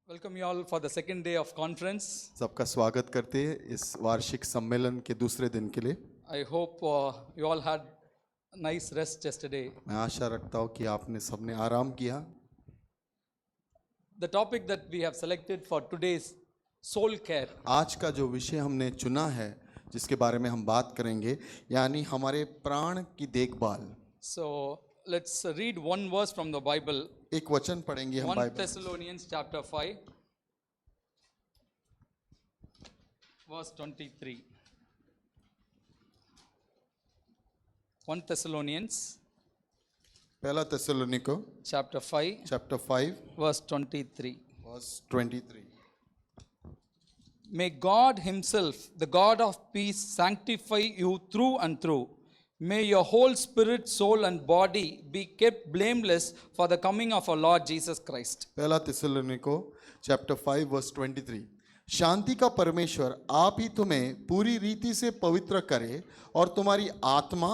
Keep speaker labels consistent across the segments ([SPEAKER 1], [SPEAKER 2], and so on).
[SPEAKER 1] Welcome you all for the second day of conference.
[SPEAKER 2] सबका स्वागत करते हैं इस वार्षिक सम्मेलन के दूसरे दिन के लिए।
[SPEAKER 1] I hope you all had nice rest yesterday.
[SPEAKER 2] मैं आशा रखता हूँ कि आपने सबने आराम किया।
[SPEAKER 1] The topic that we have selected for today's soul care.
[SPEAKER 2] आज का जो विषय हमने चुना है जिसके बारे में हम बात करेंगे यानी हमारे प्राण की देखभाल।
[SPEAKER 1] So let's read one verse from the Bible.
[SPEAKER 2] एक वचन पढ़ेंगे हम
[SPEAKER 1] 1
[SPEAKER 2] Bible.
[SPEAKER 1] Thessalonians chapter 5 verse 23. 1 Thessalonians
[SPEAKER 2] पहला थिस्सलुनीको
[SPEAKER 1] chapter 5
[SPEAKER 2] chapter 5
[SPEAKER 1] verse 23.
[SPEAKER 2] Verse 23।
[SPEAKER 1] May God Himself, the God of peace, sanctify you through and through. May your whole spirit, soul, and body be kept blameless for the coming of our Lord Jesus Christ.
[SPEAKER 2] पहला थिस्सलुनीको chapter 5 verse 23। शांति का परमेश्वर आप ही तुम्हें पूरी रीति से पवित्र करे और तुम्हारी आत्मा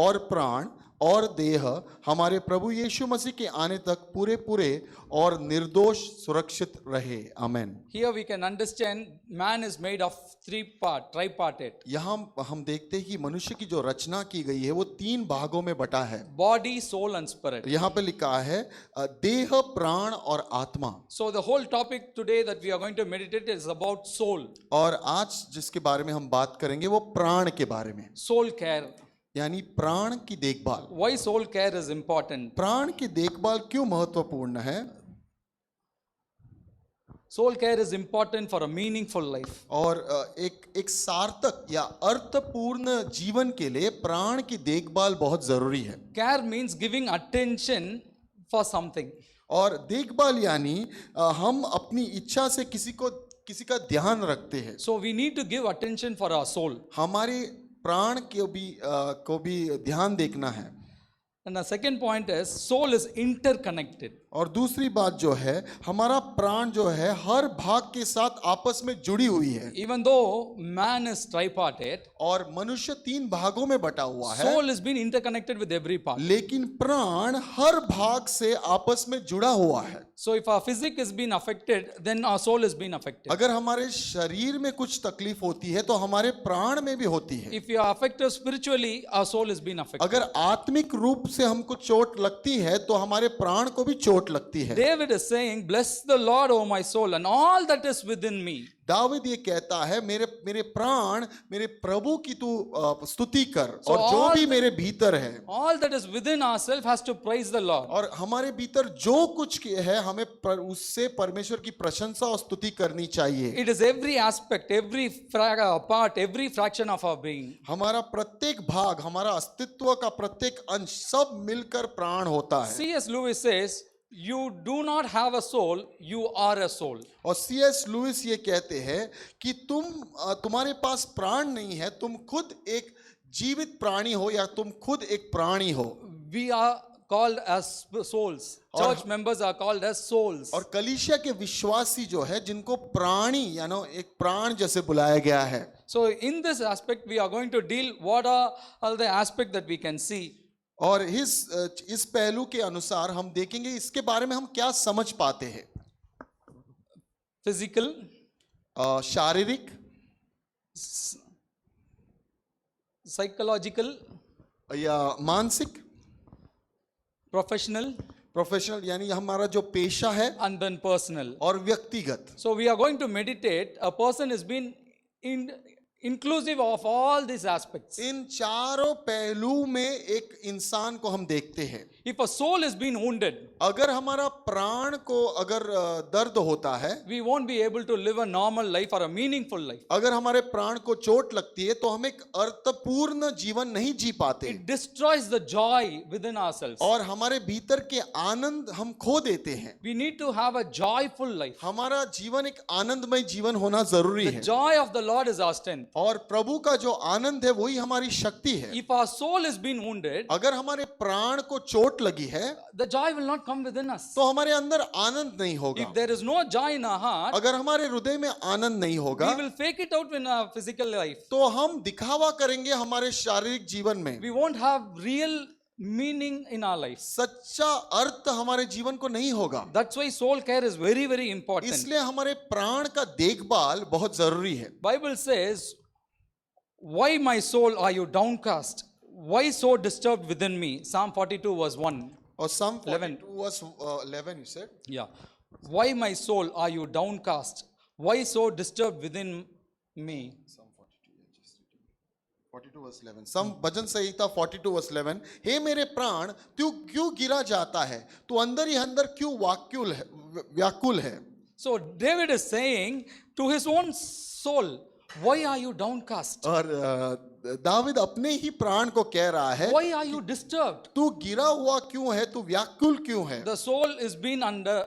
[SPEAKER 2] और प्राण और देह हमारे प्रभु यीशु मसीह के आने तक पूरे पूरे और निर्दोष सुरक्षित रहे। आमेन।
[SPEAKER 1] Here we can understand man is made of tripartite.
[SPEAKER 2] यहाँ हम देखते हैं कि मनुष्य की जो रचना की गई है वो तीन भागों में बटा है।
[SPEAKER 1] Body, soul, and spirit.
[SPEAKER 2] यहाँ पे लिखा है देह, प्राण और आत्मा।
[SPEAKER 1] So the whole topic today that we are going to meditate is about soul.
[SPEAKER 2] और आज जिसके बारे में हम बात करेंगे वो प्राण के बारे में,
[SPEAKER 1] Soul care.
[SPEAKER 2] यानी प्राण की देखभाल।
[SPEAKER 1] Why soul care is important?
[SPEAKER 2] प्राण की देखभाल क्यों महत्वपूर्ण है?
[SPEAKER 1] Soul care is important for a meaningful life.
[SPEAKER 2] और एक सार्थक या अर्थपूर्ण जीवन के लिए प्राण की देखभाल बहुत जरूरी है।
[SPEAKER 1] Care means giving attention for something.
[SPEAKER 2] और देखभाल यानी हम अपनी इच्छा से किसी का ध्यान रखते हैं।
[SPEAKER 1] So we need to give attention for our soul.
[SPEAKER 2] हमारे प्राण को भी ध्यान देखना है।
[SPEAKER 1] And the second point is soul is interconnected.
[SPEAKER 2] और दूसरी बात जो है हमारा प्राण जो है हर भाग के साथ आपस में जुड़ी हुई है।
[SPEAKER 1] Even though man is tripartite,
[SPEAKER 2] और मनुष्य तीन भागों में बटा हुआ है,
[SPEAKER 1] soul has been interconnected with every part.
[SPEAKER 2] लेकिन प्राण हर भाग से आपस में जुड़ा हुआ है।
[SPEAKER 1] So if our physique has been affected, then our soul has been affected.
[SPEAKER 2] अगर हमारे शरीर में कुछ तकलीफ होती है तो हमारे प्राण में भी होती है।
[SPEAKER 1] If you are affected spiritually, our soul has been affected.
[SPEAKER 2] अगर आत्मिक रूप से हमको चोट लगती है तो हमारे प्राण को भी चोट लगती है।
[SPEAKER 1] David is saying, "Bless the Lord, O my soul, and all that is within me."
[SPEAKER 2] Dawood ये कहता है मेरे प्राण मेरे प्रभु की तू स्तुति कर,
[SPEAKER 1] So
[SPEAKER 2] और जो
[SPEAKER 1] all
[SPEAKER 2] भी मेरे भीतर है।
[SPEAKER 1] All that is within ourselves has to praise the Lord.
[SPEAKER 2] और हमारे भीतर जो कुछ है हमें उससे परमेश्वर की प्रशंसा और स्तुति करनी चाहिए।
[SPEAKER 1] It is every aspect, every part, every fraction of our being.
[SPEAKER 2] हमारा प्रत्येक भाग, हमारा अस्तित्व का प्रत्येक अंश सब मिलकर प्राण होता है।
[SPEAKER 1] C.S. Lewis says, "You do not have a soul, you are a soul."
[SPEAKER 2] और C.S. लुइस ये कहते हैं कि तुम्हारे पास प्राण नहीं है, तुम खुद एक जीवित प्राणी हो या तुम खुद एक प्राणी हो।
[SPEAKER 1] We are called as souls. Church members are called as souls.
[SPEAKER 2] और कलीसिया के विश्वासी जो है जिनको प्राणी यानी एक प्राण जैसे बुलाया गया है।
[SPEAKER 1] So in this aspect we are going to deal what are all the aspects that we can see.
[SPEAKER 2] और इस पहलू के अनुसार हम देखेंगे इसके बारे में हम क्या समझ पाते हैं।
[SPEAKER 1] Physical,
[SPEAKER 2] शारीरिक,
[SPEAKER 1] psychological,
[SPEAKER 2] या मानसिक,
[SPEAKER 1] professional,
[SPEAKER 2] प्रोफेशनल यानी हमारा जो पेशा है,
[SPEAKER 1] and then personal.
[SPEAKER 2] और व्यक्तिगत।
[SPEAKER 1] So we are going to meditate. A person has been inclusive of all these aspects.
[SPEAKER 2] इन चारों पहलू में एक इंसान को हम देखते हैं।
[SPEAKER 1] If a soul has been wounded,
[SPEAKER 2] अगर हमारा प्राण को अगर दर्द होता है,
[SPEAKER 1] we won't be able to live a normal life or a meaningful life.
[SPEAKER 2] अगर हमारे प्राण को चोट लगती है तो हम एक अर्थपूर्ण जीवन नहीं जी पाते।
[SPEAKER 1] It destroys the joy within ourselves.
[SPEAKER 2] और हमारे भीतर के आनंद हम खो देते हैं।
[SPEAKER 1] We need to have a joyful life.
[SPEAKER 2] हमारा जीवन एक आनंदमय जीवन होना जरूरी
[SPEAKER 1] The
[SPEAKER 2] है।
[SPEAKER 1] joy of the Lord is our strength.
[SPEAKER 2] और प्रभु का जो आनंद है वही हमारी शक्ति है।
[SPEAKER 1] If our soul has been wounded,
[SPEAKER 2] अगर हमारे प्राण को चोट लगी है
[SPEAKER 1] the joy will not come within us.
[SPEAKER 2] तो हमारे अंदर आनंद नहीं होगा।
[SPEAKER 1] If there is no joy in our heart,
[SPEAKER 2] अगर हमारे हृदय में आनंद नहीं होगा
[SPEAKER 1] we will fake it out in our physical life.
[SPEAKER 2] तो हम दिखावा करेंगे हमारे शारीरिक जीवन में।
[SPEAKER 1] We won't have real meaning in our life.
[SPEAKER 2] सच्चा अर्थ हमारे जीवन को नहीं होगा।
[SPEAKER 1] That's why soul care is very, very important.
[SPEAKER 2] इसलिए हमारे प्राण का देखभाल बहुत जरूरी है।
[SPEAKER 1] Bible says, why my soul are you downcast? Why so disturbed within me? Psalm 42 verse 1.
[SPEAKER 2] और Psalm
[SPEAKER 1] 11.
[SPEAKER 2] 42 was 11 you said।
[SPEAKER 1] Yeah. Why my soul are you downcast? Why so disturbed within me?
[SPEAKER 2] 42 verse 11 some bhajan Samhita 42 verse 11 हे मेरे प्राण तू क्यों गिरा जाता है, तू अंदर ही अंदर क्यों व्याकुल है।
[SPEAKER 1] So David is saying to his own soul, why are you downcast?
[SPEAKER 2] और दाविद अपने ही प्राण को कह रहा है,
[SPEAKER 1] Why are you disturbed?
[SPEAKER 2] तू गिरा हुआ क्यों है, तू व्याकुल क्यों है।
[SPEAKER 1] The soul is been under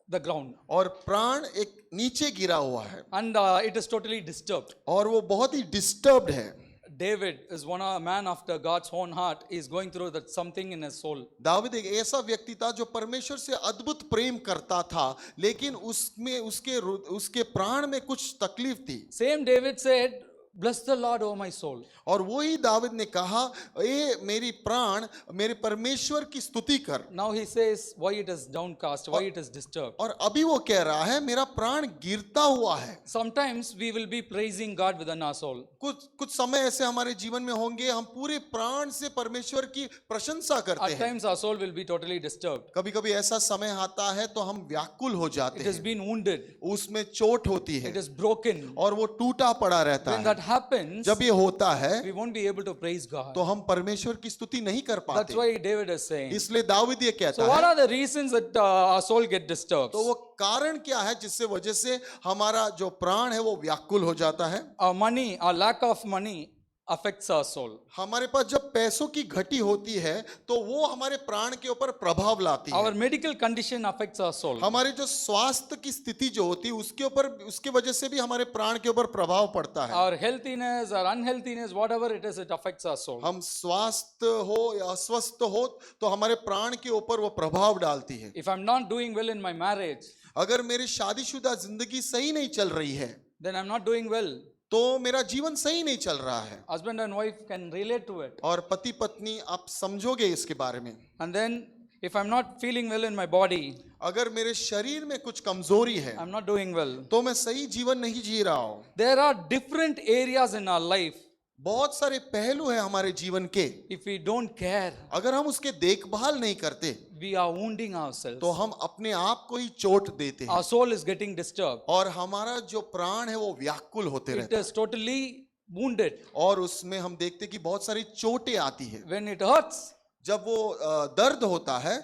[SPEAKER 1] the ground
[SPEAKER 2] और प्राण एक नीचे गिरा हुआ है
[SPEAKER 1] and it is totally disturbed.
[SPEAKER 2] और वो बहुत ही डिस्टर्ब्ड है।
[SPEAKER 1] David is a man after God's own heart. He is going through that something in his soul.
[SPEAKER 2] David एक ऐसा व्यक्ति था जो परमेश्वर से अद्भुत प्रेम करता था, लेकिन उसमें उसके प्राण में कुछ तकलीफ थी।
[SPEAKER 1] Same David said, bless the Lord, O my soul.
[SPEAKER 2] और वही दाविद ने कहा, ए मेरी प्राण मेरे परमेश्वर की स्तुति कर।
[SPEAKER 1] Now he says, why it is downcast, why it is disturbed.
[SPEAKER 2] और अभी वो कह रहा है, मेरा प्राण गिरता हुआ है।
[SPEAKER 1] Sometimes we will be praising God within our soul.
[SPEAKER 2] कुछ समय ऐसे हमारे जीवन में होंगे, हम पूरे प्राण से परमेश्वर की प्रशंसा करते
[SPEAKER 1] At
[SPEAKER 2] हैं।
[SPEAKER 1] times our soul will be totally disturbed.
[SPEAKER 2] कभी कभी ऐसा समय आता है तो हम व्याकुल हो जाते
[SPEAKER 1] It has
[SPEAKER 2] हैं,
[SPEAKER 1] been wounded.
[SPEAKER 2] उसमें चोट होती है
[SPEAKER 1] It is broken.
[SPEAKER 2] और वो टूटा पड़ा रहता
[SPEAKER 1] When
[SPEAKER 2] है।
[SPEAKER 1] that happens,
[SPEAKER 2] जब ये होता है
[SPEAKER 1] we won't be able to praise God.
[SPEAKER 2] तो हम परमेश्वर की स्तुति नहीं कर
[SPEAKER 1] That's
[SPEAKER 2] पाते।
[SPEAKER 1] why David is saying.
[SPEAKER 2] इसलिए दाऊद ये
[SPEAKER 1] So
[SPEAKER 2] कहता
[SPEAKER 1] what
[SPEAKER 2] है,
[SPEAKER 1] are the reasons that our soul get disturbed?
[SPEAKER 2] तो वो कारण क्या है जिससे वजह से हमारा जो प्राण है वो व्याकुल हो जाता है।
[SPEAKER 1] Our money, our lack of money affects our soul.
[SPEAKER 2] हमारे पास जब पैसों की घटी होती है तो वो हमारे प्राण के ऊपर प्रभाव लाती
[SPEAKER 1] Our
[SPEAKER 2] है।
[SPEAKER 1] medical condition affects our soul.
[SPEAKER 2] हमारे जो स्वास्थ्य की स्थिति जो होती है उसके ऊपर, उसके वजह से भी हमारे प्राण के ऊपर प्रभाव पड़ता है।
[SPEAKER 1] Our healthiness, our unhealthiness, whatever it is, it affects our soul.
[SPEAKER 2] हम स्वस्थ हो या अस्वस्थ हो तो हमारे प्राण के ऊपर वो प्रभाव डालती है।
[SPEAKER 1] If I'm not doing well in my marriage,
[SPEAKER 2] अगर मेरी शादीशुदा जिंदगी सही नहीं चल रही है
[SPEAKER 1] then I'm not doing well.
[SPEAKER 2] तो मेरा जीवन सही नहीं चल रहा है।
[SPEAKER 1] Husband and wife can relate to it.
[SPEAKER 2] और पति पत्नी आप समझोगे इसके बारे में।
[SPEAKER 1] And then if I'm not feeling well in my body,
[SPEAKER 2] अगर मेरे शरीर में कुछ कमजोरी है
[SPEAKER 1] I'm not doing well.
[SPEAKER 2] तो मैं सही जीवन नहीं जी रहा हूं।
[SPEAKER 1] There are different areas in our life.
[SPEAKER 2] बहुत सारे पहलू हैं हमारे जीवन के,
[SPEAKER 1] If we don't care,
[SPEAKER 2] अगर हम उसके देखभाल नहीं करते
[SPEAKER 1] we are wounding ourselves.
[SPEAKER 2] तो हम अपने आप को ही चोट देते हैं
[SPEAKER 1] Our soul is getting disturbed.
[SPEAKER 2] और हमारा जो प्राण है वो व्याकुल होते
[SPEAKER 1] It
[SPEAKER 2] रहते हैं
[SPEAKER 1] is totally wounded.
[SPEAKER 2] और उसमें हम देखते हैं कि बहुत सारी चोटें आती है।
[SPEAKER 1] When it hurts,
[SPEAKER 2] जब वो दर्द होता है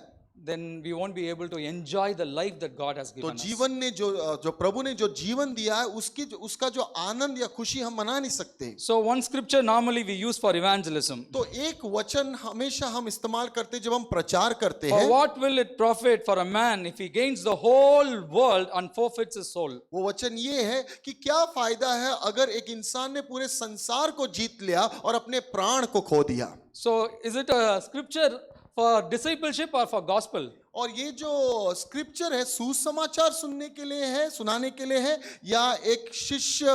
[SPEAKER 1] then we won't be able to enjoy the life that God has
[SPEAKER 2] तो
[SPEAKER 1] given us.
[SPEAKER 2] जीवन ने जो प्रभु ने जो जीवन दिया है उसका जो आनंद या खुशी हम मना नहीं सकते।
[SPEAKER 1] So one scripture normally we use for evangelism.
[SPEAKER 2] तो एक वचन हमेशा हम इस्तेमाल करते हैं जब हम प्रचार करते
[SPEAKER 1] For
[SPEAKER 2] हैं,
[SPEAKER 1] what will it profit for a man if he gains the whole world and forfeits his soul?
[SPEAKER 2] वो वचन ये है कि क्या फायदा है अगर एक इंसान ने पूरे संसार को जीत लिया और अपने प्राण को खो दिया।
[SPEAKER 1] So is it a scripture for discipleship or for gospel?
[SPEAKER 2] और ये जो स्क्रिप्चर है सुसमाचार सुनने के लिए है, सुनाने के लिए है, या एक शिष्य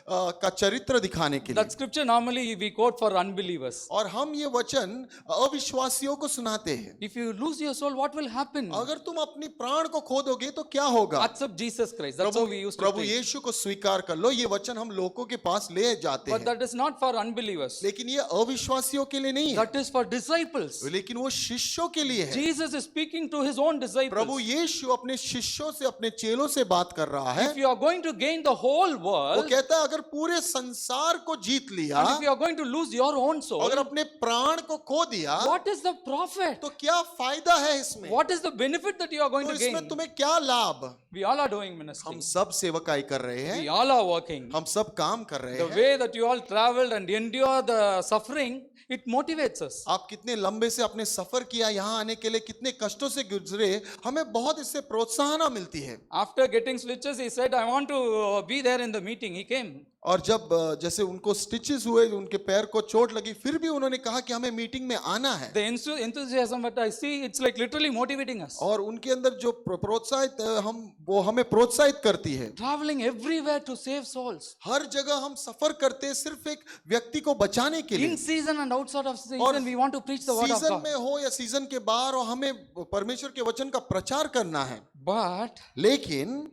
[SPEAKER 2] का चरित्र दिखाने के लिए।
[SPEAKER 1] That scripture normally we quote for unbelievers.
[SPEAKER 2] और हम ये वचन अविश्वासियों को सुनाते हैं।
[SPEAKER 1] If you lose your soul, what will happen?
[SPEAKER 2] अगर तुम अपनी प्राण को खो दोगे तो क्या होगा।
[SPEAKER 1] Accept Jesus Christ. That's how we used to
[SPEAKER 2] Prabhu
[SPEAKER 1] preach.
[SPEAKER 2] यीशु को स्वीकार कर लो, ये वचन हम लोगों के पास ले जाते
[SPEAKER 1] But
[SPEAKER 2] हैं,
[SPEAKER 1] that is not for unbelievers.
[SPEAKER 2] लेकिन ये अविश्वासियों के लिए नहीं है,
[SPEAKER 1] That is for disciples.
[SPEAKER 2] लेकिन वो शिष्यों के लिए है।
[SPEAKER 1] Jesus is speaking to his own disciples.
[SPEAKER 2] प्रभु यीशु अपने शिष्यों से, अपने चेलों से बात कर रहा है।
[SPEAKER 1] If you are going to gain the whole
[SPEAKER 2] वो
[SPEAKER 1] world,
[SPEAKER 2] कहता है अगर पूरे संसार को जीत लिया,
[SPEAKER 1] and if you are going to lose your own soul,
[SPEAKER 2] अगर अपने प्राण को खो दिया,
[SPEAKER 1] what is the profit?
[SPEAKER 2] तो क्या फायदा है इसमें।
[SPEAKER 1] What is the benefit that you are going
[SPEAKER 2] तो
[SPEAKER 1] to
[SPEAKER 2] इसमें
[SPEAKER 1] gain?
[SPEAKER 2] तुम्हें क्या लाभ।
[SPEAKER 1] We all are doing ministry.
[SPEAKER 2] हम सब सेवकाई कर रहे
[SPEAKER 1] We
[SPEAKER 2] हैं,
[SPEAKER 1] all are working.
[SPEAKER 2] हम सब काम कर रहे
[SPEAKER 1] The
[SPEAKER 2] हैं।
[SPEAKER 1] way that you all traveled and endure the suffering, it motivates us.
[SPEAKER 2] आप कितने लंबे से अपने सफर किया, यहाँ आने के लिए कितने कष्टों से गुजरे, हमें बहुत इससे प्रोत्साहन मिलती है।
[SPEAKER 1] After getting switches, he said, I want to be there in the meeting. He came.
[SPEAKER 2] और जब जैसे उनको स्टिचेस हुए, उनके पैर को चोट लगी, फिर भी उन्होंने कहा कि हमें मीटिंग में आना है।
[SPEAKER 1] The enthusiasm that I see, it's like literally motivating us.
[SPEAKER 2] और उनके अंदर जो प्रोत्साहित वो हमें प्रोत्साहित करती है।
[SPEAKER 1] Traveling everywhere to save souls.
[SPEAKER 2] हर जगह हम सफर करते हैं सिर्फ एक व्यक्ति को बचाने के लिए।
[SPEAKER 1] In season and outside of
[SPEAKER 2] और
[SPEAKER 1] season, we want to preach the word of
[SPEAKER 2] season
[SPEAKER 1] God.
[SPEAKER 2] में हो या सीजन के बाहर हो, हमें परमेश्वर के वचन का प्रचार करना है।
[SPEAKER 1] But
[SPEAKER 2] लेकिन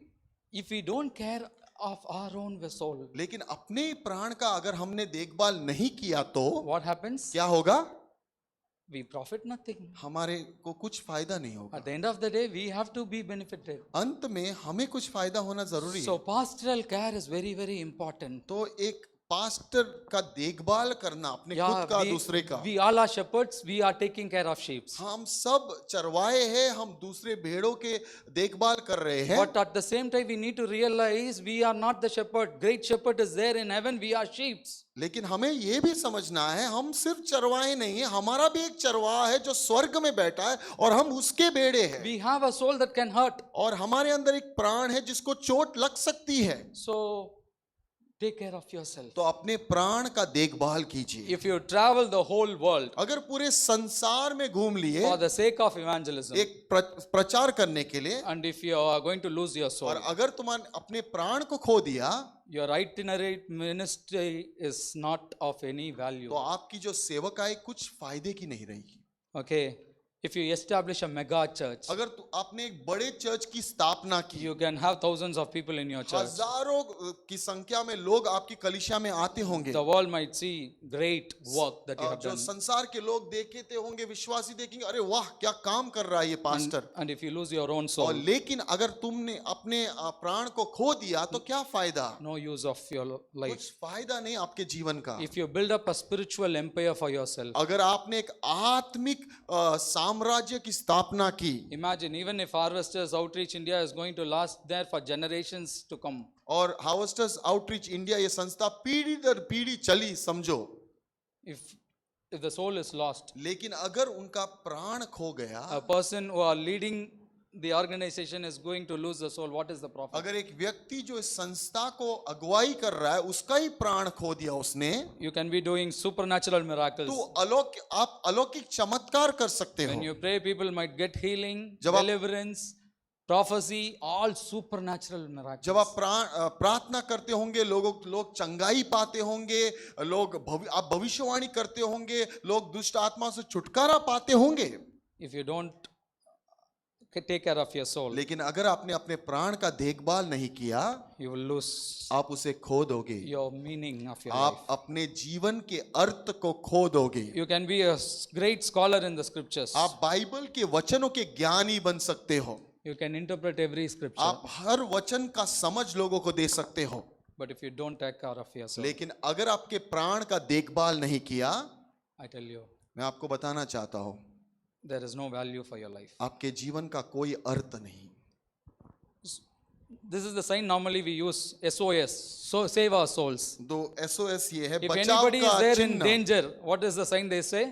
[SPEAKER 1] if we don't care of our own soul,
[SPEAKER 2] लेकिन अपने प्राण का अगर हमने देखभाल नहीं किया तो
[SPEAKER 1] what happens?
[SPEAKER 2] क्या होगा?
[SPEAKER 1] We profit nothing.
[SPEAKER 2] हमारे को कुछ फायदा नहीं होगा।
[SPEAKER 1] At the end of the day, we have to be benefited.
[SPEAKER 2] अंत में हमें कुछ फायदा होना जरूरी
[SPEAKER 1] So
[SPEAKER 2] है।
[SPEAKER 1] pastoral care is very, very important.
[SPEAKER 2] तो एक पास्टर का देखभाल करना अपने खुद का, दूसरे का।
[SPEAKER 1] we all are shepherds. We are taking care of sheep.
[SPEAKER 2] हम सब चरवाहे हैं, हम दूसरे भेड़ों के देखभाल कर रहे हैं।
[SPEAKER 1] But at the same time, we need to realize we are not the shepherd. Great shepherd is there in heaven. We are sheep.
[SPEAKER 2] लेकिन हमें यह भी समझना है, हम सिर्फ चरवाहे नहीं है, हमारा भी एक चरवाहा है जो स्वर्ग में बैठा है और हम उसके भेड़े हैं।
[SPEAKER 1] We have a soul that can hurt.
[SPEAKER 2] और हमारे अंदर एक प्राण है जिसको चोट लग सकती है।
[SPEAKER 1] So take care of yourself.
[SPEAKER 2] तो अपने प्राण का देखभाल कीजिए।
[SPEAKER 1] If you travel the whole world
[SPEAKER 2] अगर पूरे संसार में घूम लिए
[SPEAKER 1] for the sake of evangelism,
[SPEAKER 2] एक प्रचार करने के लिए,
[SPEAKER 1] and if you are going to lose your soul,
[SPEAKER 2] और अगर तुम्हारे अपने प्राण को खो दिया,
[SPEAKER 1] your itinerant ministry is not of any value.
[SPEAKER 2] तो आपकी जो सेवकाई कुछ फायदे की नहीं रहेगी।
[SPEAKER 1] Okay, if you establish a mega church,
[SPEAKER 2] अगर आपने एक बड़े चर्च की स्थापना की,
[SPEAKER 1] you can have thousands of people in your church.
[SPEAKER 2] हजारों की संख्या में लोग आपकी कलीसिया में आते होंगे।
[SPEAKER 1] The world might see great work that you have
[SPEAKER 2] जो
[SPEAKER 1] done.
[SPEAKER 2] संसार के लोग देखते होंगे, विश्वासी देखेंगे, अरे वाह क्या काम कर रहा है ये pastor.
[SPEAKER 1] And if you lose your own
[SPEAKER 2] और
[SPEAKER 1] soul,
[SPEAKER 2] लेकिन अगर तुमने अपने प्राण को खो दिया तो क्या फायदा?
[SPEAKER 1] no use of your life.
[SPEAKER 2] कुछ फायदा नहीं आपके जीवन का।
[SPEAKER 1] If you build up a spiritual empire for yourself,
[SPEAKER 2] अगर आपने एक आत्मिक साम्राज्य की स्थापना की,
[SPEAKER 1] imagine even if Harvesters Outreach India is going to last there for generations to come.
[SPEAKER 2] और हार्वेस्टर्स आउटरीच इंडिया ये संस्था पीढ़ी दर पीढ़ी चली समझो,
[SPEAKER 1] If the soul is lost,
[SPEAKER 2] लेकिन अगर उनका प्राण खो गया,
[SPEAKER 1] a person who are leading the organization is going to lose the soul, what is the profit?
[SPEAKER 2] अगर एक व्यक्ति जो इस संस्था को अगुवाई कर रहा है उसका ही प्राण खो दिया उसने,
[SPEAKER 1] You can be doing supernatural miracles.
[SPEAKER 2] तो आप अलौकिक चमत्कार कर सकते
[SPEAKER 1] When
[SPEAKER 2] हो।
[SPEAKER 1] you pray, people might get healing,
[SPEAKER 2] जब आप-
[SPEAKER 1] deliverance, prophecy, all supernatural miracles.
[SPEAKER 2] जब आप प्रार्थना करते होंगे, लोग चंगाई पाते होंगे, आप भविष्यवाणी करते होंगे, लोग दुष्ट आत्मा से छुटकारा पाते होंगे।
[SPEAKER 1] If you don't take care of your soul,
[SPEAKER 2] लेकिन अगर आपने अपने प्राण का देखभाल नहीं किया,
[SPEAKER 1] you will lose
[SPEAKER 2] आप उसे खो दोगे।
[SPEAKER 1] your meaning of your life.
[SPEAKER 2] आप अपने जीवन के अर्थ को खो दोगे।
[SPEAKER 1] You can be a great scholar in the scriptures.
[SPEAKER 2] आप बाइबल के वचनों के ज्ञानी बन सकते हो।
[SPEAKER 1] You can interpret every scripture.
[SPEAKER 2] आप हर वचन का समझ लोगों को दे सकते हो।
[SPEAKER 1] But if you don't take care of yourself,
[SPEAKER 2] लेकिन अगर आपके प्राण का देखभाल नहीं किया,
[SPEAKER 1] I tell you,
[SPEAKER 2] मैं आपको बताना चाहता हूं,
[SPEAKER 1] there is no value for your life.
[SPEAKER 2] आपके जीवन का कोई अर्थ नहीं।
[SPEAKER 1] This is the sign normally we use, SOS, so save our souls.
[SPEAKER 2] तो SOS ये है
[SPEAKER 1] If
[SPEAKER 2] बचाव
[SPEAKER 1] anybody is
[SPEAKER 2] का
[SPEAKER 1] there in
[SPEAKER 2] चिन्ह।
[SPEAKER 1] danger, what is the sign they say?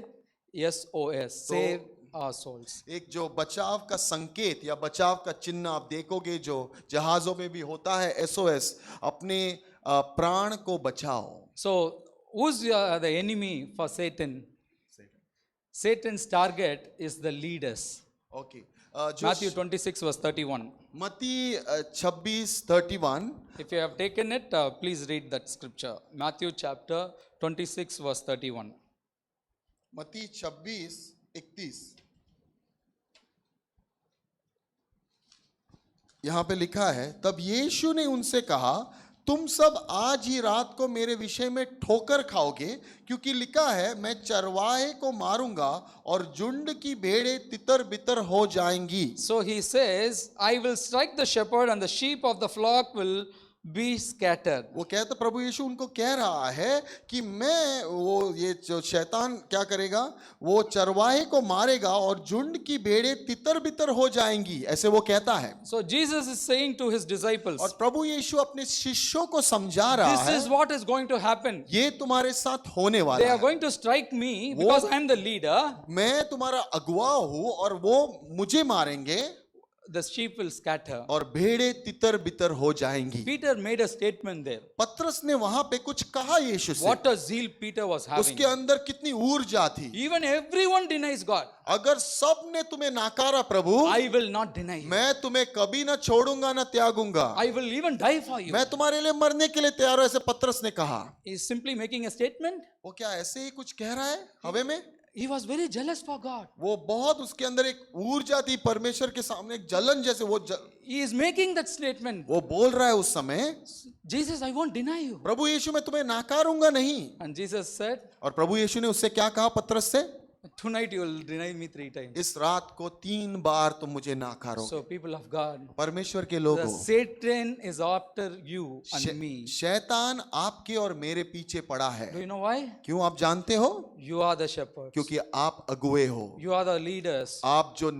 [SPEAKER 1] SOS, save our souls.
[SPEAKER 2] एक जो बचाव का संकेत या बचाव का चिन्ह आप देखोगे जो जहाजों में भी होता है, SOS, अपने प्राण को बचाओ।
[SPEAKER 1] So, who's the enemy for Satan? Satan's target is the leaders.
[SPEAKER 2] Okay,
[SPEAKER 1] Matthew 26 verse 31.
[SPEAKER 2] मत्ती 26:31।
[SPEAKER 1] If you have taken it, please read that scripture. Matthew chapter 26 verse 31.
[SPEAKER 2] मत्ती 26:31 यहां पे लिखा है, तब यीशु ने उनसे कहा, तुम सब आज ही रात को मेरे विषय में ठोकर खाओगे, क्योंकि लिखा है, मैं चरवाहे को मारूंगा और झुंड की भेड़ें तितर बितर हो जाएंगी।
[SPEAKER 1] So he says, I will strike the shepherd and the sheep of the flock will be scattered.
[SPEAKER 2] वो कहता, प्रभु यीशु उनको कह रहा है कि ये जो शैतान क्या करेगा, वो चरवाहे को मारेगा और झुंड की भेड़ें तितर बितर हो जाएंगी, ऐसे वो कहता है।
[SPEAKER 1] So Jesus is saying to his disciples,
[SPEAKER 2] और प्रभु यीशु अपने शिष्यों को समझा रहा
[SPEAKER 1] this
[SPEAKER 2] है,
[SPEAKER 1] is what is going to happen.
[SPEAKER 2] ये तुम्हारे साथ होने
[SPEAKER 1] They
[SPEAKER 2] वाला
[SPEAKER 1] are
[SPEAKER 2] है।
[SPEAKER 1] going to strike me because I am the leader.
[SPEAKER 2] मैं तुम्हारा अगुआ हूं और वो मुझे मारेंगे।
[SPEAKER 1] the sheep will scatter.
[SPEAKER 2] और भेड़े तितर बितर हो जाएंगी।
[SPEAKER 1] Peter made a statement there.
[SPEAKER 2] पतरस ने वहां पे कुछ कहा यीशु से।
[SPEAKER 1] What a zeal Peter was having.
[SPEAKER 2] उसके अंदर कितनी ऊर्जा थी।
[SPEAKER 1] Even everyone denies God.
[SPEAKER 2] अगर सब ने तुम्हें नाकारा प्रभु,
[SPEAKER 1] I will not deny you.
[SPEAKER 2] मैं तुम्हें कभी ना छोड़ूंगा ना त्यागूंगा,
[SPEAKER 1] I will even die for you.
[SPEAKER 2] मैं तुम्हारे लिए मरने के लिए तैयार हूं, ऐसे पतरस ने कहा।
[SPEAKER 1] He is simply making a statement.
[SPEAKER 2] वो क्या ऐसे ही कुछ कह रहा है हवे में?
[SPEAKER 1] He was very jealous for God.
[SPEAKER 2] वो बहुत उसके अंदर एक ऊर्जा थी परमेश्वर के सामने, एक जलन जैसे
[SPEAKER 1] He is making that statement.
[SPEAKER 2] वो बोल रहा है उस समय,
[SPEAKER 1] Jesus, I won't deny you.
[SPEAKER 2] प्रभु यीशु मैं तुम्हें नाकारूंगा नहीं।
[SPEAKER 1] And Jesus said,
[SPEAKER 2] और प्रभु यीशु ने उससे क्या कहा पतरस से?
[SPEAKER 1] tonight you will deny me 3 times.
[SPEAKER 2] इस रात को 3 बार तुम मुझे नाकारोगे।
[SPEAKER 1] So people of God,
[SPEAKER 2] परमेश्वर के
[SPEAKER 1] the
[SPEAKER 2] लोगों,
[SPEAKER 1] Satan is after you and me.
[SPEAKER 2] शैतान आपके और मेरे पीछे पड़ा
[SPEAKER 1] Do
[SPEAKER 2] है।
[SPEAKER 1] you know why?
[SPEAKER 2] क्यों आप जानते हो?
[SPEAKER 1] You are the shepherds.
[SPEAKER 2] क्योंकि आप अगुए हो,
[SPEAKER 1] You are the leaders.
[SPEAKER 2] आप जो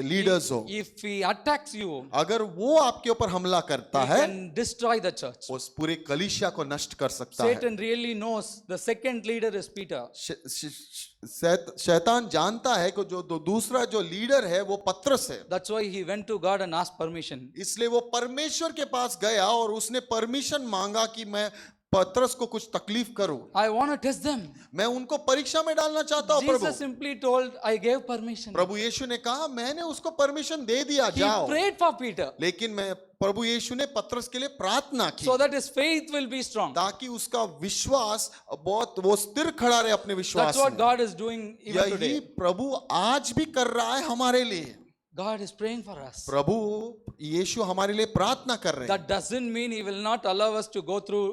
[SPEAKER 2] लीडर्स हो।
[SPEAKER 1] If he attacks you,
[SPEAKER 2] अगर वो आपके ऊपर हमला करता
[SPEAKER 1] he
[SPEAKER 2] है,
[SPEAKER 1] can destroy the church.
[SPEAKER 2] उस पूरे कलीसिया को नष्ट कर सकता है।
[SPEAKER 1] Satan really knows the second leader is Peter.
[SPEAKER 2] शैतान जानता है कि जो दूसरा जो लीडर है वो पतरस है।
[SPEAKER 1] That's why he went to God and asked permission.
[SPEAKER 2] इसलिए वो परमेश्वर के पास गया और उसने परमिशन मांगा कि मैं पतरस को कुछ तकलीफ करूं,
[SPEAKER 1] I want to test them.
[SPEAKER 2] मैं उनको परीक्षा में डालना चाहता हूं। प्रभु
[SPEAKER 1] Jesus simply told, I gave permission.
[SPEAKER 2] प्रभु यीशु ने कहा मैंने उसको परमिशन दे दिया,
[SPEAKER 1] He
[SPEAKER 2] जाओ।
[SPEAKER 1] prayed for Peter
[SPEAKER 2] लेकिन मैं प्रभु यीशु ने पतरस के लिए प्रार्थना की
[SPEAKER 1] so that his faith will be strong.
[SPEAKER 2] ताकि उसका विश्वास बहुत वो स्थिर खड़ा रहे अपने विश्वास
[SPEAKER 1] That's what
[SPEAKER 2] में।
[SPEAKER 1] God is doing even
[SPEAKER 2] यही
[SPEAKER 1] today.
[SPEAKER 2] प्रभु आज भी कर रहा है हमारे लिए।
[SPEAKER 1] God is praying for us.
[SPEAKER 2] प्रभु यीशु हमारे लिए प्रार्थना कर रहे हैं।
[SPEAKER 1] That doesn't mean he will not allow us to go through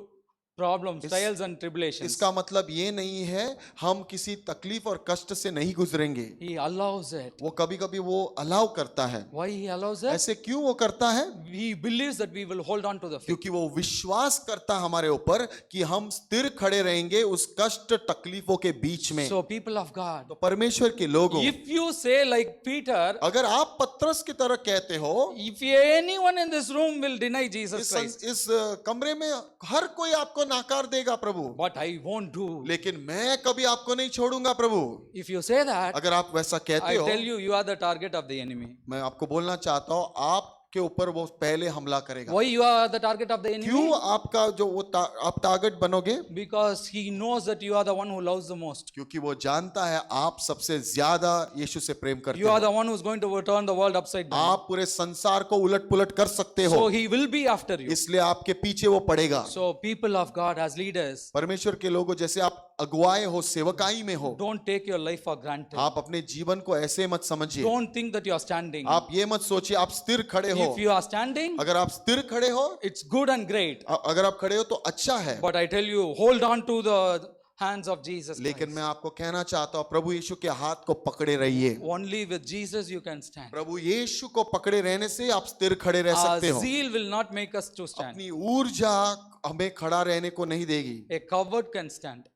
[SPEAKER 1] problems, trials and tribulations.
[SPEAKER 2] इसका मतलब ये नहीं है हम किसी तकलीफ और कष्ट से नहीं गुजरेंगे।
[SPEAKER 1] He allows it.
[SPEAKER 2] वो कभी कभी वो अलाउ करता है।
[SPEAKER 1] Why he allows it?
[SPEAKER 2] ऐसे क्यों वो करता है?
[SPEAKER 1] He believes that we will hold on to the faith.
[SPEAKER 2] क्योंकि वो विश्वास करता है हमारे ऊपर कि हम स्थिर खड़े रहेंगे उस कष्ट तकलीफों के बीच में।
[SPEAKER 1] So people of God,
[SPEAKER 2] तो परमेश्वर के लोगों,
[SPEAKER 1] if you say like Peter,
[SPEAKER 2] अगर आप पतरस की तरह कहते हो,
[SPEAKER 1] if anyone in this room will deny Jesus Christ,
[SPEAKER 2] इस कमरे में हर कोई आपको नाकार देगा प्रभु,
[SPEAKER 1] but I won't do.
[SPEAKER 2] लेकिन मैं कभी आपको नहीं छोड़ूंगा प्रभु।
[SPEAKER 1] If you say that,
[SPEAKER 2] अगर आप वैसा कहते
[SPEAKER 1] I
[SPEAKER 2] हो,
[SPEAKER 1] tell you, you are the target of the enemy.
[SPEAKER 2] मैं आपको बोलना चाहता हूँ आपके ऊपर वो पहले हमला करेगा।
[SPEAKER 1] Why you are the target of the enemy?
[SPEAKER 2] क्यों आपका जो वो आप टारगेट बनोगे?
[SPEAKER 1] Because he knows that you are the one who loves the most.
[SPEAKER 2] क्योंकि वो जानता है आप सबसे ज्यादा यीशु से प्रेम करते
[SPEAKER 1] You are
[SPEAKER 2] हो।
[SPEAKER 1] the one who is going to turn the world upside down.
[SPEAKER 2] आप पूरे संसार को उलट पुलट कर सकते हो,
[SPEAKER 1] So he will be after you.
[SPEAKER 2] इसलिए आपके पीछे वो पड़ेगा।
[SPEAKER 1] So people of God as leaders,
[SPEAKER 2] परमेश्वर के लोगों, जैसे आप अगुवाए हो, सेवकाई में हो,
[SPEAKER 1] don't take your life for granted.
[SPEAKER 2] आप अपने जीवन को ऐसे मत समझिए।
[SPEAKER 1] Don't think that you are standing.
[SPEAKER 2] आप ये मत सोचिए आप स्थिर खड़े हो।
[SPEAKER 1] If you are standing,
[SPEAKER 2] अगर आप स्थिर खड़े हो,
[SPEAKER 1] it's good and great.
[SPEAKER 2] अगर आप खड़े हो तो अच्छा है।
[SPEAKER 1] But I tell you, hold on to the hands of Jesus
[SPEAKER 2] लेकिन
[SPEAKER 1] Christ.
[SPEAKER 2] मैं आपको कहना चाहता हूँ प्रभु यीशु के हाथ को पकड़े रहिए।
[SPEAKER 1] Only with Jesus you can stand.
[SPEAKER 2] प्रभु यीशु को पकड़े रहने से आप स्थिर खड़े रह
[SPEAKER 1] Our
[SPEAKER 2] सकते हो।
[SPEAKER 1] zeal will not make us to stand.
[SPEAKER 2] अपनी ऊर्जा हमें खड़ा रहने को नहीं देगी।
[SPEAKER 1] A coward can stand.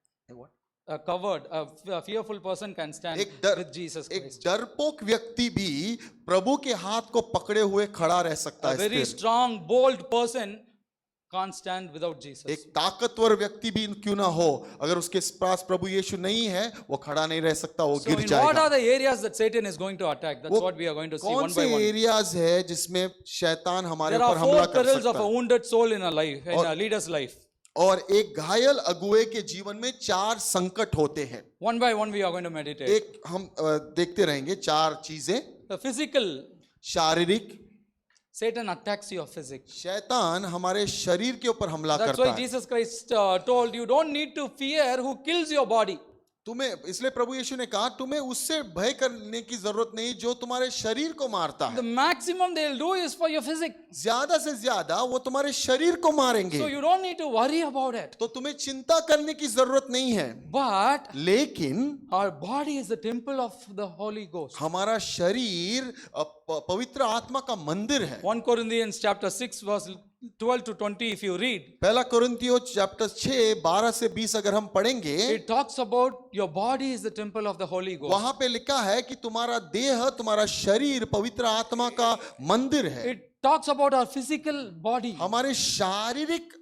[SPEAKER 1] A coward, a fearful person can stand with Jesus
[SPEAKER 2] एक
[SPEAKER 1] Christ.
[SPEAKER 2] डरपोक व्यक्ति भी प्रभु के हाथ को पकड़े हुए खड़ा रह सकता
[SPEAKER 1] A
[SPEAKER 2] है
[SPEAKER 1] very
[SPEAKER 2] स्थिर।
[SPEAKER 1] strong, bold person can't stand without Jesus.
[SPEAKER 2] एक ताकतवर व्यक्ति भी क्यों ना हो, अगर उसके पास प्रभु यीशु नहीं है वो खड़ा नहीं रह सकता, वो
[SPEAKER 1] So
[SPEAKER 2] गिर
[SPEAKER 1] in what
[SPEAKER 2] जाएगा।
[SPEAKER 1] are the areas that Satan is going to attack? That's
[SPEAKER 2] वो
[SPEAKER 1] what we are going to see
[SPEAKER 2] कौन
[SPEAKER 1] one
[SPEAKER 2] से
[SPEAKER 1] by one.
[SPEAKER 2] एरियाज है जिसमें शैतान हमारे
[SPEAKER 1] There
[SPEAKER 2] ऊपर
[SPEAKER 1] are
[SPEAKER 2] हमला
[SPEAKER 1] 4
[SPEAKER 2] कर
[SPEAKER 1] perils of
[SPEAKER 2] सकता
[SPEAKER 1] a
[SPEAKER 2] है?
[SPEAKER 1] wounded soul in a life, in a leader's life.
[SPEAKER 2] और एक घायल अगुए के जीवन में 4 संकट होते हैं।
[SPEAKER 1] One by one we are going to meditate.
[SPEAKER 2] एक हम देखते रहेंगे 4 चीजें।
[SPEAKER 1] The physical,
[SPEAKER 2] शारीरिक,
[SPEAKER 1] Satan attacks your physics.
[SPEAKER 2] शैतान हमारे शरीर के ऊपर हमला
[SPEAKER 1] That's
[SPEAKER 2] करता
[SPEAKER 1] why
[SPEAKER 2] है।
[SPEAKER 1] Jesus Christ told you don't need to fear who kills your body.
[SPEAKER 2] तुम्हें, इसलिए प्रभु यीशु ने कहा तुम्हें उससे भय करने की जरूरत नहीं जो तुम्हारे शरीर को मारता
[SPEAKER 1] The
[SPEAKER 2] है।
[SPEAKER 1] maximum they'll do is for your physics.
[SPEAKER 2] ज्यादा से ज्यादा वो तुम्हारे शरीर को मारेंगे,
[SPEAKER 1] So you don't need to worry about it.
[SPEAKER 2] तो तुम्हें चिंता करने की जरूरत नहीं है।
[SPEAKER 1] But
[SPEAKER 2] लेकिन
[SPEAKER 1] our body is the temple of the Holy Ghost.
[SPEAKER 2] हमारा शरीर पवित्र आत्मा का मंदिर है।
[SPEAKER 1] 1 Corinthians chapter 6 verse 12 to 20 if you read,
[SPEAKER 2] पहला कोरिन्थियों चैप्टर 6 12 से 20 अगर हम पढ़ेंगे,
[SPEAKER 1] it talks about your body is the temple of the Holy Ghost.
[SPEAKER 2] वहां पे लिखा है कि तुम्हारा देह, तुम्हारा शरीर पवित्र आत्मा का मंदिर है।
[SPEAKER 1] It talks about our physical body.
[SPEAKER 2] हमारे शारीरिक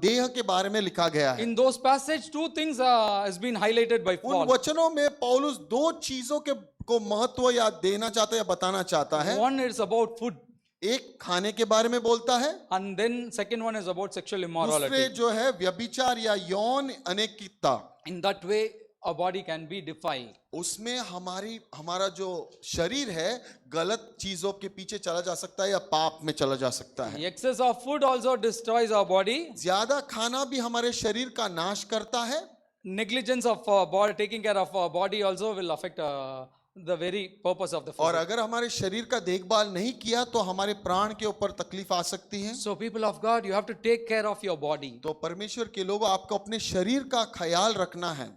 [SPEAKER 2] देह के बारे में लिखा गया है।
[SPEAKER 1] In those passages, 2 things has been highlighted by
[SPEAKER 2] उन
[SPEAKER 1] Paul.
[SPEAKER 2] वचनों में पौलुस 2 चीजों के को महत्व या देना चाहता है या बताना चाहता है।
[SPEAKER 1] One is about food.
[SPEAKER 2] एक खाने के बारे में बोलता है,
[SPEAKER 1] and then second one is about sexual
[SPEAKER 2] दूसरे
[SPEAKER 1] immorality.
[SPEAKER 2] जो है व्यभिचार या यौन अनैतिकता,
[SPEAKER 1] In that way, our body can be defiled.
[SPEAKER 2] उसमें हमारा जो शरीर है गलत चीजों के पीछे चला जा सकता है या पाप में चला जा सकता है।
[SPEAKER 1] The excess of food also destroys our body.
[SPEAKER 2] ज्यादा खाना भी हमारे शरीर का नाश करता है।
[SPEAKER 1] Negligence of body, taking care of our body also will affect the very purpose of the
[SPEAKER 2] और
[SPEAKER 1] physique.
[SPEAKER 2] अगर हमारे शरीर का देखभाल नहीं किया तो हमारे प्राण के ऊपर तकलीफ आ सकती है।
[SPEAKER 1] So people of God, you have to take care of your body.
[SPEAKER 2] तो परमेश्वर के लोगों, आपको अपने शरीर का ख्याल रखना है।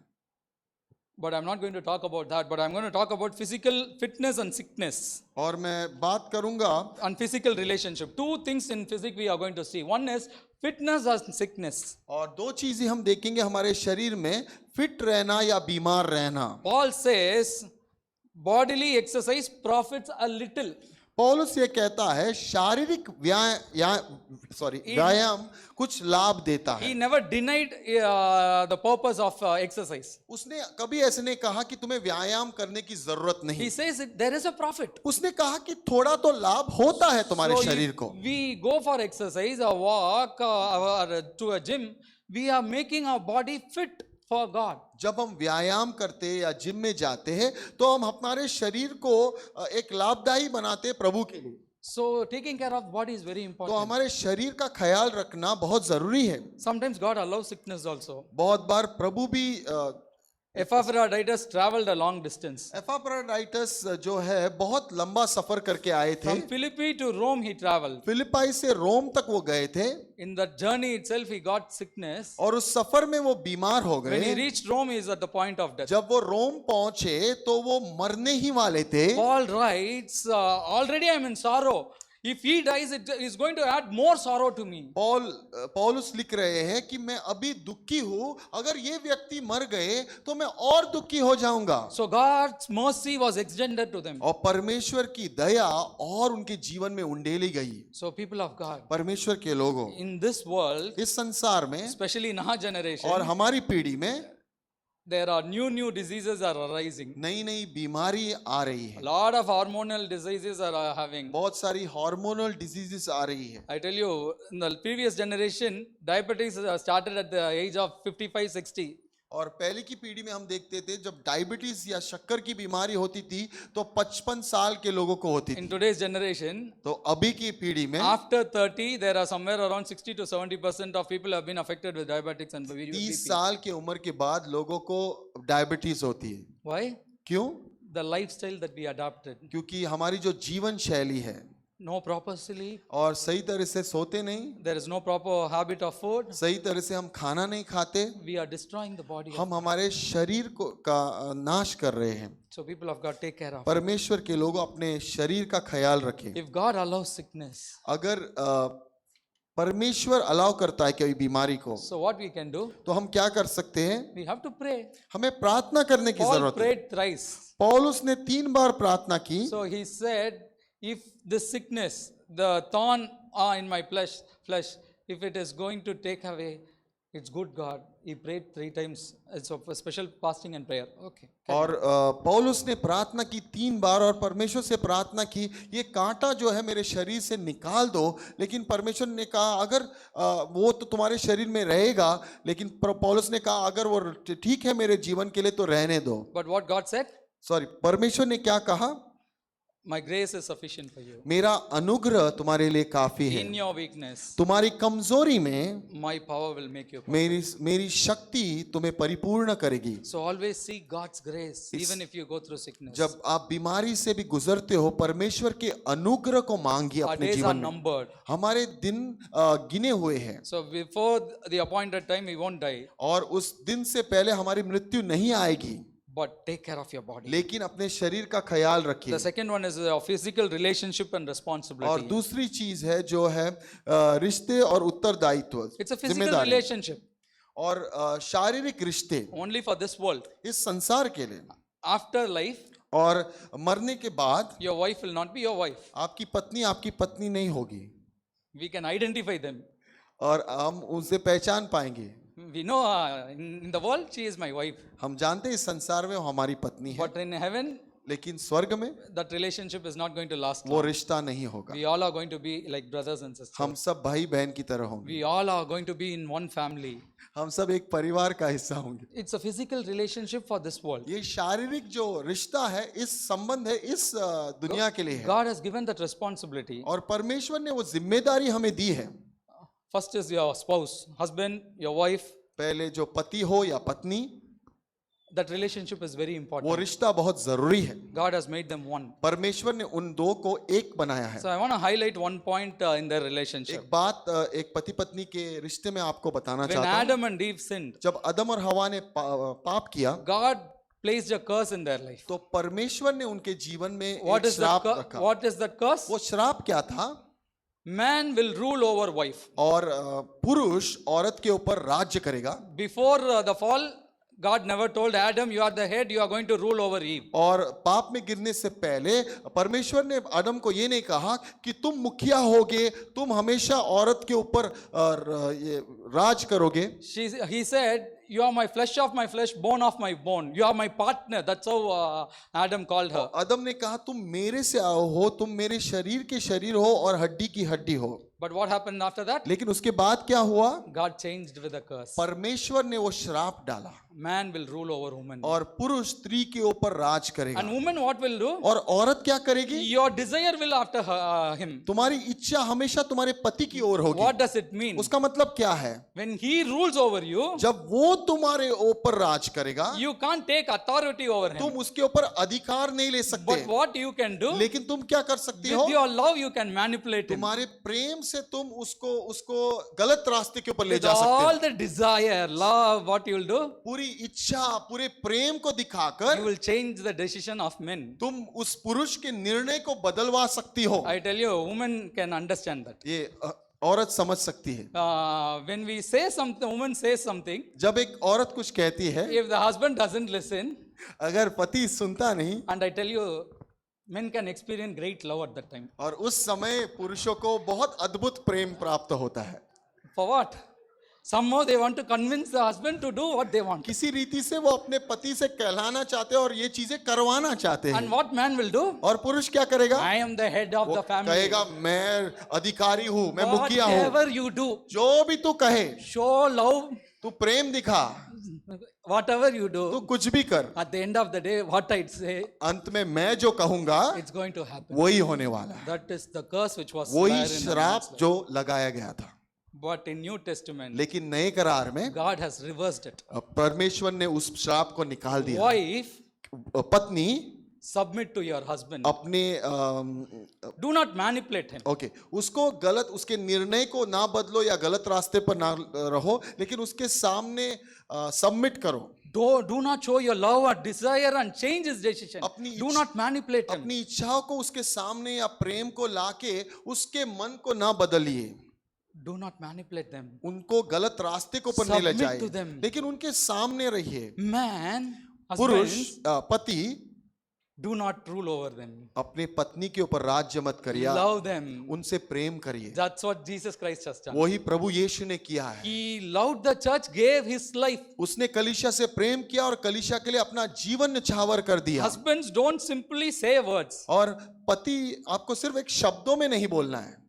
[SPEAKER 1] But I'm not going to talk about that, but I'm going to talk about physical fitness and sickness
[SPEAKER 2] और मैं बात करूंगा
[SPEAKER 1] and physical relationship. Two things in physics we are going to see. One is fitness and sickness.
[SPEAKER 2] और दो चीजें हम देखेंगे हमारे शरीर में, फिट रहना या बीमार रहना।
[SPEAKER 1] Paul says bodily exercise profits a little.
[SPEAKER 2] पौलुस ये कहता है शारीरिक व्यायाम कुछ लाभ देता है।
[SPEAKER 1] He never denied the purpose of exercise.
[SPEAKER 2] उसने कभी ऐसे नहीं कहा कि तुम्हें व्यायाम करने की जरूरत नहीं।
[SPEAKER 1] He says there is a profit.
[SPEAKER 2] उसने कहा कि थोड़ा तो लाभ होता है तुम्हारे
[SPEAKER 1] So
[SPEAKER 2] शरीर
[SPEAKER 1] if
[SPEAKER 2] को।
[SPEAKER 1] we go for exercise or walk or to a gym, we are making our body fit for God.
[SPEAKER 2] जब हम व्यायाम करते हैं या जिम में जाते हैं तो हम हमारे शरीर को एक लाभदायी बनाते हैं प्रभु के लिए।
[SPEAKER 1] So taking care of body is very
[SPEAKER 2] तो
[SPEAKER 1] important.
[SPEAKER 2] हमारे शरीर का ख्याल रखना बहुत जरूरी है।
[SPEAKER 1] Sometimes God allows sickness also.
[SPEAKER 2] बहुत बार प्रभु भी
[SPEAKER 1] Epaphroditus traveled a long distance.
[SPEAKER 2] एपाफ्रोडाइटस जो है बहुत लंबा सफर करके आए थे।
[SPEAKER 1] From Philippi to Rome he traveled.
[SPEAKER 2] फिलिपाई से रोम तक वो गए थे
[SPEAKER 1] In that journey itself he got sickness.
[SPEAKER 2] और उस सफर में वो बीमार हो
[SPEAKER 1] When he
[SPEAKER 2] गए।
[SPEAKER 1] reached Rome he is at the point of death.
[SPEAKER 2] जब वो रोम पहुंचे तो वो मरने ही वाले थे।
[SPEAKER 1] Paul writes, already I am in sorrow. If he dies, it is going to add more sorrow to me.
[SPEAKER 2] पौलुस लिख रहे हैं कि मैं अभी दुखी हूं, अगर ये व्यक्ति मर गए तो मैं और दुखी हो जाऊंगा।
[SPEAKER 1] So God's mercy was extended to them.
[SPEAKER 2] और परमेश्वर की दया और उनके जीवन में उंडेली गई।
[SPEAKER 1] So people of God,
[SPEAKER 2] परमेश्वर के लोगों,
[SPEAKER 1] in this world,
[SPEAKER 2] इस संसार में
[SPEAKER 1] especially in our generation,
[SPEAKER 2] और हमारी पीढ़ी में
[SPEAKER 1] there are new diseases are arising.
[SPEAKER 2] नई नई बीमारी आ रही
[SPEAKER 1] A
[SPEAKER 2] है।
[SPEAKER 1] lot of hormonal diseases are having.
[SPEAKER 2] बहुत सारी हार्मोनल डिजीजेस आ रही है।
[SPEAKER 1] I tell you, in the previous generation, diabetes started at the age of 55-60.
[SPEAKER 2] और पहले की पीढ़ी में हम देखते थे जब डायबिटीज या शक्कर की बीमारी होती थी तो 55 साल के लोगों को होती
[SPEAKER 1] In
[SPEAKER 2] थी।
[SPEAKER 1] today's generation,
[SPEAKER 2] तो अभी की पीढ़ी में
[SPEAKER 1] after 30, there are somewhere around 60 to 70% of people have been affected with diabetics and
[SPEAKER 2] 30
[SPEAKER 1] BP.
[SPEAKER 2] साल की उम्र के बाद लोगों को डायबिटीज होती है।
[SPEAKER 1] Why?
[SPEAKER 2] क्यों?
[SPEAKER 1] The lifestyle that we adopted.
[SPEAKER 2] क्योंकि हमारी जो जीवन शैली है
[SPEAKER 1] No proper sleep.
[SPEAKER 2] और सही तरह से सोते नहीं,
[SPEAKER 1] There is no proper habit of food.
[SPEAKER 2] सही तरह से हम खाना नहीं खाते,
[SPEAKER 1] We are destroying the body.
[SPEAKER 2] हम हमारे शरीर को का नाश कर रहे हैं।
[SPEAKER 1] So people of God, take care of.
[SPEAKER 2] परमेश्वर के लोग अपने शरीर का ख्याल रखें।
[SPEAKER 1] If God allows sickness,
[SPEAKER 2] अगर परमेश्वर अलाउ करता है कोई बीमारी को
[SPEAKER 1] so what we can do?
[SPEAKER 2] तो हम क्या कर सकते हैं?
[SPEAKER 1] We have to pray.
[SPEAKER 2] हमें प्रार्थना करने की
[SPEAKER 1] Paul
[SPEAKER 2] जरूरत है।
[SPEAKER 1] prayed thrice.
[SPEAKER 2] पौलुस ने 3 बार प्रार्थना की।
[SPEAKER 1] So he said, if this sickness, the thorn in my flesh, if it is going to take away, it's good God. He prayed 3 times. It's a special fasting and prayer. Okay.
[SPEAKER 2] और पौलुस ने प्रार्थना की 3 बार और परमेश्वर से प्रार्थना की, ये कांटा जो है मेरे शरीर से निकाल दो। लेकिन परमेश्वर ने कहा अगर वो तो तुम्हारे शरीर में रहेगा, लेकिन पौलुस ने कहा अगर वो ठीक है मेरे जीवन के लिए तो रहने दो।
[SPEAKER 1] But what God said?
[SPEAKER 2] परमेश्वर ने क्या कहा?
[SPEAKER 1] My grace is sufficient for you.
[SPEAKER 2] मेरा अनुग्रह तुम्हारे लिए काफी है।
[SPEAKER 1] In your weakness,
[SPEAKER 2] तुम्हारी कमजोरी में
[SPEAKER 1] my power will make you perfect.
[SPEAKER 2] मेरी शक्ति तुम्हें परिपूर्ण करेगी।
[SPEAKER 1] So always seek God's grace, even if you go through sickness.
[SPEAKER 2] जब आप बीमारी से भी गुजरते हो, परमेश्वर के अनुग्रह को मांगिए
[SPEAKER 1] Our
[SPEAKER 2] अपने
[SPEAKER 1] days are
[SPEAKER 2] जीवन में।
[SPEAKER 1] numbered.
[SPEAKER 2] हमारे दिन गिने हुए हैं
[SPEAKER 1] So before the appointed time, we won't die.
[SPEAKER 2] और उस दिन से पहले हमारी मृत्यु नहीं आएगी।
[SPEAKER 1] But take care of your body.
[SPEAKER 2] लेकिन अपने शरीर का ख्याल
[SPEAKER 1] The
[SPEAKER 2] रखिए।
[SPEAKER 1] second one is a physical relationship and
[SPEAKER 2] और
[SPEAKER 1] responsibility.
[SPEAKER 2] दूसरी चीज है जो है रिश्ते और उत्तरदायित्व,
[SPEAKER 1] It's a physical
[SPEAKER 2] जिम्मेदारी
[SPEAKER 1] relationship
[SPEAKER 2] और शारीरिक रिश्ते
[SPEAKER 1] only for this world.
[SPEAKER 2] इस संसार के लिए।
[SPEAKER 1] After life,
[SPEAKER 2] और मरने के बाद
[SPEAKER 1] your wife will not be your wife.
[SPEAKER 2] आपकी पत्नी नहीं होगी
[SPEAKER 1] We can identify them.
[SPEAKER 2] और हम उनसे पहचान पाएंगे।
[SPEAKER 1] We know in the world she is my wife.
[SPEAKER 2] हम जानते हैं इस संसार में वो हमारी पत्नी है,
[SPEAKER 1] But in heaven,
[SPEAKER 2] लेकिन स्वर्ग में
[SPEAKER 1] that relationship is not going to last
[SPEAKER 2] वो
[SPEAKER 1] long.
[SPEAKER 2] रिश्ता नहीं होगा।
[SPEAKER 1] We all are going to be like brothers and sisters.
[SPEAKER 2] हम सब भाई बहन की तरह होंगे,
[SPEAKER 1] We all are going to be in one family.
[SPEAKER 2] हम सब एक परिवार का हिस्सा होंगे।
[SPEAKER 1] It's a physical relationship for this world.
[SPEAKER 2] ये शारीरिक जो रिश्ता है, इस संबंध है, इस दुनिया के लिए है,
[SPEAKER 1] God has given that responsibility.
[SPEAKER 2] और परमेश्वर ने वो जिम्मेदारी हमें दी है।
[SPEAKER 1] First is your spouse, husband, your wife.
[SPEAKER 2] पहले जो पति हो या पत्नी,
[SPEAKER 1] That relationship is very
[SPEAKER 2] वो
[SPEAKER 1] important.
[SPEAKER 2] रिश्ता बहुत जरूरी है।
[SPEAKER 1] God has made them one.
[SPEAKER 2] परमेश्वर ने उन दो को एक बनाया है।
[SPEAKER 1] So I want to highlight one point in their relationship.
[SPEAKER 2] एक बात एक पति पत्नी के रिश्ते में आपको बताना
[SPEAKER 1] When
[SPEAKER 2] चाहता हूँ।
[SPEAKER 1] Adam and Eve sinned,
[SPEAKER 2] जब अदम और हवा ने पाप किया,
[SPEAKER 1] God placed a curse in their life.
[SPEAKER 2] तो परमेश्वर ने उनके जीवन में
[SPEAKER 1] What
[SPEAKER 2] एक
[SPEAKER 1] is that?
[SPEAKER 2] श्राप रखा।
[SPEAKER 1] What is that curse?
[SPEAKER 2] वो श्राप क्या था?
[SPEAKER 1] Man will rule over wife.
[SPEAKER 2] और पुरुष औरत के ऊपर राज्य करेगा।
[SPEAKER 1] Before the fall, God never told Adam, you are the head, you are going to rule over Eve.
[SPEAKER 2] और पाप में गिरने से पहले परमेश्वर ने आदम को ये नहीं कहा कि तुम मुखिया होगे, तुम हमेशा औरत के ऊपर ये राज करोगे।
[SPEAKER 1] He said, you are my flesh of my flesh, bone of my bone. You are my partner. That's how Adam called her.
[SPEAKER 2] आदम ने कहा तुम मेरे से हो, तुम मेरे शरीर के शरीर हो और हड्डी की हड्डी हो।
[SPEAKER 1] But what happened after that?
[SPEAKER 2] लेकिन उसके बाद क्या हुआ?
[SPEAKER 1] God changed with a curse.
[SPEAKER 2] परमेश्वर ने वो श्राप डाला,
[SPEAKER 1] Man will rule over woman.
[SPEAKER 2] और पुरुष स्त्री के ऊपर राज करेगा।
[SPEAKER 1] And woman what will do?
[SPEAKER 2] और औरत क्या करेगी?
[SPEAKER 1] Your desire will after him.
[SPEAKER 2] तुम्हारी इच्छा हमेशा तुम्हारे पति की ओर होगी।
[SPEAKER 1] What does it mean?
[SPEAKER 2] उसका मतलब क्या है?
[SPEAKER 1] When he rules over you,
[SPEAKER 2] जब वो तुम्हारे ऊपर राज करेगा,
[SPEAKER 1] you can't take authority over him.
[SPEAKER 2] तुम उसके ऊपर अधिकार नहीं ले सकते।
[SPEAKER 1] But what you can do,
[SPEAKER 2] लेकिन तुम क्या कर सकती हो?
[SPEAKER 1] with your love you can manipulate him.
[SPEAKER 2] तुम्हारे प्रेम से तुम उसको गलत रास्ते के ऊपर ले
[SPEAKER 1] With
[SPEAKER 2] जा सकते
[SPEAKER 1] all
[SPEAKER 2] हो।
[SPEAKER 1] the desire, love, what you will do?
[SPEAKER 2] पूरी इच्छा, पूरे प्रेम को
[SPEAKER 1] You
[SPEAKER 2] दिखाकर
[SPEAKER 1] will change the decision of men.
[SPEAKER 2] तुम उस पुरुष के निर्णय को बदलवा सकती हो।
[SPEAKER 1] I tell you, women can understand that.
[SPEAKER 2] ये औरत समझ सकती है।
[SPEAKER 1] When we say something, woman says something,
[SPEAKER 2] जब एक औरत कुछ कहती है,
[SPEAKER 1] if the husband doesn't listen,
[SPEAKER 2] अगर पति सुनता नहीं,
[SPEAKER 1] and I tell you, men can experience great love at that time.
[SPEAKER 2] और उस समय पुरुषों को बहुत अद्भुत प्रेम प्राप्त होता है।
[SPEAKER 1] For what? Somehow they want to convince the husband to do what they want.
[SPEAKER 2] किसी रीति से वो अपने पति से कहलाना चाहते हैं और ये चीजें करवाना चाहते
[SPEAKER 1] And
[SPEAKER 2] हैं।
[SPEAKER 1] what man will do?
[SPEAKER 2] और पुरुष क्या करेगा?
[SPEAKER 1] I am the head of
[SPEAKER 2] वो
[SPEAKER 1] the family.
[SPEAKER 2] कहेगा मैं अधिकारी हूँ, मैं मुखिया हूँ।
[SPEAKER 1] Whatever you do,
[SPEAKER 2] जो भी तू कहे,
[SPEAKER 1] show love,
[SPEAKER 2] तू प्रेम दिखा,
[SPEAKER 1] whatever you
[SPEAKER 2] तू
[SPEAKER 1] do,
[SPEAKER 2] कुछ भी कर,
[SPEAKER 1] at the end of the day, what I say,
[SPEAKER 2] अंत में मैं जो कहूंगा
[SPEAKER 1] it's going to happen.
[SPEAKER 2] वही होने वाला है।
[SPEAKER 1] That is the curse which was
[SPEAKER 2] वही
[SPEAKER 1] there in Adam's
[SPEAKER 2] श्राप
[SPEAKER 1] life.
[SPEAKER 2] जो लगाया गया था।
[SPEAKER 1] But in New Testament,
[SPEAKER 2] लेकिन नए करार में
[SPEAKER 1] God has reversed it.
[SPEAKER 2] परमेश्वर ने उस श्राप को निकाल दिया।
[SPEAKER 1] Wife,
[SPEAKER 2] पत्नी
[SPEAKER 1] submit to your husband.
[SPEAKER 2] अपने
[SPEAKER 1] Do not manipulate him.
[SPEAKER 2] Okay उसको गलत, उसके निर्णय को ना बदलो या गलत रास्ते पर ना रहो, लेकिन उसके सामने सबमिट करो।
[SPEAKER 1] Do not show your love or desire and change his decision.
[SPEAKER 2] अपनी
[SPEAKER 1] Do not manipulate him.
[SPEAKER 2] अपनी इच्छाओं को उसके सामने या प्रेम को लाके उसके मन को ना बदलिए।
[SPEAKER 1] Do not manipulate them.
[SPEAKER 2] उनको गलत रास्ते को पर नहीं ले
[SPEAKER 1] Submit
[SPEAKER 2] जाइए,
[SPEAKER 1] to them.
[SPEAKER 2] लेकिन उनके सामने रहिए।
[SPEAKER 1] Man,
[SPEAKER 2] पुरुष
[SPEAKER 1] husbands,
[SPEAKER 2] पति
[SPEAKER 1] do not rule over them.
[SPEAKER 2] अपने पत्नी के ऊपर राज्य मत करिए,
[SPEAKER 1] Love them.
[SPEAKER 2] उनसे प्रेम करिए।
[SPEAKER 1] That's what Jesus Christ has done.
[SPEAKER 2] वही प्रभु यीशु ने किया है।
[SPEAKER 1] He loved the church, gave his life.
[SPEAKER 2] उसने कलीसिया से प्रेम किया और कलीसिया के लिए अपना जीवन न्यौछावर कर दिया।
[SPEAKER 1] Husbands don't simply say words.
[SPEAKER 2] और पति आपको सिर्फ एक शब्दों में नहीं बोलना है।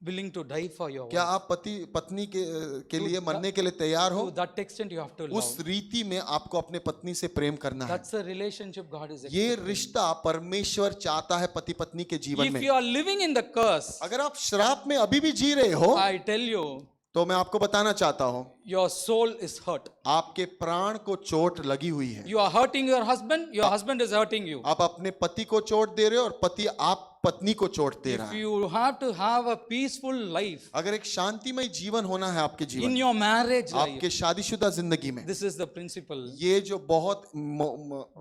[SPEAKER 1] Willing to die for your
[SPEAKER 2] क्या
[SPEAKER 1] wife.
[SPEAKER 2] आप पत्नी के लिए मरने के लिए तैयार हो?
[SPEAKER 1] To that extent you have to love.
[SPEAKER 2] उस रीति में आपको अपने पत्नी से प्रेम करना है।
[SPEAKER 1] That's a relationship God is
[SPEAKER 2] ये
[SPEAKER 1] expecting.
[SPEAKER 2] रिश्ता परमेश्वर चाहता है पति पत्नी के जीवन
[SPEAKER 1] If
[SPEAKER 2] में।
[SPEAKER 1] you are living in the curse,
[SPEAKER 2] अगर आप श्राप में अभी भी जी रहे हो,
[SPEAKER 1] I tell you,
[SPEAKER 2] तो मैं आपको बताना चाहता हूँ,
[SPEAKER 1] your soul is hurt.
[SPEAKER 2] आपके प्राण को चोट लगी हुई है।
[SPEAKER 1] You are hurting your husband is hurting you.
[SPEAKER 2] आप अपने पति को चोट दे रहे हो और पति आप पत्नी को चोट दे रहा
[SPEAKER 1] If
[SPEAKER 2] है।
[SPEAKER 1] you have to have a peaceful life
[SPEAKER 2] अगर एक शांतिमय जीवन होना है आपके जीवन
[SPEAKER 1] in
[SPEAKER 2] में,
[SPEAKER 1] your marriage
[SPEAKER 2] आपके
[SPEAKER 1] life,
[SPEAKER 2] शादीशुदा जिंदगी में,
[SPEAKER 1] this is the principle.
[SPEAKER 2] ये जो बहुत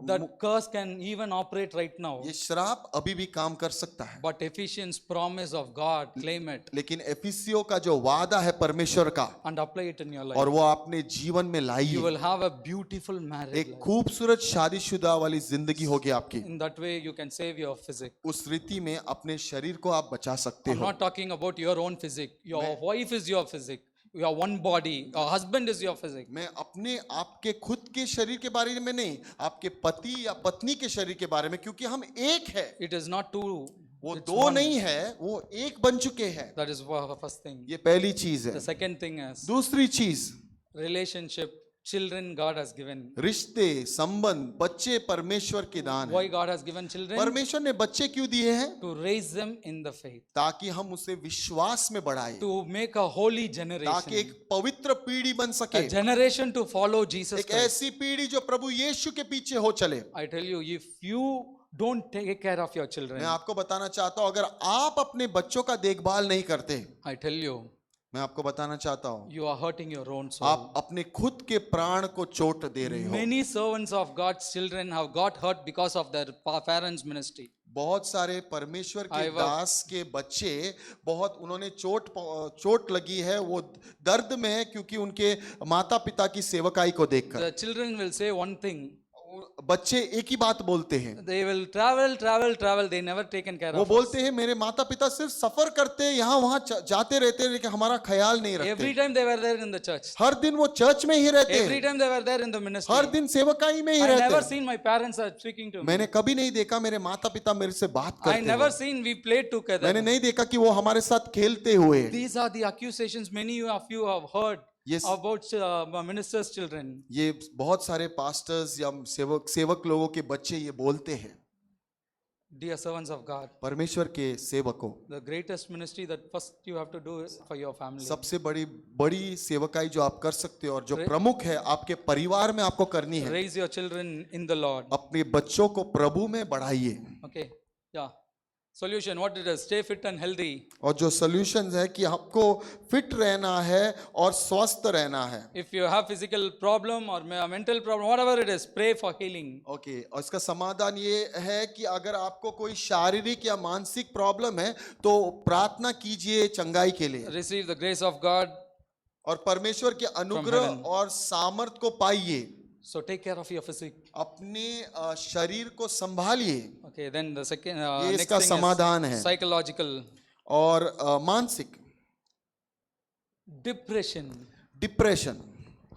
[SPEAKER 1] That curse can even operate right now.
[SPEAKER 2] ये श्राप अभी भी काम कर सकता है।
[SPEAKER 1] But Ephesians promise of God, claim it
[SPEAKER 2] लेकिन एफिसियों का जो वादा है परमेश्वर का,
[SPEAKER 1] and apply it in your life.
[SPEAKER 2] और वो अपने जीवन में
[SPEAKER 1] You
[SPEAKER 2] लाइए,
[SPEAKER 1] will have a beautiful marriage
[SPEAKER 2] एक
[SPEAKER 1] life.
[SPEAKER 2] खूबसूरत शादीशुदा वाली जिंदगी होगी आपकी।
[SPEAKER 1] In that way, you can save your physique.
[SPEAKER 2] उस रीति में अपने शरीर को आप बचा सकते
[SPEAKER 1] I'm
[SPEAKER 2] हो।
[SPEAKER 1] not talking about your own physique. Your wife is your physique. You are one body. Your husband is your physique.
[SPEAKER 2] मैं अपने आपके खुद के शरीर के बारे में नहीं, आपके पति या पत्नी के शरीर के बारे में, क्योंकि हम एक है।
[SPEAKER 1] It is not two.
[SPEAKER 2] वो
[SPEAKER 1] It's
[SPEAKER 2] दो
[SPEAKER 1] one.
[SPEAKER 2] नहीं है, वो एक बन चुके हैं।
[SPEAKER 1] That is the first thing.
[SPEAKER 2] ये पहली चीज
[SPEAKER 1] The
[SPEAKER 2] है।
[SPEAKER 1] second thing is
[SPEAKER 2] दूसरी चीज,
[SPEAKER 1] relationship. Children God has given.
[SPEAKER 2] रिश्ते, संबंध, बच्चे परमेश्वर के दान
[SPEAKER 1] Why
[SPEAKER 2] है।
[SPEAKER 1] God has given children?
[SPEAKER 2] परमेश्वर ने बच्चे क्यों दिए हैं?
[SPEAKER 1] To raise them in the faith.
[SPEAKER 2] ताकि हम उसे विश्वास में बढ़ाए,
[SPEAKER 1] To make a holy
[SPEAKER 2] ताकि
[SPEAKER 1] generation.
[SPEAKER 2] एक पवित्र पीढ़ी बन सके,
[SPEAKER 1] A generation to follow Jesus
[SPEAKER 2] एक
[SPEAKER 1] Christ.
[SPEAKER 2] ऐसी पीढ़ी जो प्रभु यीशु के पीछे हो चले।
[SPEAKER 1] I tell you, if you don't take care of your children,
[SPEAKER 2] मैं आपको बताना चाहता हूं, अगर आप अपने बच्चों का देखभाल नहीं करते,
[SPEAKER 1] I tell you,
[SPEAKER 2] मैं आपको बताना चाहता हूं,
[SPEAKER 1] you are hurting your own soul.
[SPEAKER 2] आप अपने खुद के प्राण को चोट दे रहे हो।
[SPEAKER 1] Many servants of God's children have got hurt because of their parents' ministry.
[SPEAKER 2] बहुत सारे परमेश्वर के
[SPEAKER 1] I was-
[SPEAKER 2] दास के बच्चे, बहुत उन्होंने चोट लगी है, वो दर्द में है, क्योंकि उनके माता पिता की सेवकाई को देखकर।
[SPEAKER 1] The children will say one thing.
[SPEAKER 2] बच्चे एक ही बात बोलते हैं,
[SPEAKER 1] They will travel. They never taken care
[SPEAKER 2] वो
[SPEAKER 1] of us.
[SPEAKER 2] बोलते हैं मेरे माता पिता सिर्फ सफर करते, यहाँ वहाँ जाते रहते, लेकिन हमारा ख्याल नहीं
[SPEAKER 1] Every
[SPEAKER 2] रखते।
[SPEAKER 1] time they were there in the church.
[SPEAKER 2] हर दिन वो चर्च में ही रहते
[SPEAKER 1] Every
[SPEAKER 2] हैं,
[SPEAKER 1] time they were there in the ministry.
[SPEAKER 2] हर दिन सेवकाई में ही
[SPEAKER 1] I
[SPEAKER 2] रहते
[SPEAKER 1] never
[SPEAKER 2] हैं।
[SPEAKER 1] seen my parents are speaking to me.
[SPEAKER 2] मैंने कभी नहीं देखा मेरे माता पिता मेरे से बात
[SPEAKER 1] I
[SPEAKER 2] करते
[SPEAKER 1] never
[SPEAKER 2] हुए।
[SPEAKER 1] seen we played together.
[SPEAKER 2] मैंने नहीं देखा कि वो हमारे साथ खेलते हुए।
[SPEAKER 1] These are the accusations many of you have heard
[SPEAKER 2] Yes.
[SPEAKER 1] about ministers' children.
[SPEAKER 2] ये बहुत सारे पास्टर्स या सेवक लोगों के बच्चे ये बोलते हैं।
[SPEAKER 1] Dear servants of God,
[SPEAKER 2] परमेश्वर के सेवकों,
[SPEAKER 1] the greatest ministry that first you have to do is for your family.
[SPEAKER 2] सबसे बड़ी सेवकाई जो आप कर सकते हो और जो प्रमुख है आपके परिवार में आपको करनी है,
[SPEAKER 1] Raise your children in the Lord.
[SPEAKER 2] अपने बच्चों को प्रभु में बढ़ाइए।
[SPEAKER 1] Okay, yeah. Solution, what it is? Stay fit and healthy.
[SPEAKER 2] और जो सॉल्यूशन है कि आपको फिट रहना है और स्वस्थ रहना है।
[SPEAKER 1] If you have physical problem or mental problem, whatever it is, pray for healing.
[SPEAKER 2] Okay, और इसका समाधान ये है कि अगर आपको कोई शारीरिक या मानसिक प्रॉब्लम है तो प्रार्थना कीजिए चंगाई के लिए,
[SPEAKER 1] Receive the grace of God.
[SPEAKER 2] और परमेश्वर के अनुग्रह
[SPEAKER 1] heaven.
[SPEAKER 2] और सामर्थ को पाइए।
[SPEAKER 1] So take care of your physique.
[SPEAKER 2] अपने शरीर को संभालिए।
[SPEAKER 1] Okay, then the second
[SPEAKER 2] ये
[SPEAKER 1] next
[SPEAKER 2] इसका
[SPEAKER 1] thing
[SPEAKER 2] समाधान
[SPEAKER 1] is
[SPEAKER 2] है।
[SPEAKER 1] psychological.
[SPEAKER 2] और मानसिक
[SPEAKER 1] Depression.
[SPEAKER 2] Depression,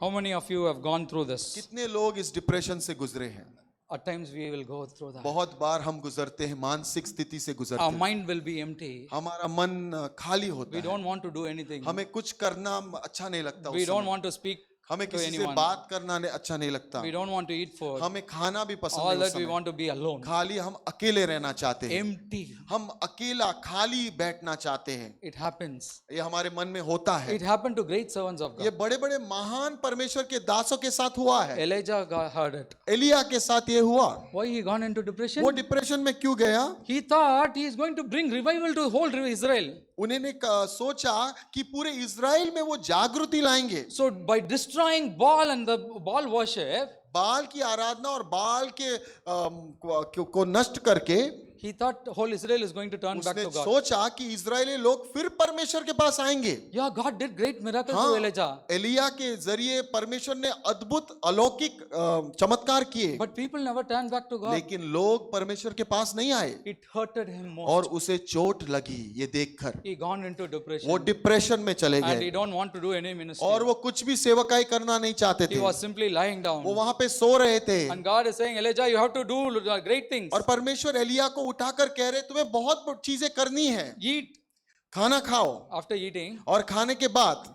[SPEAKER 1] How many of you have gone through this?
[SPEAKER 2] कितने लोग इस डिप्रेशन से गुजरे हैं?
[SPEAKER 1] At times we will go through that.
[SPEAKER 2] बहुत बार हम गुजरते हैं, मानसिक स्थिति से गुजरते
[SPEAKER 1] Our
[SPEAKER 2] हैं।
[SPEAKER 1] mind will be empty.
[SPEAKER 2] हमारा मन खाली होता
[SPEAKER 1] We
[SPEAKER 2] है,
[SPEAKER 1] don't want to do anything.
[SPEAKER 2] हमें कुछ करना अच्छा नहीं लगता
[SPEAKER 1] We
[SPEAKER 2] उस
[SPEAKER 1] don't
[SPEAKER 2] समय।
[SPEAKER 1] want to speak
[SPEAKER 2] हमें
[SPEAKER 1] to
[SPEAKER 2] किसी से
[SPEAKER 1] anyone.
[SPEAKER 2] बात करना अच्छा नहीं लगता,
[SPEAKER 1] We don't want to eat food.
[SPEAKER 2] हमें खाना भी पसंद
[SPEAKER 1] All
[SPEAKER 2] नहीं उस
[SPEAKER 1] that we
[SPEAKER 2] समय।
[SPEAKER 1] want to be alone.
[SPEAKER 2] खाली हम अकेले रहना चाहते हैं,
[SPEAKER 1] Empty.
[SPEAKER 2] हम अकेला खाली बैठना चाहते हैं।
[SPEAKER 1] It happens.
[SPEAKER 2] ये हमारे मन में होता है।
[SPEAKER 1] It happened to great servants of
[SPEAKER 2] ये
[SPEAKER 1] God.
[SPEAKER 2] बड़े बड़े महान परमेश्वर के दासों के साथ हुआ है।
[SPEAKER 1] Elijah heard it.
[SPEAKER 2] एलिया के साथ ये हुआ।
[SPEAKER 1] Why he gone into depression?
[SPEAKER 2] वो डिप्रेशन में क्यों गया?
[SPEAKER 1] He thought he is going to bring revival to whole Israel.
[SPEAKER 2] उन्होंने सोचा कि पूरे इज़राइल में वो जागृति लाएंगे।
[SPEAKER 1] So by destroying Baal and the Baal worship,
[SPEAKER 2] बाल की आराधना और बाल के को नष्ट करके
[SPEAKER 1] he thought whole Israel is going to turn back
[SPEAKER 2] उसने
[SPEAKER 1] to God.
[SPEAKER 2] सोचा कि इज़राइली लोग फिर परमेश्वर के पास आएंगे।
[SPEAKER 1] Yeah, God did great miracles
[SPEAKER 2] हाँ,
[SPEAKER 1] to Elijah.
[SPEAKER 2] एलिया के जरिए परमेश्वर ने अद्भुत अलौकिक चमत्कार किए,
[SPEAKER 1] But people never turned back to God.
[SPEAKER 2] लेकिन लोग परमेश्वर के पास नहीं आए
[SPEAKER 1] It hurted him most.
[SPEAKER 2] और उसे चोट लगी ये देखकर।
[SPEAKER 1] He gone into depression.
[SPEAKER 2] वो डिप्रेशन में चले
[SPEAKER 1] And he
[SPEAKER 2] गए
[SPEAKER 1] don't want to do any ministry.
[SPEAKER 2] और वो कुछ भी सेवकाई करना नहीं चाहते
[SPEAKER 1] He
[SPEAKER 2] थे।
[SPEAKER 1] was simply lying down.
[SPEAKER 2] वो वहां पे सो रहे थे
[SPEAKER 1] And God is saying, Elijah, you have to do great things.
[SPEAKER 2] और परमेश्वर एलिया को उठाकर कह रहे तुम्हें बहुत चीजें करनी है,
[SPEAKER 1] Eat.
[SPEAKER 2] खाना खाओ।
[SPEAKER 1] After eating,
[SPEAKER 2] और खाने के बाद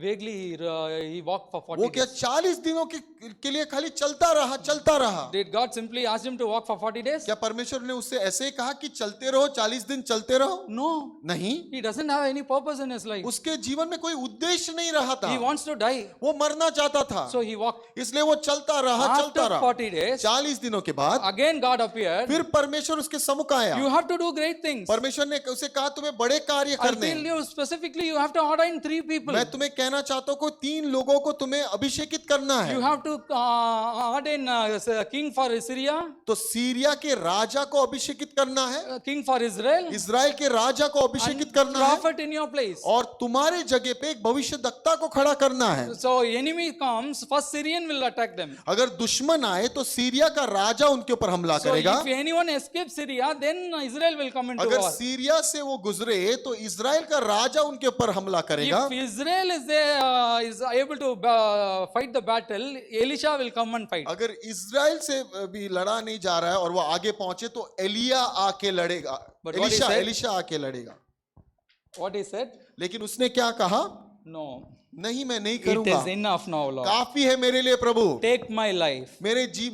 [SPEAKER 1] vaguely he walked for 40
[SPEAKER 2] वो क्या
[SPEAKER 1] days.
[SPEAKER 2] 40 दिनों के लिए खाली चलता रहा।
[SPEAKER 1] Did God simply ask him to walk for 40 days?
[SPEAKER 2] क्या परमेश्वर ने उससे ऐसे ही कहा कि चलते रहो, 40 दिन चलते रहो?
[SPEAKER 1] No.
[SPEAKER 2] नहीं,
[SPEAKER 1] He doesn't have any purpose in his life.
[SPEAKER 2] उसके जीवन में कोई उद्देश्य नहीं रहा था।
[SPEAKER 1] He wants to die.
[SPEAKER 2] वो मरना चाहता था,
[SPEAKER 1] So he walked.
[SPEAKER 2] इसलिए वो चलता
[SPEAKER 1] After
[SPEAKER 2] रहा।
[SPEAKER 1] 40 days,
[SPEAKER 2] 40 दिनों के बाद
[SPEAKER 1] again God appeared.
[SPEAKER 2] फिर परमेश्वर उसके सम्मुख आया।
[SPEAKER 1] You have to do great things.
[SPEAKER 2] परमेश्वर ने उसे कहा तुम्हें बड़े कार्य
[SPEAKER 1] I
[SPEAKER 2] करने
[SPEAKER 1] tell you specifically, you have to ordain 3 people.
[SPEAKER 2] मैं तुम्हें कहना चाहता हूँ कोई 3 लोगों को तुम्हें अभिषेकित करना है।
[SPEAKER 1] You have to ordain a king for Syria,
[SPEAKER 2] तो सीरिया के राजा को अभिषेकित करना है,
[SPEAKER 1] a king for Israel,
[SPEAKER 2] Israel के राजा को अभिषेकित
[SPEAKER 1] and
[SPEAKER 2] करना है,
[SPEAKER 1] prophet in your place.
[SPEAKER 2] और तुम्हारे जगह पे एक भविष्यद्वक्ता को खड़ा करना है।
[SPEAKER 1] So enemy comes, first Syrian will attack them.
[SPEAKER 2] अगर दुश्मन आए तो सीरिया का राजा उनके ऊपर हमला
[SPEAKER 1] So
[SPEAKER 2] करेगा।
[SPEAKER 1] if anyone escapes Syria, then Israel will come into
[SPEAKER 2] अगर
[SPEAKER 1] war.
[SPEAKER 2] सीरिया से वो गुजरे तो इजराइल का राजा उनके ऊपर हमला करेगा।
[SPEAKER 1] If Israel is they is able to fight the battle, Elisha will come and fight.
[SPEAKER 2] अगर इज़राइल से भी लड़ा नहीं जा रहा है और वो आगे पहुंचे तो एलिया आके लड़ेगा,
[SPEAKER 1] But what he said?
[SPEAKER 2] Elisha आके लड़ेगा।
[SPEAKER 1] What he said?
[SPEAKER 2] लेकिन उसने क्या कहा?
[SPEAKER 1] No.
[SPEAKER 2] नहीं, मैं नहीं
[SPEAKER 1] It
[SPEAKER 2] करूंगा,
[SPEAKER 1] is enough now, Lord.
[SPEAKER 2] काफी है मेरे लिए प्रभु,
[SPEAKER 1] Take my life.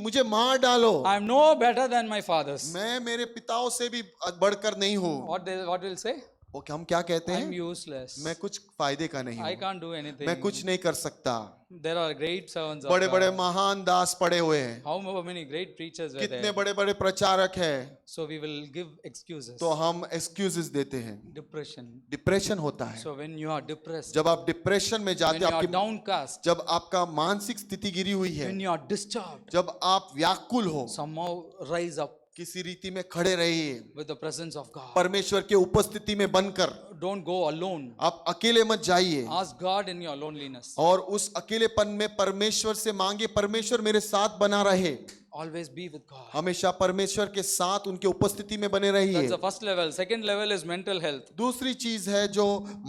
[SPEAKER 2] मुझे मार डालो,
[SPEAKER 1] I am no better than my fathers.
[SPEAKER 2] मैं मेरे पिताओं से भी बढ़कर नहीं हूँ।
[SPEAKER 1] What will say?
[SPEAKER 2] वो हम क्या कहते
[SPEAKER 1] I am
[SPEAKER 2] हैं?
[SPEAKER 1] useless.
[SPEAKER 2] मैं कुछ फायदे का नहीं
[SPEAKER 1] I
[SPEAKER 2] हूँ,
[SPEAKER 1] can't do anything.
[SPEAKER 2] मैं कुछ नहीं कर सकता।
[SPEAKER 1] There are great servants of
[SPEAKER 2] बड़े
[SPEAKER 1] God.
[SPEAKER 2] बड़े महान दास पड़े हुए हैं,
[SPEAKER 1] How many great preachers were
[SPEAKER 2] कितने
[SPEAKER 1] there?
[SPEAKER 2] बड़े बड़े प्रचारक हैं,
[SPEAKER 1] So we will give excuses.
[SPEAKER 2] तो हम एक्सक्यूजेस देते हैं।
[SPEAKER 1] Depression.
[SPEAKER 2] डिप्रेशन होता है,
[SPEAKER 1] So when you are depressed,
[SPEAKER 2] जब आप डिप्रेशन में
[SPEAKER 1] when
[SPEAKER 2] जाते
[SPEAKER 1] you
[SPEAKER 2] हैं,
[SPEAKER 1] are
[SPEAKER 2] आपकी
[SPEAKER 1] downcast,
[SPEAKER 2] जब आपका मानसिक स्थिति गिरी हुई है,
[SPEAKER 1] when you are disturbed,
[SPEAKER 2] जब आप व्याकुल हो,
[SPEAKER 1] somehow rise up
[SPEAKER 2] किसी रीति में खड़े रहिए,
[SPEAKER 1] with the presence of God.
[SPEAKER 2] परमेश्वर के उपस्थिति में बनकर।
[SPEAKER 1] Don't go alone.
[SPEAKER 2] आप अकेले मत जाइए
[SPEAKER 1] Ask God in your loneliness.
[SPEAKER 2] और उस अकेलेपन में परमेश्वर से मांगे, परमेश्वर मेरे साथ बना रहे,
[SPEAKER 1] Always be with God.
[SPEAKER 2] हमेशा परमेश्वर के साथ उनके उपस्थिति में बने
[SPEAKER 1] That's
[SPEAKER 2] रहिए।
[SPEAKER 1] the first level. Second level is mental health.
[SPEAKER 2] दूसरी चीज है जो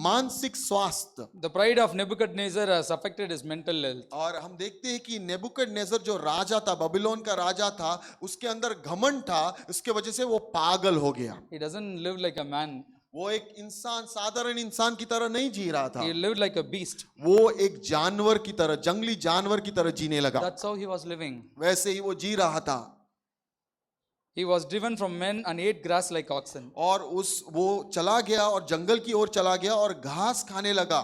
[SPEAKER 2] मानसिक स्वास्थ्य,
[SPEAKER 1] The pride of Nebuchadnezzar has affected his mental health.
[SPEAKER 2] और हम देखते हैं कि नेबुकदनेस्सर जो राजा था, बबीलोन का राजा था, उसके अंदर घमंड था, उसके वजह से वो पागल हो गया।
[SPEAKER 1] He doesn't live like a man.
[SPEAKER 2] वो एक इंसान, साधारण इंसान की तरह नहीं जी रहा था,
[SPEAKER 1] He lived like a beast.
[SPEAKER 2] वो एक जानवर की तरह, जंगली जानवर की तरह जीने लगा।
[SPEAKER 1] That's how he was living.
[SPEAKER 2] वैसे ही वो जी रहा था,
[SPEAKER 1] He was driven from men and ate grass like oxen.
[SPEAKER 2] और वो चला गया और जंगल की ओर चला गया और घास खाने लगा,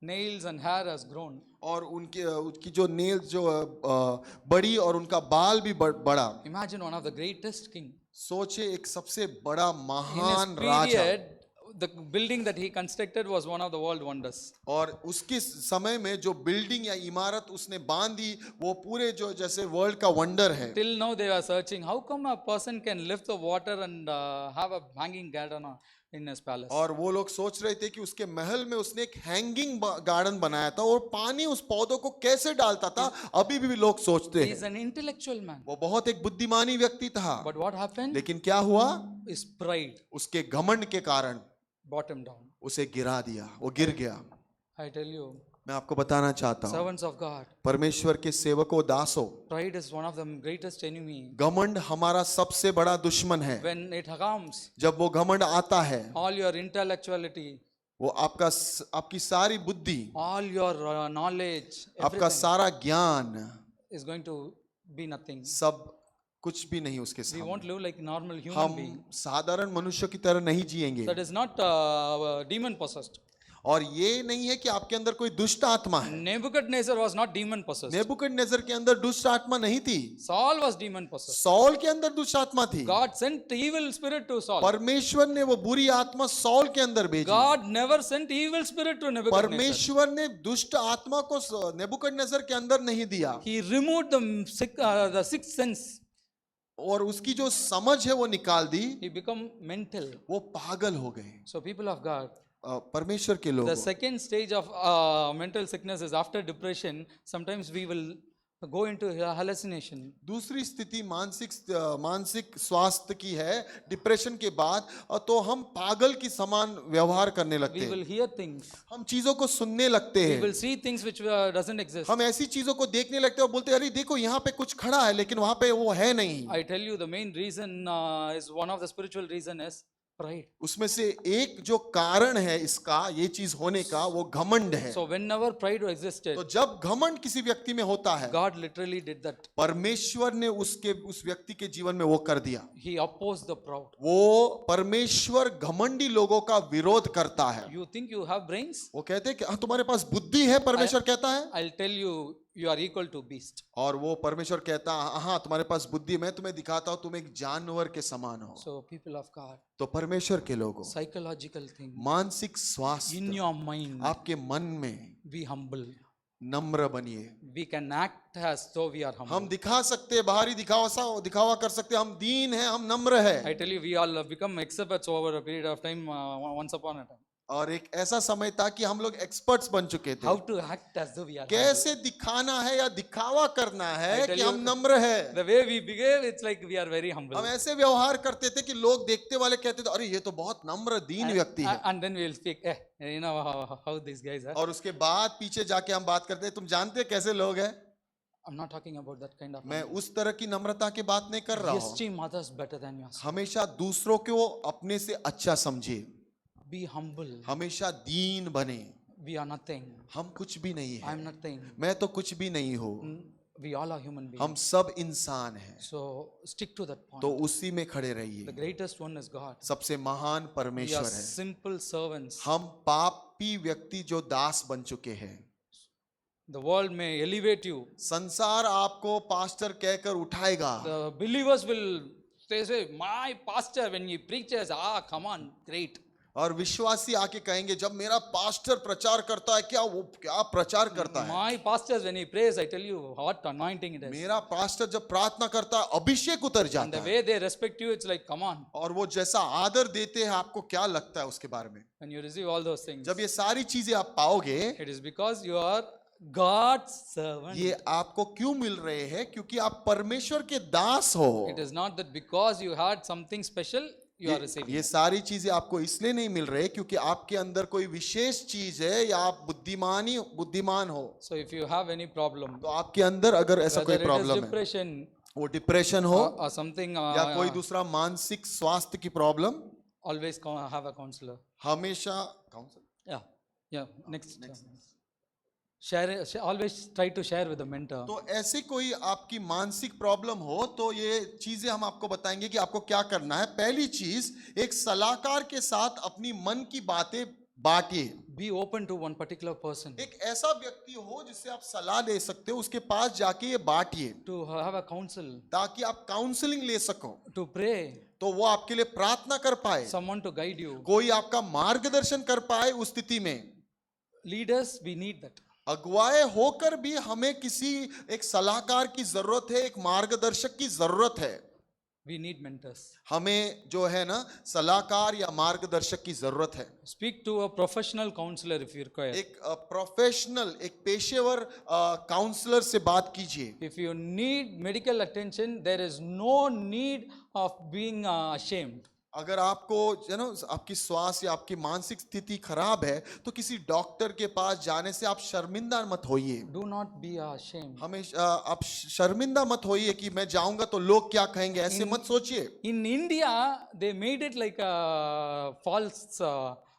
[SPEAKER 1] Nails and hair has grown.
[SPEAKER 2] और उसकी जो नेल्स जो बड़ी और उनका बाल भी बढ़ा।
[SPEAKER 1] Imagine one of the greatest king.
[SPEAKER 2] सोचे एक सबसे बड़ा
[SPEAKER 1] In
[SPEAKER 2] महान
[SPEAKER 1] his
[SPEAKER 2] Raja,
[SPEAKER 1] period, the building that he constructed was one of the world wonders.
[SPEAKER 2] और उसके समय में जो बिल्डिंग या इमारत उसने बांधी वो पूरे जो जैसे वर्ल्ड का वंडर है।
[SPEAKER 1] Till now they are searching, how come a person can lift the water and have a hanging garden in his palace?
[SPEAKER 2] और वो लोग सोच रहे थे कि उसके महल में उसने एक हैंगिंग गार्डन बनाया था और पानी उस पौधों को कैसे डालता था, अभी भी लोग सोचते
[SPEAKER 1] He is
[SPEAKER 2] हैं।
[SPEAKER 1] an intellectual man.
[SPEAKER 2] वो बहुत एक बुद्धिमानी व्यक्ति था,
[SPEAKER 1] But what happened?
[SPEAKER 2] लेकिन क्या हुआ?
[SPEAKER 1] His pride
[SPEAKER 2] उसके घमंड के कारण
[SPEAKER 1] brought him down.
[SPEAKER 2] उसे गिरा दिया, वो गिर गया।
[SPEAKER 1] I tell you,
[SPEAKER 2] मैं आपको बताना चाहता हूँ,
[SPEAKER 1] servants of God,
[SPEAKER 2] परमेश्वर के सेवकों, दासों,
[SPEAKER 1] pride is one of the greatest enemy.
[SPEAKER 2] घमंड हमारा सबसे बड़ा दुश्मन है।
[SPEAKER 1] When it comes,
[SPEAKER 2] जब वो घमंड आता है,
[SPEAKER 1] all your intellectuality,
[SPEAKER 2] वो आपकी सारी बुद्धि,
[SPEAKER 1] all your knowledge,
[SPEAKER 2] आपका
[SPEAKER 1] everything
[SPEAKER 2] सारा ज्ञान,
[SPEAKER 1] is going to be nothing.
[SPEAKER 2] सब कुछ भी नहीं उसके
[SPEAKER 1] We
[SPEAKER 2] सामने।
[SPEAKER 1] won't live like normal human
[SPEAKER 2] हम
[SPEAKER 1] being.
[SPEAKER 2] साधारण मनुष्य की तरह नहीं जिएंगे।
[SPEAKER 1] That is not demon possessed.
[SPEAKER 2] और ये नहीं है कि आपके अंदर कोई दुष्ट आत्मा है।
[SPEAKER 1] Nebuchadnezzar was not demon possessed.
[SPEAKER 2] Nebuchadnezzar के अंदर दुष्ट आत्मा नहीं थी,
[SPEAKER 1] Saul was demon possessed.
[SPEAKER 2] Soul के अंदर दुष्ट आत्मा थी।
[SPEAKER 1] God sent evil spirit to Saul.
[SPEAKER 2] परमेश्वर ने वो बुरी आत्मा सौल के अंदर भेजी।
[SPEAKER 1] God never sent evil spirit to Nebuchadnezzar.
[SPEAKER 2] परमेश्वर ने दुष्ट आत्मा को नेबुकदनेस्सर के अंदर नहीं दिया,
[SPEAKER 1] He removed the sixth sense.
[SPEAKER 2] और उसकी जो समझ है वो निकाल दी,
[SPEAKER 1] He become mental.
[SPEAKER 2] वो पागल हो गए।
[SPEAKER 1] So people of God,
[SPEAKER 2] परमेश्वर के लोग,
[SPEAKER 1] the second stage of mental sickness is after depression. Sometimes we will go into hallucination.
[SPEAKER 2] दूसरी स्थिति मानसिक स्वास्थ्य की है डिप्रेशन के बाद, तो हम पागल की समान व्यवहार करने लगते
[SPEAKER 1] We
[SPEAKER 2] हैं,
[SPEAKER 1] will hear things.
[SPEAKER 2] हम चीजों को सुनने लगते
[SPEAKER 1] We
[SPEAKER 2] हैं,
[SPEAKER 1] will see things which doesn't exist.
[SPEAKER 2] हम ऐसी चीजों को देखने लगते हैं और बोलते हैं अरे देखो यहाँ पे कुछ खड़ा है लेकिन वहां पे वो है नहीं।
[SPEAKER 1] I tell you, the main reason is one of the spiritual reason is pride.
[SPEAKER 2] उसमें से एक जो कारण है इसका, ये चीज होने का, वो घमंड है।
[SPEAKER 1] So whenever pride existed,
[SPEAKER 2] तो जब घमंड किसी व्यक्ति में होता है,
[SPEAKER 1] God literally did that.
[SPEAKER 2] परमेश्वर ने उस व्यक्ति के जीवन में वो कर दिया।
[SPEAKER 1] He opposed the proud.
[SPEAKER 2] वो परमेश्वर घमंडी लोगों का विरोध करता है।
[SPEAKER 1] You think you have brains?
[SPEAKER 2] वो कहते हैं कि हाँ, तुम्हारे पास बुद्धि है, परमेश्वर कहता है,
[SPEAKER 1] I'll tell you, you are equal to beast.
[SPEAKER 2] और वो परमेश्वर कहता है हाँ तुम्हारे पास बुद्धि, मैं तुम्हें दिखाता हूँ तुम एक जानवर के समान हो।
[SPEAKER 1] So people of God,
[SPEAKER 2] तो परमेश्वर के लोगों,
[SPEAKER 1] psychological thing.
[SPEAKER 2] मानसिक
[SPEAKER 1] In
[SPEAKER 2] स्वास्थ्य,
[SPEAKER 1] your mind,
[SPEAKER 2] आपके मन में
[SPEAKER 1] be humble.
[SPEAKER 2] नम्र बनिए।
[SPEAKER 1] We can act as though we are humble.
[SPEAKER 2] हम दिखा सकते हैं, बाहरी दिखावा कर सकते हैं, हम दीन हैं, हम नम्र है।
[SPEAKER 1] I tell you, we all have become experts over a period of time, once upon a time.
[SPEAKER 2] और एक ऐसा समय था कि हम लोग एक्सपर्ट्स बन चुके थे
[SPEAKER 1] how to act as though we are humble.
[SPEAKER 2] कैसे दिखाना है या दिखावा करना है
[SPEAKER 1] I tell
[SPEAKER 2] कि हम
[SPEAKER 1] you,
[SPEAKER 2] नम्र है
[SPEAKER 1] The way we behave, it's like we are very humble.
[SPEAKER 2] हम ऐसे व्यवहार करते थे कि लोग देखते वाले कहते थे अरे ये तो बहुत नम्र दीन व्यक्ति है
[SPEAKER 1] And then we will speak, you know how these guys are.
[SPEAKER 2] और उसके बाद पीछे जाके हम बात करते हैं तुम जानते हैं कैसे लोग हैं
[SPEAKER 1] I'm not talking about that kind of.
[SPEAKER 2] मैं उस तरह की नम्रता की बात नहीं कर रहा हूँ
[SPEAKER 1] Esteem others better than yourself.
[SPEAKER 2] हमेशा दूसरों को अपने से अच्छा समझे
[SPEAKER 1] Be humble.
[SPEAKER 2] हमेशा दीन बने
[SPEAKER 1] We are nothing.
[SPEAKER 2] हम कुछ भी नहीं है
[SPEAKER 1] I'm nothing.
[SPEAKER 2] मैं तो कुछ भी नहीं हूँ
[SPEAKER 1] We all are human beings.
[SPEAKER 2] हम सब इंसान हैं
[SPEAKER 1] So stick to that point.
[SPEAKER 2] तो उसी में खड़े
[SPEAKER 1] The
[SPEAKER 2] रहिए
[SPEAKER 1] greatest one is God.
[SPEAKER 2] सबसे महान
[SPEAKER 1] We are
[SPEAKER 2] परमेश्वर है
[SPEAKER 1] simple servants.
[SPEAKER 2] हम पापी व्यक्ति जो दास बन चुके हैं
[SPEAKER 1] The world may elevate you.
[SPEAKER 2] संसार आपको पास्टर कहकर उठाएगा
[SPEAKER 1] The believers will say, my pastor, when he preaches, come on, great.
[SPEAKER 2] और विश्वासी आके कहेंगे जब मेरा पास्टर प्रचार करता है क्या वो क्या प्रचार करता है
[SPEAKER 1] My pastors, when he prays, I tell you what anointing it is.
[SPEAKER 2] मेरा पास्टर जब प्रार्थना करता है अभिषेक उतर
[SPEAKER 1] And
[SPEAKER 2] जाता
[SPEAKER 1] the
[SPEAKER 2] है
[SPEAKER 1] way they respect you, it's like, come on.
[SPEAKER 2] और वो जैसा आदर देते हैं आपको क्या लगता है उसके बारे में
[SPEAKER 1] When you receive all those things,
[SPEAKER 2] जब ये सारी चीजें आप पाओगे
[SPEAKER 1] it is because you are God's servant.
[SPEAKER 2] ये आपको क्यों मिल रहे हैं क्योंकि आप परमेश्वर के दास हो
[SPEAKER 1] It is not that because you had something special, you are receiving.
[SPEAKER 2] ये सारी चीजें आपको इसलिए नहीं मिल रहे क्योंकि आपके अंदर कोई विशेष चीज है या आप बुद्धिमान हो
[SPEAKER 1] So if you have any problem,
[SPEAKER 2] तो आपके अंदर अगर ऐसा कोई
[SPEAKER 1] whether it is
[SPEAKER 2] प्रॉब्लम है
[SPEAKER 1] depression
[SPEAKER 2] वो डिप्रेशन हो
[SPEAKER 1] or something,
[SPEAKER 2] या कोई दूसरा मानसिक स्वास्थ्य की problem
[SPEAKER 1] always have a counselor.
[SPEAKER 2] हमेशा
[SPEAKER 1] Yeah. Next. Always try to share with the mentor.
[SPEAKER 2] तो ऐसे कोई आपकी मानसिक प्रॉब्लम हो तो ये चीजें हम आपको बताएंगे कि आपको क्या करना है पहली चीज एक सलाहकार के साथ अपनी मन की बातें बांटिए
[SPEAKER 1] Be open to one particular person.
[SPEAKER 2] एक ऐसा व्यक्ति हो जिससे आप सलाह ले सकते हो उसके पास जाके ये बांटिए
[SPEAKER 1] To have a counsel.
[SPEAKER 2] ताकि आप काउंसलिंग ले सको
[SPEAKER 1] To pray.
[SPEAKER 2] तो वो आपके लिए प्रार्थना कर पाए
[SPEAKER 1] Someone to guide you.
[SPEAKER 2] कोई आपका मार्गदर्शन कर पाए उस स्थिति में
[SPEAKER 1] Leaders, we need that.
[SPEAKER 2] अगुवाए होकर भी हमें किसी एक सलाहकार की जरूरत है एक मार्गदर्शक की जरूरत है
[SPEAKER 1] We need mentors.
[SPEAKER 2] हमें जो है ना सलाहकार या मार्गदर्शक की जरूरत है
[SPEAKER 1] Speak to a professional counselor if you require.
[SPEAKER 2] एक प्रोफेशनल एक पेशेवर काउंसलर से बात कीजिए
[SPEAKER 1] If you need medical attention, there is no need of being ashamed.
[SPEAKER 2] अगर आपको आपकी स्वास्थ्य या आपकी मानसिक स्थिति खराब है तो किसी डॉक्टर के पास जाने से आप शर्मिंदा मत होइए
[SPEAKER 1] Do not be ashamed.
[SPEAKER 2] हमेशा आप शर्मिंदा मत होइए कि मैं जाऊंगा तो लोग क्या कहेंगे ऐसे मत सोचिए
[SPEAKER 1] In India, they made it like a false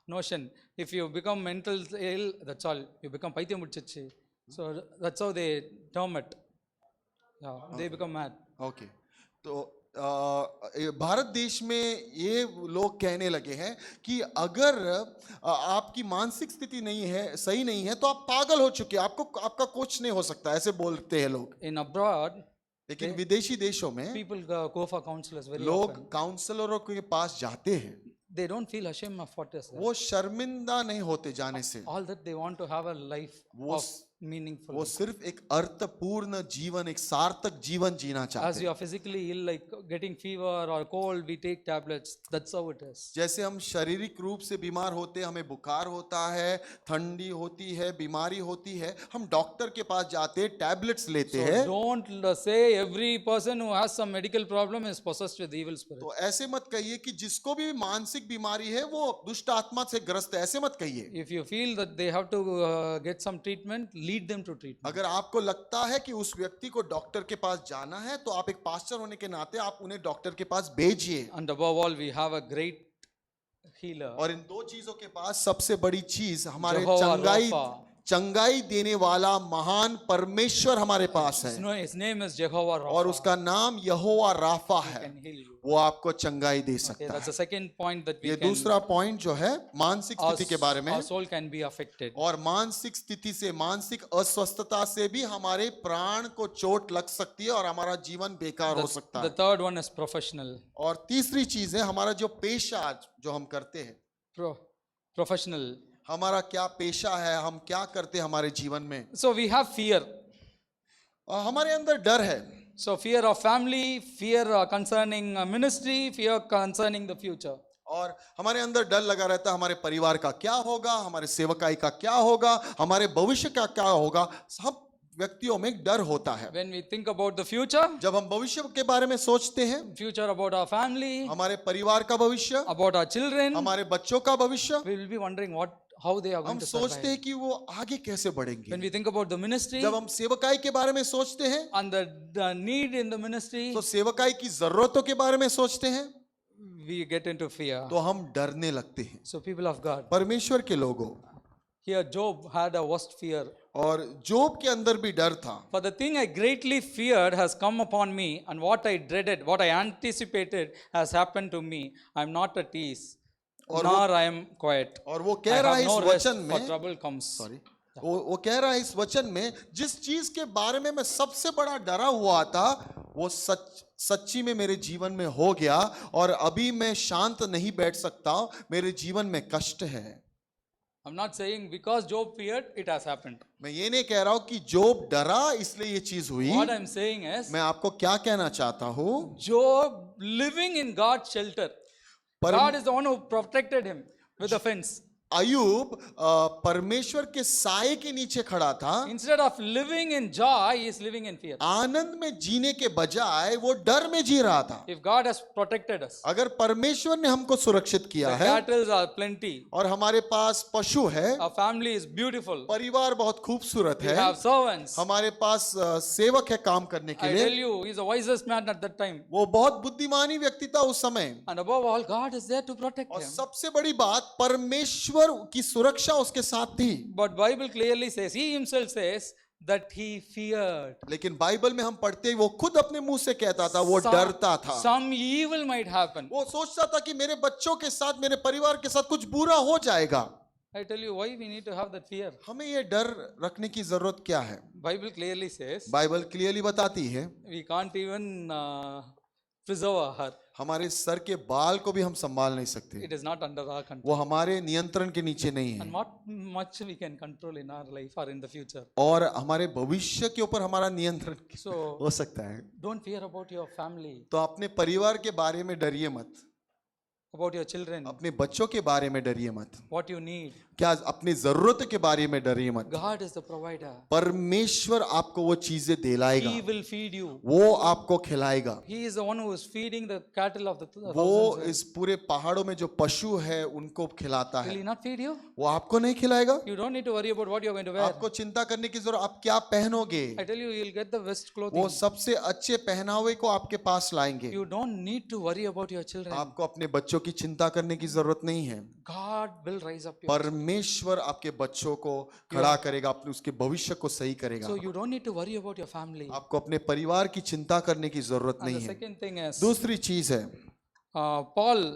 [SPEAKER 1] notion. If you become mental ill, that's all. You become paithiyam mudichichu. So that's how they term it. Yeah, they become mad.
[SPEAKER 2] Okay तो भारत देश में ये लोग कहने लगे हैं कि अगर आपकी मानसिक स्थिति नहीं है सही नहीं है तो आप पागल हो चुके हैं आपको आपका कुछ नहीं हो सकता ऐसे बोलते हैं लोग
[SPEAKER 1] In abroad,
[SPEAKER 2] लेकिन विदेशी देशों में
[SPEAKER 1] people go for counselors very
[SPEAKER 2] लोग
[SPEAKER 1] often.
[SPEAKER 2] काउंसलरों के पास जाते हैं
[SPEAKER 1] They don't feel ashamed of what is there.
[SPEAKER 2] वो शर्मिंदा नहीं होते जाने से
[SPEAKER 1] All that they want to have a life
[SPEAKER 2] वो
[SPEAKER 1] of meaningful.
[SPEAKER 2] वो सिर्फ एक अर्थपूर्ण जीवन एक सार्थक जीवन जीना
[SPEAKER 1] As
[SPEAKER 2] चाहते
[SPEAKER 1] you
[SPEAKER 2] हैं
[SPEAKER 1] are physically ill, like getting fever or cold, we take tablets. That's how it is.
[SPEAKER 2] जैसे हम शारीरिक रूप से बीमार होते हैं हमें बुखार होता है ठंडी होती है बीमारी होती है हम डॉक्टर के पास जाते हैं टैबलेट्स लेते
[SPEAKER 1] So
[SPEAKER 2] हैं
[SPEAKER 1] don't say every person who has some medical problem is possessed with evil spirit.
[SPEAKER 2] तो ऐसे मत कहिए कि जिसको भी मानसिक बीमारी है वो दुष्ट आत्मा से ग्रस्त है ऐसे मत कहिए
[SPEAKER 1] If you feel that they have to get some treatment, lead them to treatment.
[SPEAKER 2] अगर आपको लगता है कि उस व्यक्ति को डॉक्टर के पास जाना है तो आप एक पास्टर होने के नाते आप उन्हें डॉक्टर के पास भेजिए
[SPEAKER 1] And above all, we have a great healer.
[SPEAKER 2] और इन दो चीजों के पास सबसे बड़ी चीज हमारे
[SPEAKER 1] Jehovah
[SPEAKER 2] चंगाई
[SPEAKER 1] Rapha.
[SPEAKER 2] चंगाई देने वाला महान परमेश्वर हमारे पास है
[SPEAKER 1] His name is Jehovah Rapha.
[SPEAKER 2] और उसका नाम यहोवा राफा
[SPEAKER 1] He
[SPEAKER 2] है
[SPEAKER 1] can heal you.
[SPEAKER 2] वो आपको चंगाई दे
[SPEAKER 1] Okay,
[SPEAKER 2] सकता
[SPEAKER 1] that's
[SPEAKER 2] है
[SPEAKER 1] the second point that we
[SPEAKER 2] ये
[SPEAKER 1] can.
[SPEAKER 2] दूसरा पॉइंट जो है मानसिक
[SPEAKER 1] Our,
[SPEAKER 2] स्थिति के बारे में
[SPEAKER 1] our soul can be affected.
[SPEAKER 2] और मानसिक स्थिति से मानसिक अस्वस्थता से भी हमारे प्राण को चोट लग सकती है और हमारा जीवन बेकार हो सकता
[SPEAKER 1] The
[SPEAKER 2] है
[SPEAKER 1] third one is professional.
[SPEAKER 2] और तीसरी चीज है हमारा जो पेशा जो हम करते हैं
[SPEAKER 1] Professional.
[SPEAKER 2] हमारा क्या पेशा है हम क्या करते हैं हमारे जीवन में
[SPEAKER 1] So we have fear.
[SPEAKER 2] हमारे अंदर डर है
[SPEAKER 1] So fear of family, fear concerning ministry, fear concerning the future.
[SPEAKER 2] और हमारे अंदर डर लगा रहता है, हमारे परिवार का क्या होगा, हमारे सेवकाई का क्या होगा, हमारे भविष्य का क्या होगा। सब व्यक्तियों में डर होता है।
[SPEAKER 1] When we think about the future,
[SPEAKER 2] जब हम भविष्य के बारे में सोचते हैं,
[SPEAKER 1] future about our family,
[SPEAKER 2] हमारे परिवार का भविष्य,
[SPEAKER 1] about our children,
[SPEAKER 2] हमारे बच्चों का भविष्य,
[SPEAKER 1] we will be wondering how they are
[SPEAKER 2] हम
[SPEAKER 1] going to
[SPEAKER 2] सोचते
[SPEAKER 1] survive.
[SPEAKER 2] हैं कि वो आगे कैसे बढ़ेंगे।
[SPEAKER 1] When we think about the ministry
[SPEAKER 2] जब हम सेवकाई के बारे में सोचते हैं,
[SPEAKER 1] and the need in the ministry,
[SPEAKER 2] तो सेवकाई की जरूरतों के बारे में सोचते हैं,
[SPEAKER 1] we get into fear.
[SPEAKER 2] तो हम डरने लगते हैं।
[SPEAKER 1] So people of God,
[SPEAKER 2] परमेश्वर के लोगों,
[SPEAKER 1] here Job had a worst fear.
[SPEAKER 2] और जोब के अंदर भी डर था।
[SPEAKER 1] For the thing I greatly feared has come upon me, and what I dreaded, what I anticipated has happened to me. I am not at ease, nor I am quiet.
[SPEAKER 2] और वो
[SPEAKER 1] I
[SPEAKER 2] कह रहा
[SPEAKER 1] have
[SPEAKER 2] है
[SPEAKER 1] no
[SPEAKER 2] इस
[SPEAKER 1] rest,
[SPEAKER 2] वचन
[SPEAKER 1] for
[SPEAKER 2] में,
[SPEAKER 1] trouble comes.
[SPEAKER 2] Sorry, वो कह रहा है इस वचन में, जिस चीज के बारे में मैं सबसे बड़ा डरा हुआ था, वो सच्ची में मेरे जीवन में हो गया, और अभी मैं शांत नहीं बैठ सकता, मेरे जीवन में कष्ट है।
[SPEAKER 1] I'm not saying because Job feared, it has happened.
[SPEAKER 2] मैं ये नहीं कह रहा हूं कि जोब डरा इसलिए ये चीज हुई।
[SPEAKER 1] What I'm saying is,
[SPEAKER 2] मैं आपको क्या कहना चाहता हूं,
[SPEAKER 1] Job living in God's shelter. God is the one who protected him with a fence.
[SPEAKER 2] Ayub परमेश्वर के साए के नीचे खड़ा था।
[SPEAKER 1] Instead of living in joy, he is living in fear.
[SPEAKER 2] आनंद में जीने के बजाय वो डर में जी रहा था।
[SPEAKER 1] If God has protected us,
[SPEAKER 2] अगर परमेश्वर ने हमको सुरक्षित किया
[SPEAKER 1] the
[SPEAKER 2] है,
[SPEAKER 1] cattle are plenty,
[SPEAKER 2] और हमारे पास पशु है,
[SPEAKER 1] our family is beautiful,
[SPEAKER 2] परिवार बहुत खूबसूरत
[SPEAKER 1] we
[SPEAKER 2] है,
[SPEAKER 1] have servants.
[SPEAKER 2] हमारे पास सेवक है काम करने के
[SPEAKER 1] I tell
[SPEAKER 2] लिए,
[SPEAKER 1] you, he is the wisest man at that time.
[SPEAKER 2] वो बहुत बुद्धिमानी व्यक्ति था उस समय।
[SPEAKER 1] And above all, God is there to protect
[SPEAKER 2] और
[SPEAKER 1] him.
[SPEAKER 2] सबसे बड़ी बात, परमेश्वर की सुरक्षा उसके साथ थी।
[SPEAKER 1] But Bible clearly says, he himself says that he feared.
[SPEAKER 2] लेकिन बाइबल में हम पढ़ते ही वो खुद अपने मुंह से कहता था, वो डरता था।
[SPEAKER 1] Some evil might happen.
[SPEAKER 2] वो सोचता था कि मेरे बच्चों के साथ, मेरे परिवार के साथ कुछ बुरा हो जाएगा।
[SPEAKER 1] I tell you why we need to have that fear.
[SPEAKER 2] हमें ये डर रखने की जरूरत क्या है?
[SPEAKER 1] Bible clearly says
[SPEAKER 2] Bible clearly बताती है,
[SPEAKER 1] we can't even preserve our heart.
[SPEAKER 2] हमारे सर के बाल को भी हम संभाल नहीं सकते,
[SPEAKER 1] It is not under our control.
[SPEAKER 2] वो हमारे नियंत्रण के नीचे नहीं है,
[SPEAKER 1] And what much we can control in our life or in the future.
[SPEAKER 2] और हमारे भविष्य के ऊपर हमारा नियंत्रण
[SPEAKER 1] So
[SPEAKER 2] हो सकता है।
[SPEAKER 1] don't fear about your family,
[SPEAKER 2] तो अपने परिवार के बारे में डरिए मत,
[SPEAKER 1] about your children,
[SPEAKER 2] अपने बच्चों के बारे में डरिए मत,
[SPEAKER 1] what you need.
[SPEAKER 2] क्या अपनी जरूरत के बारे में डरिए मत।
[SPEAKER 1] God is the provider.
[SPEAKER 2] परमेश्वर आपको वो चीजें दिलाएगा,
[SPEAKER 1] He will feed you.
[SPEAKER 2] वो आपको खिलाएगा।
[SPEAKER 1] He is the one who is feeding the cattle of the
[SPEAKER 2] वो
[SPEAKER 1] thousands.
[SPEAKER 2] इस पूरे पहाड़ों में जो पशु है उनको खिलाता
[SPEAKER 1] Will
[SPEAKER 2] है,
[SPEAKER 1] he not feed you?
[SPEAKER 2] वो आपको नहीं खिलाएगा।
[SPEAKER 1] You don't need to worry about what you're going to wear.
[SPEAKER 2] आपको चिंता करने की जरूरत, आप क्या पहनोगे,
[SPEAKER 1] I tell you, you'll get the best clothing.
[SPEAKER 2] वो सबसे अच्छे पहनावे को आपके पास लाएंगे।
[SPEAKER 1] You don't need to worry about your children.
[SPEAKER 2] आपको अपने बच्चों की चिंता करने की जरूरत नहीं है।
[SPEAKER 1] God will rise up your
[SPEAKER 2] परमेश्वर आपके बच्चों को खड़ा करेगा, अपने उसके भविष्य को सही करेगा।
[SPEAKER 1] So you don't need to worry about your family.
[SPEAKER 2] आपको अपने परिवार की चिंता करने की जरूरत
[SPEAKER 1] And
[SPEAKER 2] नहीं
[SPEAKER 1] the
[SPEAKER 2] है।
[SPEAKER 1] second thing is,
[SPEAKER 2] दूसरी चीज है,
[SPEAKER 1] Paul,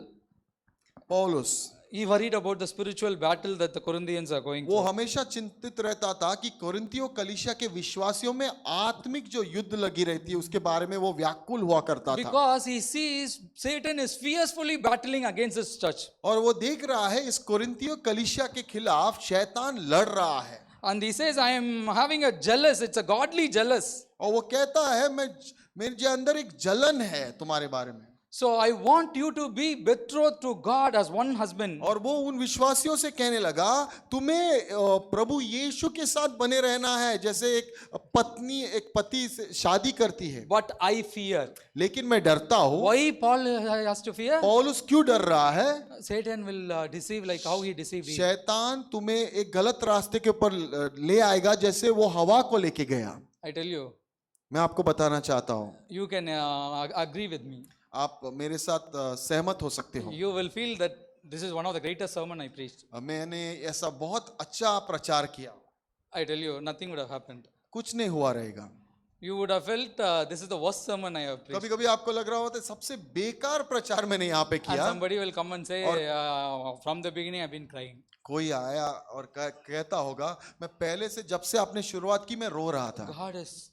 [SPEAKER 2] पौलुस,
[SPEAKER 1] he worried about the spiritual battle that the Corinthians are going
[SPEAKER 2] वो
[SPEAKER 1] through.
[SPEAKER 2] हमेशा चिंतित रहता था कि कोरिन्थियों कलीसिया के विश्वासियों में आत्मिक जो युद्ध लगी रहती है उसके बारे में वो व्याकुल हुआ करता था।
[SPEAKER 1] Because he sees Satan is fiercely battling against his church.
[SPEAKER 2] और वो देख रहा है इस कोरिन्थियों कलीसिया के खिलाफ शैतान लड़ रहा है।
[SPEAKER 1] And he says, I am having a jealous, it's a godly jealous.
[SPEAKER 2] और वो कहता है, मेरे अंदर एक जलन है तुम्हारे बारे में।
[SPEAKER 1] So I want you to be betrothed to God as one husband.
[SPEAKER 2] और वो उन विश्वासियों से कहने लगा, तुम्हें प्रभु यीशु के साथ बने रहना है, जैसे एक पत्नी एक पति से शादी करती है।
[SPEAKER 1] But I fear.
[SPEAKER 2] लेकिन मैं डरता हूँ।
[SPEAKER 1] Why Paul has to fear?
[SPEAKER 2] पौलुस क्यों डर रहा है?
[SPEAKER 1] Satan will deceive like how he deceived Eve.
[SPEAKER 2] शैतान तुम्हें एक गलत रास्ते के ऊपर ले आएगा, जैसे वो हवा को लेके गया।
[SPEAKER 1] I tell you,
[SPEAKER 2] मैं आपको बताना चाहता हूँ,
[SPEAKER 1] you can agree with me.
[SPEAKER 2] आप मेरे साथ सहमत हो सकते हो।
[SPEAKER 1] You will feel that this is one of the greatest sermon I preached.
[SPEAKER 2] मैंने ऐसा बहुत अच्छा प्रचार किया,
[SPEAKER 1] I tell you, nothing would have happened.
[SPEAKER 2] कुछ नहीं हुआ रहेगा।
[SPEAKER 1] You would have felt this is the worst sermon I have preached.
[SPEAKER 2] कभी कभी आपको लग रहा होता है सबसे बेकार प्रचार मैंने यहाँ पे
[SPEAKER 1] And
[SPEAKER 2] किया।
[SPEAKER 1] somebody will come and say, from the beginning I've been crying.
[SPEAKER 2] कोई आया और कहता होगा, मैं पहले से जब से आपने शुरुआत की मैं रो रहा था।
[SPEAKER 1] God is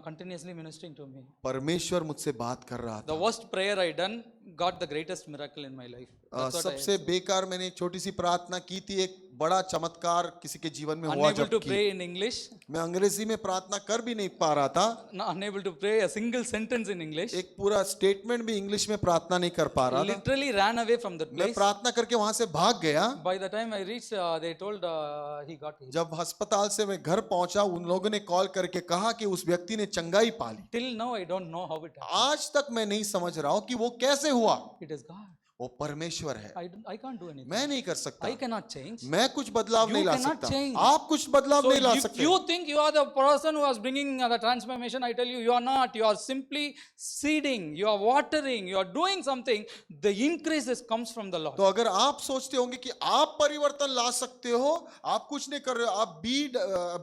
[SPEAKER 1] continuously ministering to me.
[SPEAKER 2] परमेश्वर मुझसे बात कर रहा
[SPEAKER 1] The
[SPEAKER 2] था।
[SPEAKER 1] worst prayer I done got the greatest miracle in my life. That's what I
[SPEAKER 2] सबसे बेकार मैंने छोटी सी प्रार्थना की थी, एक बड़ा चमत्कार किसी के जीवन में हुआ
[SPEAKER 1] unable
[SPEAKER 2] जब
[SPEAKER 1] to
[SPEAKER 2] की।
[SPEAKER 1] pray in English,
[SPEAKER 2] मैं अंग्रेजी में प्रार्थना कर भी नहीं पा रहा था,
[SPEAKER 1] unable to pray a single sentence in English.
[SPEAKER 2] एक पूरा स्टेटमेंट भी इंग्लिश में प्रार्थना नहीं कर पा रहा था।
[SPEAKER 1] Literally ran away from that
[SPEAKER 2] मैं
[SPEAKER 1] place.
[SPEAKER 2] प्रार्थना करके वहां से भाग गया।
[SPEAKER 1] By the time I reached, they told he got healed.
[SPEAKER 2] जब अस्पताल से मैं घर पहुंचा, उन लोगों ने कॉल करके कहा कि उस व्यक्ति ने चंगाई पा ली।
[SPEAKER 1] Till now, I don't know how it happened.
[SPEAKER 2] आज तक मैं नहीं समझ रहा हूं कि वो कैसे हुआ।
[SPEAKER 1] It is God.
[SPEAKER 2] वो परमेश्वर है,
[SPEAKER 1] I can't do anything.
[SPEAKER 2] मैं नहीं कर सकता,
[SPEAKER 1] I cannot change.
[SPEAKER 2] मैं कुछ बदलाव
[SPEAKER 1] You
[SPEAKER 2] नहीं ला
[SPEAKER 1] cannot
[SPEAKER 2] सकता,
[SPEAKER 1] change.
[SPEAKER 2] आप कुछ बदलाव
[SPEAKER 1] So
[SPEAKER 2] नहीं ला
[SPEAKER 1] if
[SPEAKER 2] सकते।
[SPEAKER 1] you think you are the person who was bringing the transformation, I tell you, you are not. You are simply seeding, you are watering, you are doing something. The increase comes from the Lord.
[SPEAKER 2] तो अगर आप सोचते होंगे कि आप परिवर्तन ला सकते हो, आप कुछ नहीं कर रहे हो, आप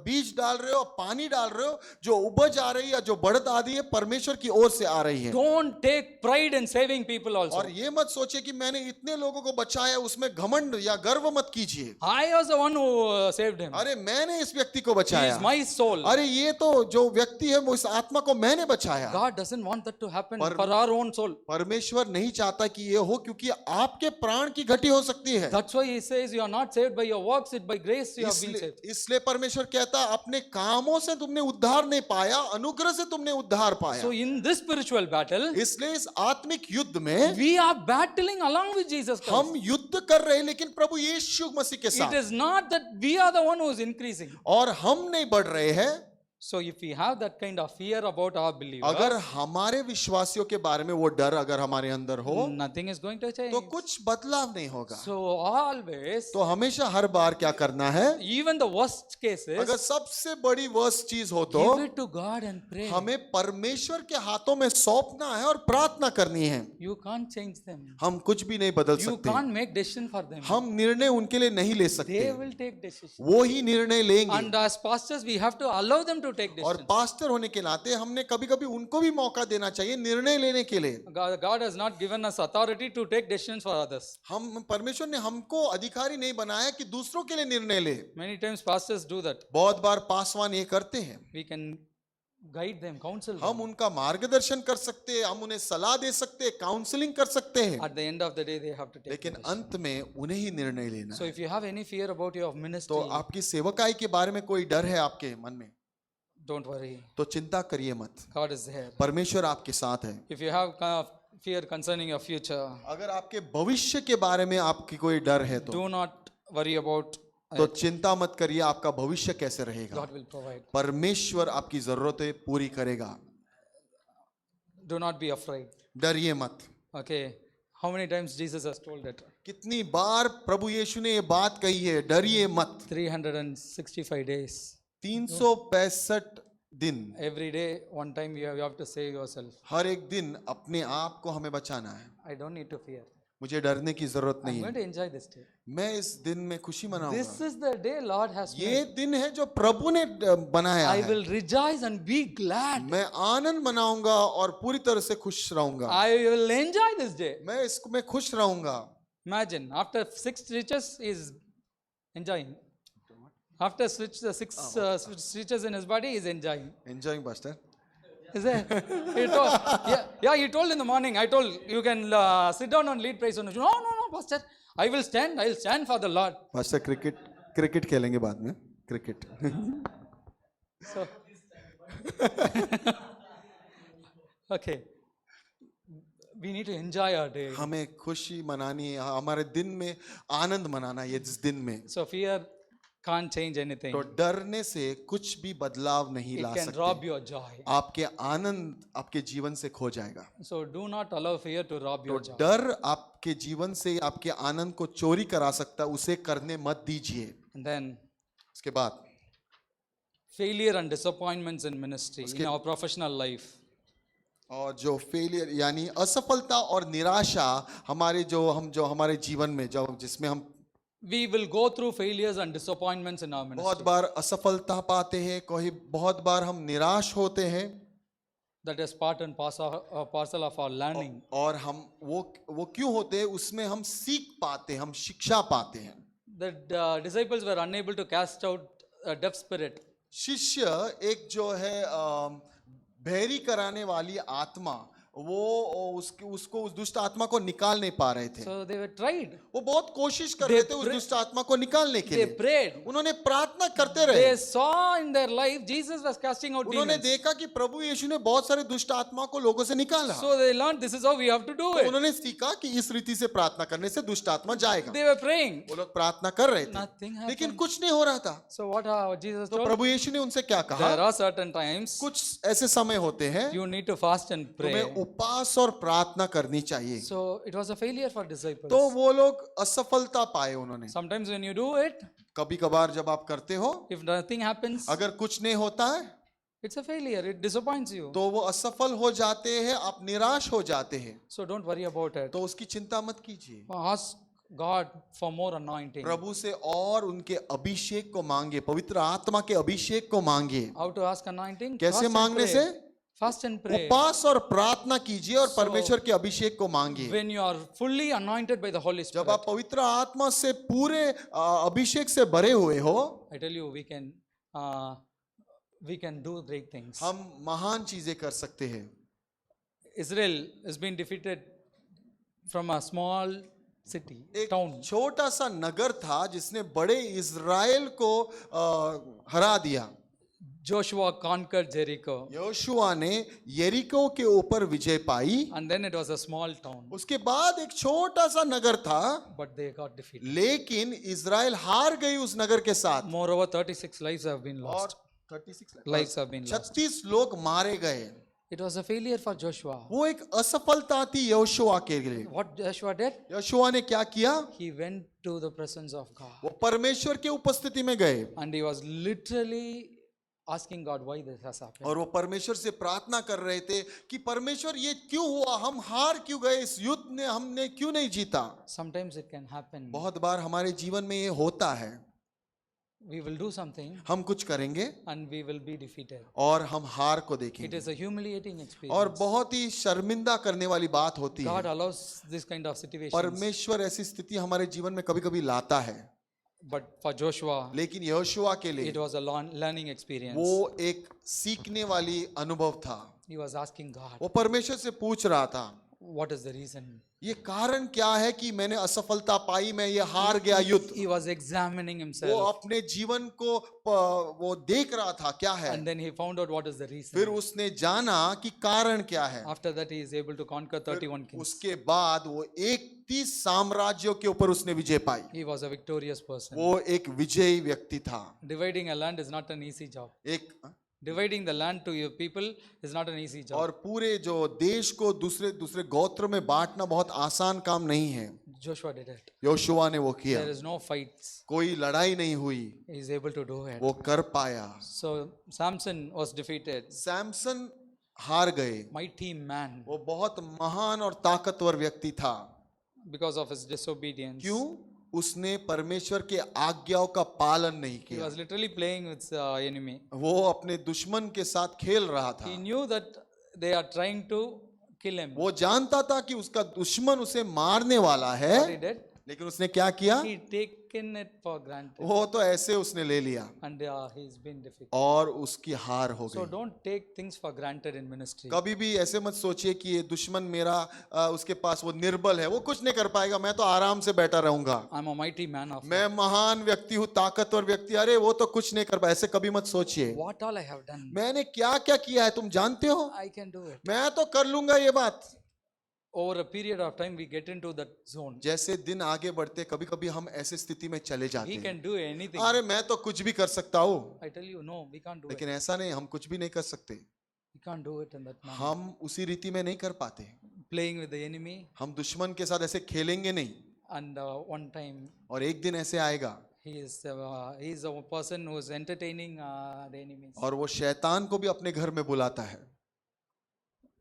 [SPEAKER 2] बीज डाल रहे हो, पानी डाल रहे हो, जो उपज आ रही है, जो बढ़त आ रही है, परमेश्वर की ओर से आ रही है।
[SPEAKER 1] Don't take pride in saving people also.
[SPEAKER 2] और ये मत सोचिए कि मैंने इतने लोगों को बचाया, उसमें घमंड या गर्व मत कीजिए।
[SPEAKER 1] I was the one who saved him.
[SPEAKER 2] अरे मैंने इस व्यक्ति को
[SPEAKER 1] He
[SPEAKER 2] बचाया,
[SPEAKER 1] is my soul.
[SPEAKER 2] अरे ये तो जो व्यक्ति है वो इस आत्मा को मैंने बचाया।
[SPEAKER 1] God doesn't want that to happen
[SPEAKER 2] पर-
[SPEAKER 1] for our own soul.
[SPEAKER 2] परमेश्वर नहीं चाहता कि ये हो, क्योंकि आपके प्राण की घटी हो सकती है।
[SPEAKER 1] That's why he says you are not saved by your works, it's by grace you have been saved.
[SPEAKER 2] इसलिए परमेश्वर कहता है अपने कामों से तुमने उद्धार नहीं पाया, अनुग्रह से तुमने उद्धार पाया।
[SPEAKER 1] So in this spiritual battle,
[SPEAKER 2] इसलिए इस आत्मिक युद्ध में
[SPEAKER 1] we are battling along with Jesus Christ.
[SPEAKER 2] हम युद्ध कर रहे हैं, लेकिन प्रभु यीशु मसीह के
[SPEAKER 1] It
[SPEAKER 2] साथ,
[SPEAKER 1] is not that we are the one who is increasing.
[SPEAKER 2] और हम नहीं बढ़ रहे हैं।
[SPEAKER 1] So if we have that kind of fear about our believers,
[SPEAKER 2] अगर हमारे विश्वासियों के बारे में वो डर अगर हमारे अंदर हो,
[SPEAKER 1] nothing is going to change.
[SPEAKER 2] तो कुछ बदलाव नहीं होगा।
[SPEAKER 1] So always,
[SPEAKER 2] तो हमेशा हर बार क्या करना है,
[SPEAKER 1] even the worst cases,
[SPEAKER 2] अगर सबसे बड़ी वर्स्ट चीज हो तो
[SPEAKER 1] give it to God and pray.
[SPEAKER 2] हमें परमेश्वर के हाथों में सौंपना है और प्रार्थना करनी है।
[SPEAKER 1] You can't change them.
[SPEAKER 2] हम कुछ भी नहीं बदल
[SPEAKER 1] You
[SPEAKER 2] सकते,
[SPEAKER 1] can't make decision for them.
[SPEAKER 2] हम निर्णय उनके लिए नहीं ले सकते,
[SPEAKER 1] They will take decision.
[SPEAKER 2] वो ही निर्णय लेंगे।
[SPEAKER 1] And as pastors, we have to allow them to take
[SPEAKER 2] और
[SPEAKER 1] decision.
[SPEAKER 2] पास्टर होने के नाते हमने कभी कभी उनको भी मौका देना चाहिए निर्णय लेने के लिए।
[SPEAKER 1] God has not given us authority to take decisions for others.
[SPEAKER 2] हम परमेश्वर ने हमको अधिकारी नहीं बनाया कि दूसरों के लिए निर्णय ले।
[SPEAKER 1] Many times pastors do that.
[SPEAKER 2] बहुत बार पासवान ये करते हैं,
[SPEAKER 1] We can guide them, counsel them.
[SPEAKER 2] हम उनका मार्गदर्शन कर सकते हैं, हम उन्हें सलाह दे सकते हैं, काउंसलिंग कर सकते हैं,
[SPEAKER 1] At the end of the day, they have to take
[SPEAKER 2] लेकिन
[SPEAKER 1] the decision.
[SPEAKER 2] अंत में उन्हें ही निर्णय लेना
[SPEAKER 1] So
[SPEAKER 2] है।
[SPEAKER 1] if you have any fear about your ministry,
[SPEAKER 2] तो आपकी सेवकाई के बारे में कोई डर है आपके मन में,
[SPEAKER 1] don't worry.
[SPEAKER 2] तो चिंता करिए मत,
[SPEAKER 1] God is there.
[SPEAKER 2] परमेश्वर आपके साथ है।
[SPEAKER 1] If you have kind of fear concerning your future,
[SPEAKER 2] अगर आपके भविष्य के बारे में आपकी कोई डर है तो
[SPEAKER 1] do not worry about
[SPEAKER 2] तो चिंता मत करिए, आपका भविष्य कैसे रहेगा।
[SPEAKER 1] God will provide.
[SPEAKER 2] परमेश्वर आपकी जरूरतें पूरी करेगा,
[SPEAKER 1] Do not be afraid.
[SPEAKER 2] डरिए मत।
[SPEAKER 1] Okay. How many times Jesus has told it?
[SPEAKER 2] कितनी बार प्रभु यीशु ने ये बात कही है, डरिए मत।
[SPEAKER 1] 365 days.
[SPEAKER 2] 365 दिन,
[SPEAKER 1] Every day, one time you have to save yourself.
[SPEAKER 2] हर एक दिन अपने आप को हमें बचाना है।
[SPEAKER 1] I don't need to fear.
[SPEAKER 2] मुझे डरने की जरूरत
[SPEAKER 1] I'm
[SPEAKER 2] नहीं
[SPEAKER 1] going
[SPEAKER 2] है,
[SPEAKER 1] to enjoy this day.
[SPEAKER 2] मैं इस दिन में खुशी
[SPEAKER 1] This
[SPEAKER 2] मनाऊंगा।
[SPEAKER 1] is the day Lord has
[SPEAKER 2] ये
[SPEAKER 1] made.
[SPEAKER 2] दिन है जो प्रभु ने बनाया
[SPEAKER 1] I
[SPEAKER 2] है,
[SPEAKER 1] will rejoice and be glad.
[SPEAKER 2] मैं आनंद मनाऊंगा और पूरी तरह से खुश रहूंगा।
[SPEAKER 1] I will enjoy this day.
[SPEAKER 2] मैं इसको में खुश रहूंगा।
[SPEAKER 1] Imagine, after 6 stitches, he is enjoying. After six stitches in his body, he is enjoying.
[SPEAKER 2] Enjoying pastor.
[SPEAKER 1] Is it? He told, yeah, he told in the morning, I told, you can sit down and lead praise. No, pastor, I will stand for the Lord.
[SPEAKER 2] Pastor cricket खेलेंगे बाद में, cricket.
[SPEAKER 1] So, okay. We need to enjoy our day.
[SPEAKER 2] हमें खुशी मनानी है, हमारे दिन में आनंद मनाना है। इस दिन में
[SPEAKER 1] So fear can't change anything.
[SPEAKER 2] तो डरने से कुछ भी बदलाव नहीं
[SPEAKER 1] It
[SPEAKER 2] ला
[SPEAKER 1] can
[SPEAKER 2] सकते।
[SPEAKER 1] rob your joy.
[SPEAKER 2] आपके आनंद आपके जीवन से खो जाएगा।
[SPEAKER 1] So do not allow fear to rob
[SPEAKER 2] तो
[SPEAKER 1] your joy.
[SPEAKER 2] डर आपके जीवन से आपके आनंद को चोरी करा सकता है, उसे करने मत दीजिए।
[SPEAKER 1] And then
[SPEAKER 2] उसके बाद
[SPEAKER 1] failure and disappointments in ministry, in our professional life.
[SPEAKER 2] और जो फेलियर यानी असफलता और निराशा हमारे जो हमारे जीवन में जिसमें हम
[SPEAKER 1] We will go through failures and disappointments in our ministry.
[SPEAKER 2] बहुत बार असफलता पाते हैं, कोई बहुत बार हम निराश होते हैं,
[SPEAKER 1] That is part and parcel of our learning.
[SPEAKER 2] और हम वो क्यों होते हैं, उसमें हम सीख पाते हैं, हम शिक्षा पाते हैं।
[SPEAKER 1] The disciples were unable to cast out a deaf spirit.
[SPEAKER 2] शिष्य एक जो है बहरी कराने वाली आत्मा वो उसको उस दुष्ट आत्मा को निकाल नहीं पा रहे थे।
[SPEAKER 1] So they were tried.
[SPEAKER 2] वो बहुत कोशिश कर
[SPEAKER 1] They
[SPEAKER 2] रहे थे उस
[SPEAKER 1] pray-
[SPEAKER 2] दुष्ट आत्मा को निकालने के
[SPEAKER 1] They
[SPEAKER 2] लिए।
[SPEAKER 1] prayed.
[SPEAKER 2] उन्होंने प्रार्थना करते रहे।
[SPEAKER 1] They saw in their life Jesus was casting out
[SPEAKER 2] उन्होंने
[SPEAKER 1] demons.
[SPEAKER 2] देखा कि प्रभु यीशु ने बहुत सारे दुष्ट आत्मा को लोगों से निकाला।
[SPEAKER 1] So they learned this is how we have to do
[SPEAKER 2] तो
[SPEAKER 1] it.
[SPEAKER 2] उन्होंने सीखा कि इस रीति से प्रार्थना करने से दुष्ट आत्मा जाएगा।
[SPEAKER 1] They were praying.
[SPEAKER 2] वो लोग प्रार्थना कर रहे थे,
[SPEAKER 1] Nothing happened.
[SPEAKER 2] लेकिन कुछ नहीं हो रहा था।
[SPEAKER 1] So what Jesus
[SPEAKER 2] तो
[SPEAKER 1] told?
[SPEAKER 2] प्रभु यीशु ने उनसे क्या
[SPEAKER 1] There
[SPEAKER 2] कहा?
[SPEAKER 1] are certain times
[SPEAKER 2] कुछ ऐसे समय होते हैं
[SPEAKER 1] you need to fast and pray.
[SPEAKER 2] तुम्हें उपवास और प्रार्थना करनी चाहिए।
[SPEAKER 1] So it was a failure for disciples.
[SPEAKER 2] तो वो लोग असफलता पाए उन्होंने।
[SPEAKER 1] Sometimes when you do it,
[SPEAKER 2] कभी कभार जब आप करते हो,
[SPEAKER 1] if nothing happens,
[SPEAKER 2] अगर कुछ नहीं होता है
[SPEAKER 1] it's a failure. It disappoints you.
[SPEAKER 2] तो वो असफल हो जाते हैं, आप निराश हो जाते हैं।
[SPEAKER 1] So don't worry about it.
[SPEAKER 2] तो उसकी चिंता मत कीजिए।
[SPEAKER 1] Ask God for more anointing.
[SPEAKER 2] प्रभु से और उनके अभिषेक को मांगे, पवित्र आत्मा के अभिषेक को मांगे।
[SPEAKER 1] How to ask anointing?
[SPEAKER 2] कैसे
[SPEAKER 1] Fast and
[SPEAKER 2] मांगने
[SPEAKER 1] pray.
[SPEAKER 2] से?
[SPEAKER 1] Fast and pray.
[SPEAKER 2] उपवास और प्रार्थना कीजिए और परमेश्वर के अभिषेक को मांगिए।
[SPEAKER 1] When you are fully anointed by the Holy Spirit,
[SPEAKER 2] जब आप पवित्र आत्मा से पूरे अभिषेक से भरे हुए हो,
[SPEAKER 1] I tell you, we can do great things.
[SPEAKER 2] हम महान चीजें कर सकते हैं।
[SPEAKER 1] Israel has been defeated from a small city,
[SPEAKER 2] एक
[SPEAKER 1] town.
[SPEAKER 2] छोटा सा नगर था जिसने बड़े इज़राइल को हरा दिया।
[SPEAKER 1] Joshua conquered Jericho,
[SPEAKER 2] योशुआ ने यरीको के ऊपर विजय पाई।
[SPEAKER 1] and then it was a small town,
[SPEAKER 2] उसके बाद एक छोटा सा नगर था,
[SPEAKER 1] but they got defeated.
[SPEAKER 2] लेकिन इज़राइल हार गई उस नगर के साथ।
[SPEAKER 1] Moreover, 36 lives have been
[SPEAKER 2] और
[SPEAKER 1] lost.
[SPEAKER 2] 36
[SPEAKER 1] Lives have been lost.
[SPEAKER 2] 36 लोग मारे गए।
[SPEAKER 1] It was a failure for Joshua.
[SPEAKER 2] वो एक असफलता थी योशुआ के लिए।
[SPEAKER 1] What Joshua did?
[SPEAKER 2] योशुआ ने क्या किया?
[SPEAKER 1] He went to the presence of God,
[SPEAKER 2] वो परमेश्वर के उपस्थिति में गए
[SPEAKER 1] and he was literally asking God why this has happened.
[SPEAKER 2] और वो परमेश्वर से प्रार्थना कर रहे थे कि परमेश्वर ये क्यों हुआ, हम हार क्यों गए, इस युद्ध ने हमने क्यों नहीं जीता।
[SPEAKER 1] Sometimes it can happen.
[SPEAKER 2] बहुत बार हमारे जीवन में ये होता है,
[SPEAKER 1] We will do something
[SPEAKER 2] हम कुछ करेंगे
[SPEAKER 1] and we will be defeated.
[SPEAKER 2] और हम हार को
[SPEAKER 1] It
[SPEAKER 2] देखेंगे
[SPEAKER 1] is a humiliating
[SPEAKER 2] और
[SPEAKER 1] experience.
[SPEAKER 2] बहुत ही शर्मिंदा करने वाली बात होती
[SPEAKER 1] God
[SPEAKER 2] है।
[SPEAKER 1] allows this kind of situations.
[SPEAKER 2] परमेश्वर ऐसी स्थिति हमारे जीवन में कभी कभी लाता है,
[SPEAKER 1] But for Joshua,
[SPEAKER 2] लेकिन योशुआ के
[SPEAKER 1] it
[SPEAKER 2] लिए
[SPEAKER 1] was a learning experience.
[SPEAKER 2] वो एक सीखने वाली अनुभव था।
[SPEAKER 1] He was asking God,
[SPEAKER 2] वो परमेश्वर से पूछ रहा था,
[SPEAKER 1] what is the reason?
[SPEAKER 2] ये कारण क्या है कि मैंने असफलता पाई, मैं ये हार गया युद्ध।
[SPEAKER 1] He was examining
[SPEAKER 2] वो
[SPEAKER 1] himself,
[SPEAKER 2] अपने जीवन को वो देख रहा था क्या है।
[SPEAKER 1] and then he found out what is the
[SPEAKER 2] फिर
[SPEAKER 1] reason.
[SPEAKER 2] उसने जाना कि कारण क्या है।
[SPEAKER 1] After that, he is able to conquer 31 kings.
[SPEAKER 2] उसके बाद वो 31 साम्राज्यों के ऊपर उसने विजय पाई।
[SPEAKER 1] He was a victorious person.
[SPEAKER 2] वो एक विजयी व्यक्ति था।
[SPEAKER 1] Dividing a land is not an easy job.
[SPEAKER 2] एक
[SPEAKER 1] Dividing the land to your people is not an easy job.
[SPEAKER 2] और पूरे जो देश को दूसरे दूसरे गोत्र में बांटना बहुत आसान काम नहीं है।
[SPEAKER 1] Joshua did it.
[SPEAKER 2] योशुआ ने वो किया,
[SPEAKER 1] There is no fights.
[SPEAKER 2] कोई लड़ाई नहीं हुई,
[SPEAKER 1] He is able to do it.
[SPEAKER 2] वो कर पाया।
[SPEAKER 1] So Samson was defeated.
[SPEAKER 2] Samson हार गए।
[SPEAKER 1] Mighty man,
[SPEAKER 2] वो बहुत महान और ताकतवर व्यक्ति था।
[SPEAKER 1] because of his disobedience.
[SPEAKER 2] क्यों? उसने परमेश्वर के आज्ञाओं का पालन नहीं
[SPEAKER 1] He
[SPEAKER 2] किया।
[SPEAKER 1] was literally playing with the enemy.
[SPEAKER 2] वो अपने दुश्मन के साथ खेल रहा था।
[SPEAKER 1] He knew that they are trying to kill him.
[SPEAKER 2] वो जानता था कि उसका दुश्मन उसे मारने वाला है,
[SPEAKER 1] What he did?
[SPEAKER 2] लेकिन उसने क्या किया?
[SPEAKER 1] He taken it for granted,
[SPEAKER 2] वो तो ऐसे उसने ले लिया
[SPEAKER 1] and he's been defeated.
[SPEAKER 2] और उसकी हार हो
[SPEAKER 1] So
[SPEAKER 2] गई।
[SPEAKER 1] don't take things for granted in ministry.
[SPEAKER 2] कभी भी ऐसे मत सोचिए कि ये दुश्मन मेरा उसके पास वो निर्बल है, वो कुछ नहीं कर पाएगा, मैं तो आराम से बैठा रहूंगा,
[SPEAKER 1] I'm a mighty man of
[SPEAKER 2] मैं महान व्यक्ति हूँ, ताकतवर व्यक्ति, अरे वो तो कुछ नहीं कर पाए, ऐसे कभी मत सोचिए।
[SPEAKER 1] what all I have done.
[SPEAKER 2] मैंने क्या क्या किया है तुम जानते हो,
[SPEAKER 1] I can do it.
[SPEAKER 2] मैं तो कर लूंगा ये बात।
[SPEAKER 1] Over a period of time, we get into that zone.
[SPEAKER 2] जैसे दिन आगे बढ़ते कभी कभी हम ऐसे स्थिति में चले जाते
[SPEAKER 1] We
[SPEAKER 2] हैं,
[SPEAKER 1] can do anything.
[SPEAKER 2] अरे मैं तो कुछ भी कर सकता हूँ,
[SPEAKER 1] I tell you, no, we can't do it.
[SPEAKER 2] लेकिन ऐसा नहीं, हम कुछ भी नहीं कर सकते।
[SPEAKER 1] We can't do it in that manner.
[SPEAKER 2] हम उसी रीति में नहीं कर पाते।
[SPEAKER 1] Playing with the enemy,
[SPEAKER 2] हम दुश्मन के साथ ऐसे खेलेंगे नहीं,
[SPEAKER 1] and one time
[SPEAKER 2] और एक दिन ऐसे आएगा
[SPEAKER 1] he is a person who is entertaining the enemies.
[SPEAKER 2] और वो शैतान को भी अपने घर में बुलाता है।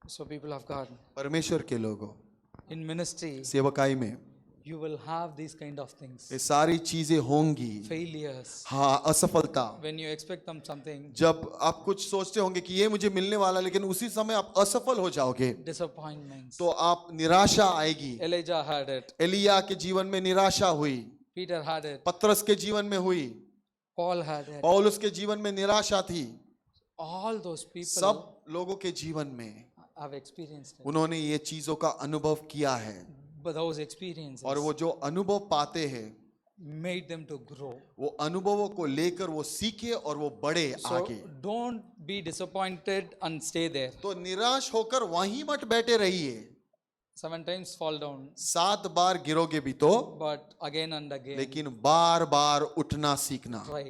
[SPEAKER 1] So people of God,
[SPEAKER 2] परमेश्वर के लोगों,
[SPEAKER 1] in ministry,
[SPEAKER 2] सेवकाई में
[SPEAKER 1] you will have these kind of things.
[SPEAKER 2] ये सारी चीजें होंगी।
[SPEAKER 1] Failures.
[SPEAKER 2] हाँ, असफलता,
[SPEAKER 1] When you expect them something,
[SPEAKER 2] जब आप कुछ सोचते होंगे कि ये मुझे मिलने वाला, लेकिन उसी समय आप असफल हो जाओगे
[SPEAKER 1] disappointments.
[SPEAKER 2] तो आप निराशा आएगी।
[SPEAKER 1] Elijah had it.
[SPEAKER 2] एलिया के जीवन में निराशा हुई,
[SPEAKER 1] Peter had it.
[SPEAKER 2] पतरस के जीवन में हुई,
[SPEAKER 1] Paul had it.
[SPEAKER 2] पौलुस के जीवन में निराशा थी।
[SPEAKER 1] All those people,
[SPEAKER 2] सब लोगों के जीवन में
[SPEAKER 1] have experienced it.
[SPEAKER 2] उन्होंने ये चीजों का अनुभव किया है
[SPEAKER 1] But those experiences
[SPEAKER 2] और वो जो अनुभव पाते हैं
[SPEAKER 1] made them to grow.
[SPEAKER 2] वो अनुभवों को लेकर वो सीखे और वो बढ़े
[SPEAKER 1] So
[SPEAKER 2] आगे।
[SPEAKER 1] don't be disappointed and stay there.
[SPEAKER 2] तो निराश होकर वहीं मत बैठे रहिए।
[SPEAKER 1] 7 times fall down,
[SPEAKER 2] 7 बार गिरोगे भी तो,
[SPEAKER 1] but again and again
[SPEAKER 2] लेकिन बार बार उठना सीखना
[SPEAKER 1] try.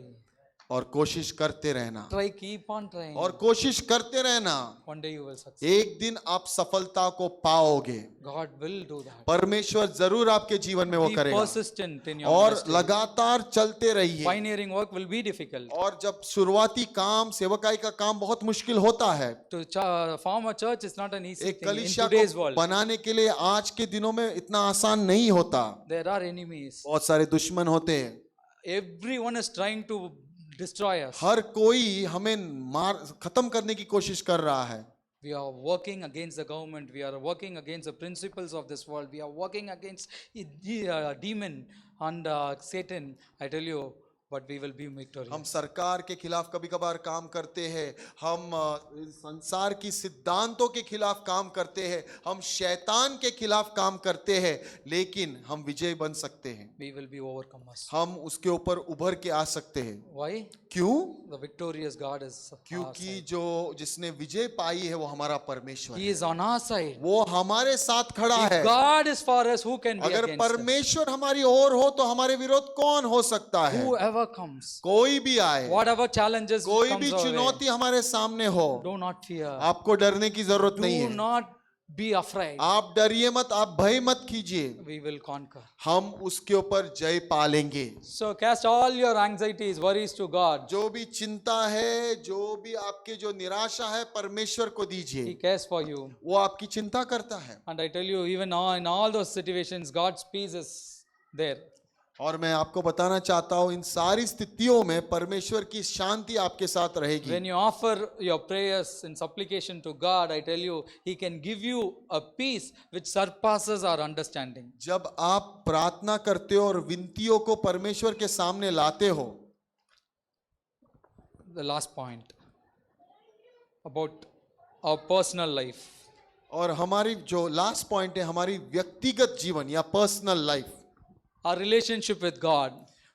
[SPEAKER 2] और कोशिश करते रहना
[SPEAKER 1] Try, keep on trying.
[SPEAKER 2] और कोशिश करते रहना।
[SPEAKER 1] One day you will succeed.
[SPEAKER 2] एक दिन आप सफलता को पाओगे।
[SPEAKER 1] God will do that.
[SPEAKER 2] परमेश्वर जरूर आपके जीवन में वो
[SPEAKER 1] Be
[SPEAKER 2] करेगा
[SPEAKER 1] persistent in your
[SPEAKER 2] और
[SPEAKER 1] ministry.
[SPEAKER 2] लगातार चलते रहिए।
[SPEAKER 1] Pioneering work will be difficult.
[SPEAKER 2] और जब शुरुआती काम सेवकाई का काम बहुत मुश्किल होता है,
[SPEAKER 1] To form a church is not an easy
[SPEAKER 2] एक
[SPEAKER 1] thing in
[SPEAKER 2] कलीसिया
[SPEAKER 1] today's
[SPEAKER 2] को
[SPEAKER 1] world.
[SPEAKER 2] बनाने के लिए आज के दिनों में इतना आसान नहीं होता।
[SPEAKER 1] There are enemies.
[SPEAKER 2] बहुत सारे दुश्मन होते हैं।
[SPEAKER 1] Everyone is trying to destroy us.
[SPEAKER 2] हर कोई हमें मार खत्म करने की कोशिश कर रहा है।
[SPEAKER 1] We are working against the government. We are working against the principles of this world. We are working against the demon and Satan. I tell you, but we will be victorious.
[SPEAKER 2] हम सरकार के खिलाफ कभी कभार काम करते हैं, हम संसार की सिद्धांतों के खिलाफ काम करते हैं, हम शैतान के खिलाफ काम करते हैं, लेकिन हम विजय बन सकते हैं।
[SPEAKER 1] We will be overcomers.
[SPEAKER 2] हम उसके ऊपर उभर के आ सकते हैं।
[SPEAKER 1] Why?
[SPEAKER 2] क्यों?
[SPEAKER 1] The victorious God is our
[SPEAKER 2] क्योंकि
[SPEAKER 1] side.
[SPEAKER 2] जो जिसने विजय पाई है वो हमारा परमेश्वर
[SPEAKER 1] He
[SPEAKER 2] है।
[SPEAKER 1] is on our side.
[SPEAKER 2] वो हमारे साथ खड़ा
[SPEAKER 1] If
[SPEAKER 2] है।
[SPEAKER 1] God is for us, who can be
[SPEAKER 2] अगर
[SPEAKER 1] against us?
[SPEAKER 2] परमेश्वर हमारी ओर हो तो हमारे विरोध कौन हो सकता है?
[SPEAKER 1] Whoever comes,
[SPEAKER 2] कोई भी आए,
[SPEAKER 1] whatever challenges
[SPEAKER 2] कोई
[SPEAKER 1] comes
[SPEAKER 2] भी
[SPEAKER 1] our way,
[SPEAKER 2] चुनौती हमारे सामने हो,
[SPEAKER 1] do not fear.
[SPEAKER 2] आपको डरने की जरूरत नहीं
[SPEAKER 1] Do
[SPEAKER 2] है।
[SPEAKER 1] not be afraid.
[SPEAKER 2] आप डरिए मत, आप भय मत कीजिए,
[SPEAKER 1] We will conquer.
[SPEAKER 2] हम उसके ऊपर जय पा लेंगे।
[SPEAKER 1] So cast all your anxieties, worries to God.
[SPEAKER 2] जो भी चिंता है, जो भी आपके जो निराशा है, परमेश्वर को
[SPEAKER 1] He
[SPEAKER 2] दीजिए।
[SPEAKER 1] cares for you.
[SPEAKER 2] वो आपकी चिंता करता है।
[SPEAKER 1] And I tell you, even now, in all those situations, God's peace is there.
[SPEAKER 2] और मैं आपको बताना चाहता हूं, इन सारी स्थितियों में परमेश्वर की शांति आपके साथ रहेगी।
[SPEAKER 1] When you offer your prayers in supplication to God, I tell you, He can give you a peace which surpasses our understanding.
[SPEAKER 2] जब आप प्रार्थना करते हो और विनतियों को परमेश्वर के सामने लाते हो,
[SPEAKER 1] The last point about our personal life.
[SPEAKER 2] और हमारी जो लास्ट पॉइंट है, हमारी व्यक्तिगत जीवन या personal life,
[SPEAKER 1] Our relationship with God.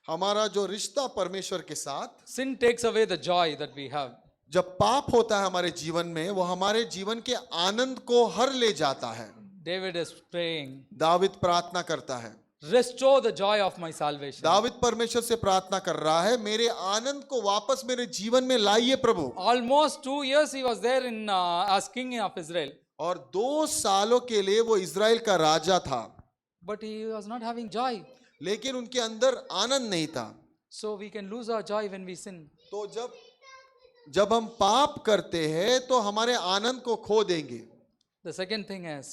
[SPEAKER 2] हमारा जो रिश्ता परमेश्वर के साथ,
[SPEAKER 1] Sin takes away the joy that we have.
[SPEAKER 2] जब पाप होता है हमारे जीवन में, वो हमारे जीवन के आनंद को हर ले जाता है।
[SPEAKER 1] David is praying,
[SPEAKER 2] दाविद प्रार्थना करता है,
[SPEAKER 1] restore the joy of my salvation.
[SPEAKER 2] David परमेश्वर से प्रार्थना कर रहा है, मेरे आनंद को वापस मेरे जीवन में लाइए प्रभु।
[SPEAKER 1] Almost 2 years he was there in as king of Israel,
[SPEAKER 2] और 2 सालों के लिए वो इज़राइल का राजा था,
[SPEAKER 1] but he was not having joy.
[SPEAKER 2] लेकिन उनके अंदर आनंद नहीं था।
[SPEAKER 1] So we can lose our joy when we sin.
[SPEAKER 2] तो जब हम पाप करते हैं तो हमारे आनंद को खो देंगे।
[SPEAKER 1] The second thing is,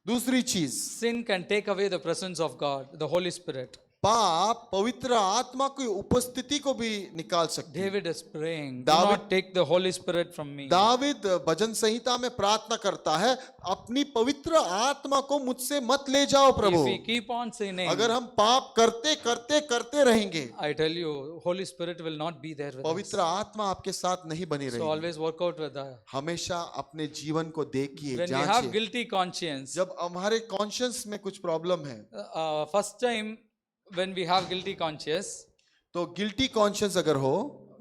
[SPEAKER 2] दूसरी चीज,
[SPEAKER 1] sin can take away the presence of God, the Holy Spirit.
[SPEAKER 2] पाप पवित्र आत्मा की उपस्थिति को भी निकाल सकते हैं।
[SPEAKER 1] David is praying, do
[SPEAKER 2] David-
[SPEAKER 1] not take the Holy Spirit from me.
[SPEAKER 2] David भजन संहिता में प्रार्थना करता है, अपनी पवित्र आत्मा को मुझसे मत ले जाओ प्रभु।
[SPEAKER 1] If we keep on sinning,
[SPEAKER 2] अगर हम पाप करते करते करते रहेंगे,
[SPEAKER 1] I tell you, Holy Spirit will not be there with us.
[SPEAKER 2] पवित्र आत्मा आपके साथ नहीं बनी
[SPEAKER 1] So
[SPEAKER 2] रहेगी।
[SPEAKER 1] always work out with that.
[SPEAKER 2] हमेशा अपने जीवन को देखिए,
[SPEAKER 1] When we have
[SPEAKER 2] जांचिए।
[SPEAKER 1] guilty conscience,
[SPEAKER 2] जब हमारे कॉन्शियस में कुछ प्रॉब्लम है,
[SPEAKER 1] first time when we have guilty conscience,
[SPEAKER 2] तो गिल्टी कॉन्शियस अगर हो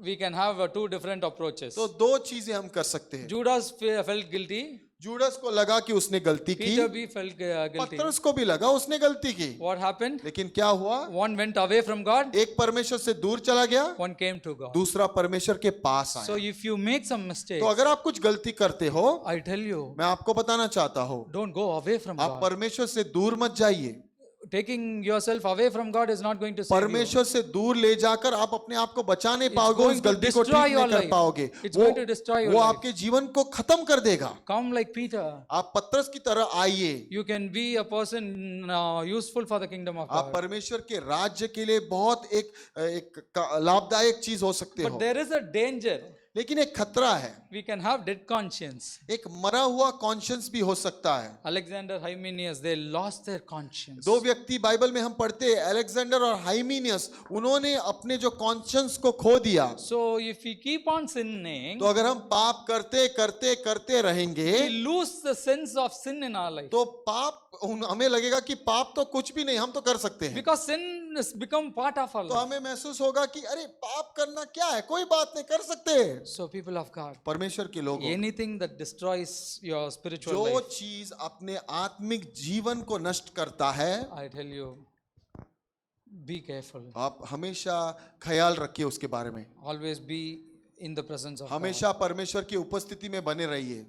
[SPEAKER 1] we can have 2 different approaches.
[SPEAKER 2] तो 2 चीजें हम कर सकते हैं।
[SPEAKER 1] Judas felt guilty.
[SPEAKER 2] जूडस को लगा कि उसने गलती की,
[SPEAKER 1] Peter भी felt guilty.
[SPEAKER 2] पतरस को भी लगा उसने गलती की,
[SPEAKER 1] What happened?
[SPEAKER 2] लेकिन क्या हुआ?
[SPEAKER 1] One went away from God,
[SPEAKER 2] एक परमेश्वर से दूर चला गया,
[SPEAKER 1] one came to God.
[SPEAKER 2] दूसरा परमेश्वर के पास
[SPEAKER 1] So
[SPEAKER 2] आया।
[SPEAKER 1] if you make some mistakes,
[SPEAKER 2] तो अगर आप कुछ गलती करते हो,
[SPEAKER 1] I tell you,
[SPEAKER 2] मैं आपको बताना चाहता हूँ,
[SPEAKER 1] don't go away from
[SPEAKER 2] आप
[SPEAKER 1] God.
[SPEAKER 2] परमेश्वर से दूर मत जाइए।
[SPEAKER 1] Taking yourself away from God is not going to save you.
[SPEAKER 2] परमेश्वर से दूर ले जाकर आप अपने आप को बचा नहीं
[SPEAKER 1] It's
[SPEAKER 2] पाओगे, उस
[SPEAKER 1] going to
[SPEAKER 2] गलती को
[SPEAKER 1] destroy
[SPEAKER 2] ठीक
[SPEAKER 1] your
[SPEAKER 2] नहीं कर
[SPEAKER 1] life.
[SPEAKER 2] पाओगे।
[SPEAKER 1] It's going to destroy your
[SPEAKER 2] वो
[SPEAKER 1] life.
[SPEAKER 2] आपके जीवन को खत्म कर देगा।
[SPEAKER 1] Come like Peter.
[SPEAKER 2] आप पतरस की तरह आइए।
[SPEAKER 1] You can be a person useful for the kingdom of
[SPEAKER 2] आप
[SPEAKER 1] God.
[SPEAKER 2] परमेश्वर के राज्य के लिए बहुत एक लाभदायक चीज हो सकते
[SPEAKER 1] But
[SPEAKER 2] हो,
[SPEAKER 1] there is a danger.
[SPEAKER 2] लेकिन एक खतरा है,
[SPEAKER 1] We can have dead conscience.
[SPEAKER 2] एक मरा हुआ कॉन्शियंस भी हो सकता है।
[SPEAKER 1] Alexander Hymenaeus, they lost their conscience.
[SPEAKER 2] दो व्यक्ति बाइबल में हम पढ़ते हैं, अलेक्जेंडर और हाइमीनियस, उन्होंने अपने जो कॉन्शियंस को खो दिया।
[SPEAKER 1] So if we keep on sinning,
[SPEAKER 2] तो अगर हम पाप करते करते करते रहेंगे
[SPEAKER 1] we lose the sense of sin in our life.
[SPEAKER 2] तो पाप, हमें लगेगा कि पाप तो कुछ भी नहीं, हम तो कर सकते हैं।
[SPEAKER 1] Because sin has become part of our
[SPEAKER 2] तो
[SPEAKER 1] life.
[SPEAKER 2] हमें महसूस होगा कि अरे पाप करना क्या है, कोई बात नहीं, कर सकते हैं।
[SPEAKER 1] So people of God,
[SPEAKER 2] परमेश्वर के लोग,
[SPEAKER 1] anything that destroys your spiritual
[SPEAKER 2] जो
[SPEAKER 1] life,
[SPEAKER 2] चीज अपने आत्मिक जीवन को नष्ट करता है,
[SPEAKER 1] I tell you, be careful.
[SPEAKER 2] आप हमेशा ख्याल रखिए उसके बारे में।
[SPEAKER 1] Always be in the presence of God.
[SPEAKER 2] हमेशा परमेश्वर की उपस्थिति में बने रहिए।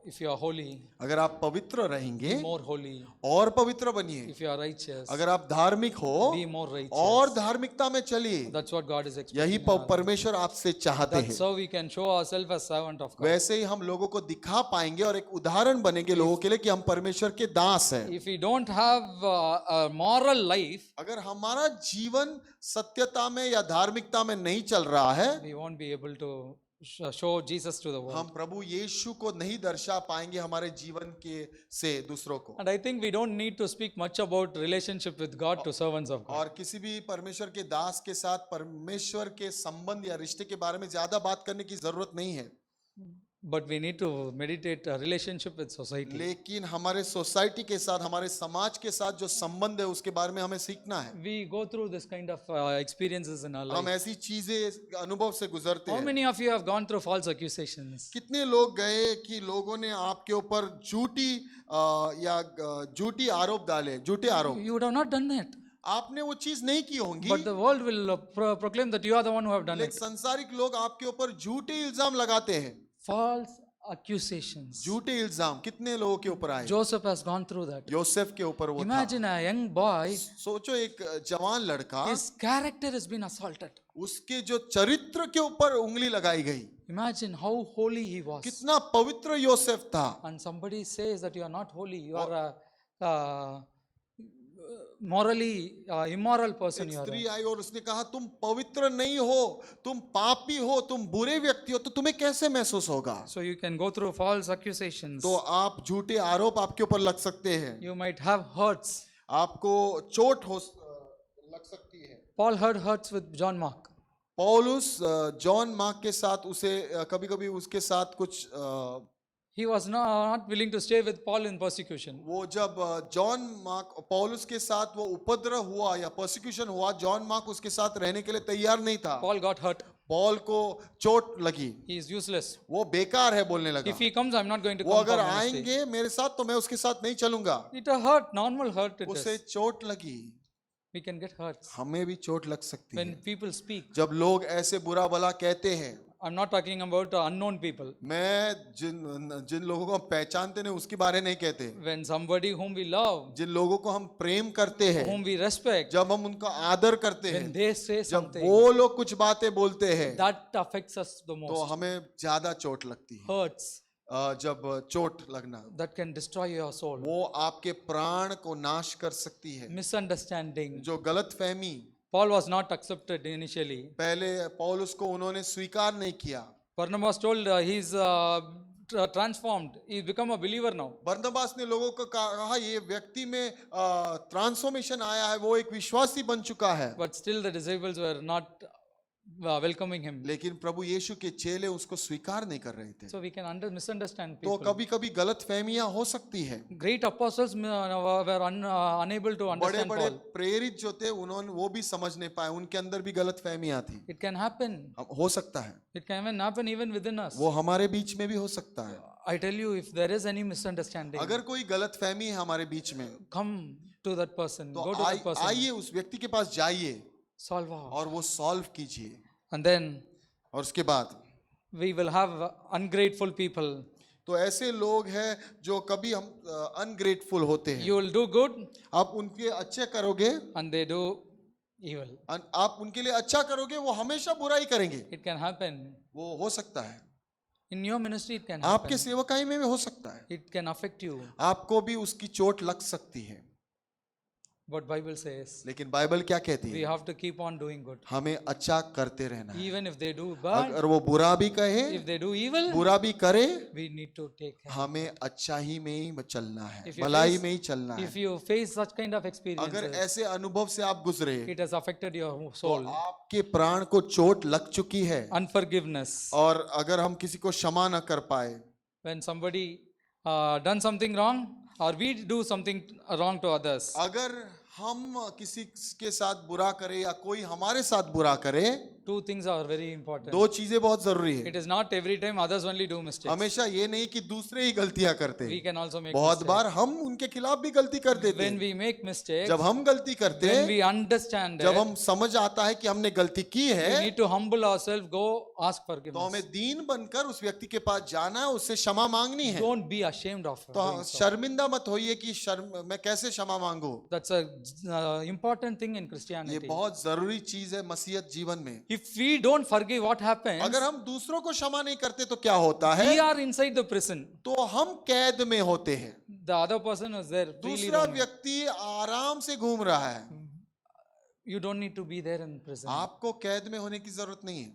[SPEAKER 1] If you are holy,
[SPEAKER 2] अगर आप पवित्र रहेंगे
[SPEAKER 1] be more holy.
[SPEAKER 2] और पवित्र बनिए।
[SPEAKER 1] If you are righteous,
[SPEAKER 2] अगर आप धार्मिक हो
[SPEAKER 1] be more righteous.
[SPEAKER 2] और धार्मिकता में चलिए।
[SPEAKER 1] That's what God is expecting.
[SPEAKER 2] यही परमेश्वर आपसे चाहते
[SPEAKER 1] That's
[SPEAKER 2] हैं।
[SPEAKER 1] how we can show ourselves as servant of God.
[SPEAKER 2] वैसे ही हम लोगों को दिखा पाएंगे और एक उदाहरण बनेंगे लोगों के लिए कि हम परमेश्वर के दास हैं।
[SPEAKER 1] If we don't have a moral life,
[SPEAKER 2] अगर हमारा जीवन सत्यता में या धार्मिकता में नहीं चल रहा है,
[SPEAKER 1] we won't be able to show Jesus to the world.
[SPEAKER 2] हम प्रभु यीशु को नहीं दर्शा पाएंगे हमारे जीवन के से दूसरों को।
[SPEAKER 1] And I think we don't need to speak much about relationship with God to servants of God.
[SPEAKER 2] और किसी भी परमेश्वर के दास के साथ परमेश्वर के संबंध या रिश्ते के बारे में ज्यादा बात करने की जरूरत नहीं है,
[SPEAKER 1] But we need to meditate a relationship with society.
[SPEAKER 2] लेकिन हमारे सोसाइटी के साथ, हमारे समाज के साथ जो संबंध है उसके बारे में हमें सीखना है।
[SPEAKER 1] We go through this kind of experiences in our
[SPEAKER 2] हम
[SPEAKER 1] life.
[SPEAKER 2] ऐसी चीजें अनुभव से गुजरते
[SPEAKER 1] How
[SPEAKER 2] हैं।
[SPEAKER 1] many of you have gone through false accusations?
[SPEAKER 2] कितने लोग गए कि लोगों ने आपके ऊपर झूठी आरोप डाले, झूठे आरोप,
[SPEAKER 1] You would have not done that.
[SPEAKER 2] आपने वो चीज नहीं की होंगी,
[SPEAKER 1] But the world will proclaim that you are the one who have done it.
[SPEAKER 2] लेकिन संसारिक लोग आपके ऊपर झूठे इल्जाम लगाते हैं।
[SPEAKER 1] False accusations.
[SPEAKER 2] झूठे इल्जाम कितने लोगों के ऊपर आए?
[SPEAKER 1] Joseph has gone through that.
[SPEAKER 2] Yosef के ऊपर वो था।
[SPEAKER 1] Imagine a young boy,
[SPEAKER 2] सोचो एक जवान लड़का,
[SPEAKER 1] his character has been assaulted.
[SPEAKER 2] उसके जो चरित्र के ऊपर उंगली लगाई गई।
[SPEAKER 1] Imagine how holy he was.
[SPEAKER 2] कितना पवित्र योसेफ था,
[SPEAKER 1] And somebody says that you are not holy, you are a morally immoral person.
[SPEAKER 2] एक
[SPEAKER 1] You are.
[SPEAKER 2] स्त्री आई और उसने कहा तुम पवित्र नहीं हो, तुम पापी हो, तुम बुरे व्यक्ति हो, तो तुम्हें कैसे महसूस होगा?
[SPEAKER 1] So you can go through false accusations.
[SPEAKER 2] तो आप झूठे आरोप आपके ऊपर लग सकते हैं,
[SPEAKER 1] You might have hurts.
[SPEAKER 2] आपको चोट लग सकती है।
[SPEAKER 1] Paul had hurts with John Mark.
[SPEAKER 2] पौलुस जॉन मार्क के साथ उसे कभी कभी उसके साथ कुछ
[SPEAKER 1] He was not willing to stay with Paul in persecution.
[SPEAKER 2] वो जब जॉन मार्क पौलुस के साथ वो उपद्रव हुआ या परसिक्यूशन हुआ, जॉन मार्क उसके साथ रहने के लिए तैयार नहीं था।
[SPEAKER 1] Paul got hurt.
[SPEAKER 2] पॉल को चोट लगी,
[SPEAKER 1] He is useless.
[SPEAKER 2] वो बेकार है बोलने लगा।
[SPEAKER 1] If he comes, I'm not going to
[SPEAKER 2] वो
[SPEAKER 1] come.
[SPEAKER 2] अगर
[SPEAKER 1] for ministry.
[SPEAKER 2] आएंगे मेरे साथ तो मैं उसके साथ नहीं चलूंगा।
[SPEAKER 1] It a hurt, normal hurt it
[SPEAKER 2] उसे
[SPEAKER 1] is.
[SPEAKER 2] चोट लगी।
[SPEAKER 1] We can get hurts.
[SPEAKER 2] हमें भी चोट लग सकती
[SPEAKER 1] When
[SPEAKER 2] है
[SPEAKER 1] people speak,
[SPEAKER 2] जब लोग ऐसे बुरा भला कहते हैं।
[SPEAKER 1] I'm not talking about unknown people.
[SPEAKER 2] मैं जिन लोगों को हम पहचानते नहीं उसके बारे नहीं कहते,
[SPEAKER 1] When somebody whom we love,
[SPEAKER 2] जिन लोगों को हम प्रेम करते हैं,
[SPEAKER 1] whom we respect,
[SPEAKER 2] जब हम उनका आदर करते
[SPEAKER 1] when
[SPEAKER 2] हैं,
[SPEAKER 1] they say
[SPEAKER 2] जब
[SPEAKER 1] something,
[SPEAKER 2] वो लोग कुछ बातें बोलते हैं,
[SPEAKER 1] that affects us the
[SPEAKER 2] तो
[SPEAKER 1] most.
[SPEAKER 2] हमें ज्यादा चोट लगती है।
[SPEAKER 1] Hurts
[SPEAKER 2] जब चोट लगना,
[SPEAKER 1] that can destroy your soul.
[SPEAKER 2] वो आपके प्राण को नाश कर सकती है।
[SPEAKER 1] Misunderstanding.
[SPEAKER 2] जो गलत फहमी,
[SPEAKER 1] Paul was not accepted initially.
[SPEAKER 2] पहले पौलुस को उन्होंने स्वीकार नहीं किया।
[SPEAKER 1] Barnabas told he's transformed. He's become a believer now.
[SPEAKER 2] बरनबास ने लोगों को कहा ये व्यक्ति में ट्रांसफॉर्मेशन आया है, वो एक विश्वासी बन चुका है।
[SPEAKER 1] But still the disciples were not welcoming him.
[SPEAKER 2] लेकिन प्रभु यीशु के चेले उसको स्वीकार नहीं कर रहे थे।
[SPEAKER 1] So we can misunderstand
[SPEAKER 2] तो
[SPEAKER 1] people.
[SPEAKER 2] कभी कभी गलत फहमियां हो सकती है।
[SPEAKER 1] Great apostles were unable to
[SPEAKER 2] बड़े
[SPEAKER 1] understand
[SPEAKER 2] बड़े
[SPEAKER 1] Paul.
[SPEAKER 2] प्रेरित जो थे उन्होंने वो भी समझ नहीं पाए, उनके अंदर भी गलत फहमियां थी।
[SPEAKER 1] It can happen.
[SPEAKER 2] हो सकता है,
[SPEAKER 1] It can happen even within us.
[SPEAKER 2] वो हमारे बीच में भी हो सकता है।
[SPEAKER 1] I tell you, if there is any misunderstanding,
[SPEAKER 2] अगर कोई गलत फहमी है हमारे बीच में,
[SPEAKER 1] come to that person.
[SPEAKER 2] तो
[SPEAKER 1] Go to that person.
[SPEAKER 2] आइए उस व्यक्ति के पास जाइए
[SPEAKER 1] Solve out.
[SPEAKER 2] और वो सॉल्व कीजिए।
[SPEAKER 1] And then
[SPEAKER 2] और उसके बाद
[SPEAKER 1] we will have ungrateful people.
[SPEAKER 2] तो ऐसे लोग हैं जो कभी हम अनग्रेटफुल होते हैं।
[SPEAKER 1] You will do good
[SPEAKER 2] आप उनके अच्छे करोगे,
[SPEAKER 1] and they do evil.
[SPEAKER 2] आप उनके लिए अच्छा करोगे, वो हमेशा बुराई करेंगे।
[SPEAKER 1] It can happen.
[SPEAKER 2] वो हो सकता है,
[SPEAKER 1] In your ministry, it can
[SPEAKER 2] आपके
[SPEAKER 1] happen.
[SPEAKER 2] सेवकाई में भी हो सकता है,
[SPEAKER 1] It can affect you.
[SPEAKER 2] आपको भी उसकी चोट लग सकती है।
[SPEAKER 1] But Bible says
[SPEAKER 2] लेकिन बाइबल क्या कहती
[SPEAKER 1] we
[SPEAKER 2] है?
[SPEAKER 1] have to keep on doing good.
[SPEAKER 2] हमें अच्छा करते रहना है।
[SPEAKER 1] Even if they do bad,
[SPEAKER 2] अगर वो बुरा भी कहे,
[SPEAKER 1] if they do evil,
[SPEAKER 2] बुरा भी करे,
[SPEAKER 1] we need to take care.
[SPEAKER 2] हमें अच्छा ही में ही चलना है,
[SPEAKER 1] If you
[SPEAKER 2] भलाई
[SPEAKER 1] face-
[SPEAKER 2] में ही चलना है।
[SPEAKER 1] If you face such kind of
[SPEAKER 2] अगर
[SPEAKER 1] experiences,
[SPEAKER 2] ऐसे अनुभव से आप गुजरे
[SPEAKER 1] it has affected your
[SPEAKER 2] तो
[SPEAKER 1] soul.
[SPEAKER 2] आपके प्राण को चोट लग चुकी है,
[SPEAKER 1] Unforgiveness.
[SPEAKER 2] और अगर हम किसी को क्षमा न कर पाए,
[SPEAKER 1] When somebody done something wrong, or we do something wrong to others,
[SPEAKER 2] अगर हम किसी के साथ बुरा करें या कोई हमारे साथ बुरा करे,
[SPEAKER 1] two things are very important.
[SPEAKER 2] दो चीजें बहुत जरूरी है।
[SPEAKER 1] It is not every time others only do mistakes.
[SPEAKER 2] हमेशा ये नहीं कि दूसरे ही गलतियां करते
[SPEAKER 1] We
[SPEAKER 2] हैं,
[SPEAKER 1] can also make
[SPEAKER 2] बहुत
[SPEAKER 1] mistakes.
[SPEAKER 2] बार हम उनके खिलाफ भी गलती कर देते
[SPEAKER 1] When
[SPEAKER 2] हैं।
[SPEAKER 1] we make mistakes,
[SPEAKER 2] जब हम गलती करते
[SPEAKER 1] when
[SPEAKER 2] हैं,
[SPEAKER 1] we understand
[SPEAKER 2] जब
[SPEAKER 1] it,
[SPEAKER 2] हम समझ आता है कि हमने गलती की
[SPEAKER 1] we
[SPEAKER 2] है,
[SPEAKER 1] need to humble ourselves, go ask
[SPEAKER 2] तो
[SPEAKER 1] forgiveness.
[SPEAKER 2] हमें दीन बनकर उस व्यक्ति के पास जाना है, उससे क्षमा मांगनी है।
[SPEAKER 1] Don't be ashamed of
[SPEAKER 2] तो
[SPEAKER 1] doing so.
[SPEAKER 2] शर्मिंदा मत होइए कि मैं कैसे क्षमा मांगू।
[SPEAKER 1] That's a important thing in
[SPEAKER 2] ये
[SPEAKER 1] Christianity.
[SPEAKER 2] बहुत जरूरी चीज है मसीहत जीवन में।
[SPEAKER 1] If we don't forgive, what happens?
[SPEAKER 2] अगर हम दूसरों को क्षमा नहीं करते तो क्या होता
[SPEAKER 1] We
[SPEAKER 2] है?
[SPEAKER 1] are inside the prison.
[SPEAKER 2] तो हम कैद में होते हैं,
[SPEAKER 1] The other person is there freely
[SPEAKER 2] दूसरा
[SPEAKER 1] roaming.
[SPEAKER 2] व्यक्ति आराम से घूम रहा है।
[SPEAKER 1] You don't need to be there in prison.
[SPEAKER 2] आपको कैद में होने की जरूरत नहीं है।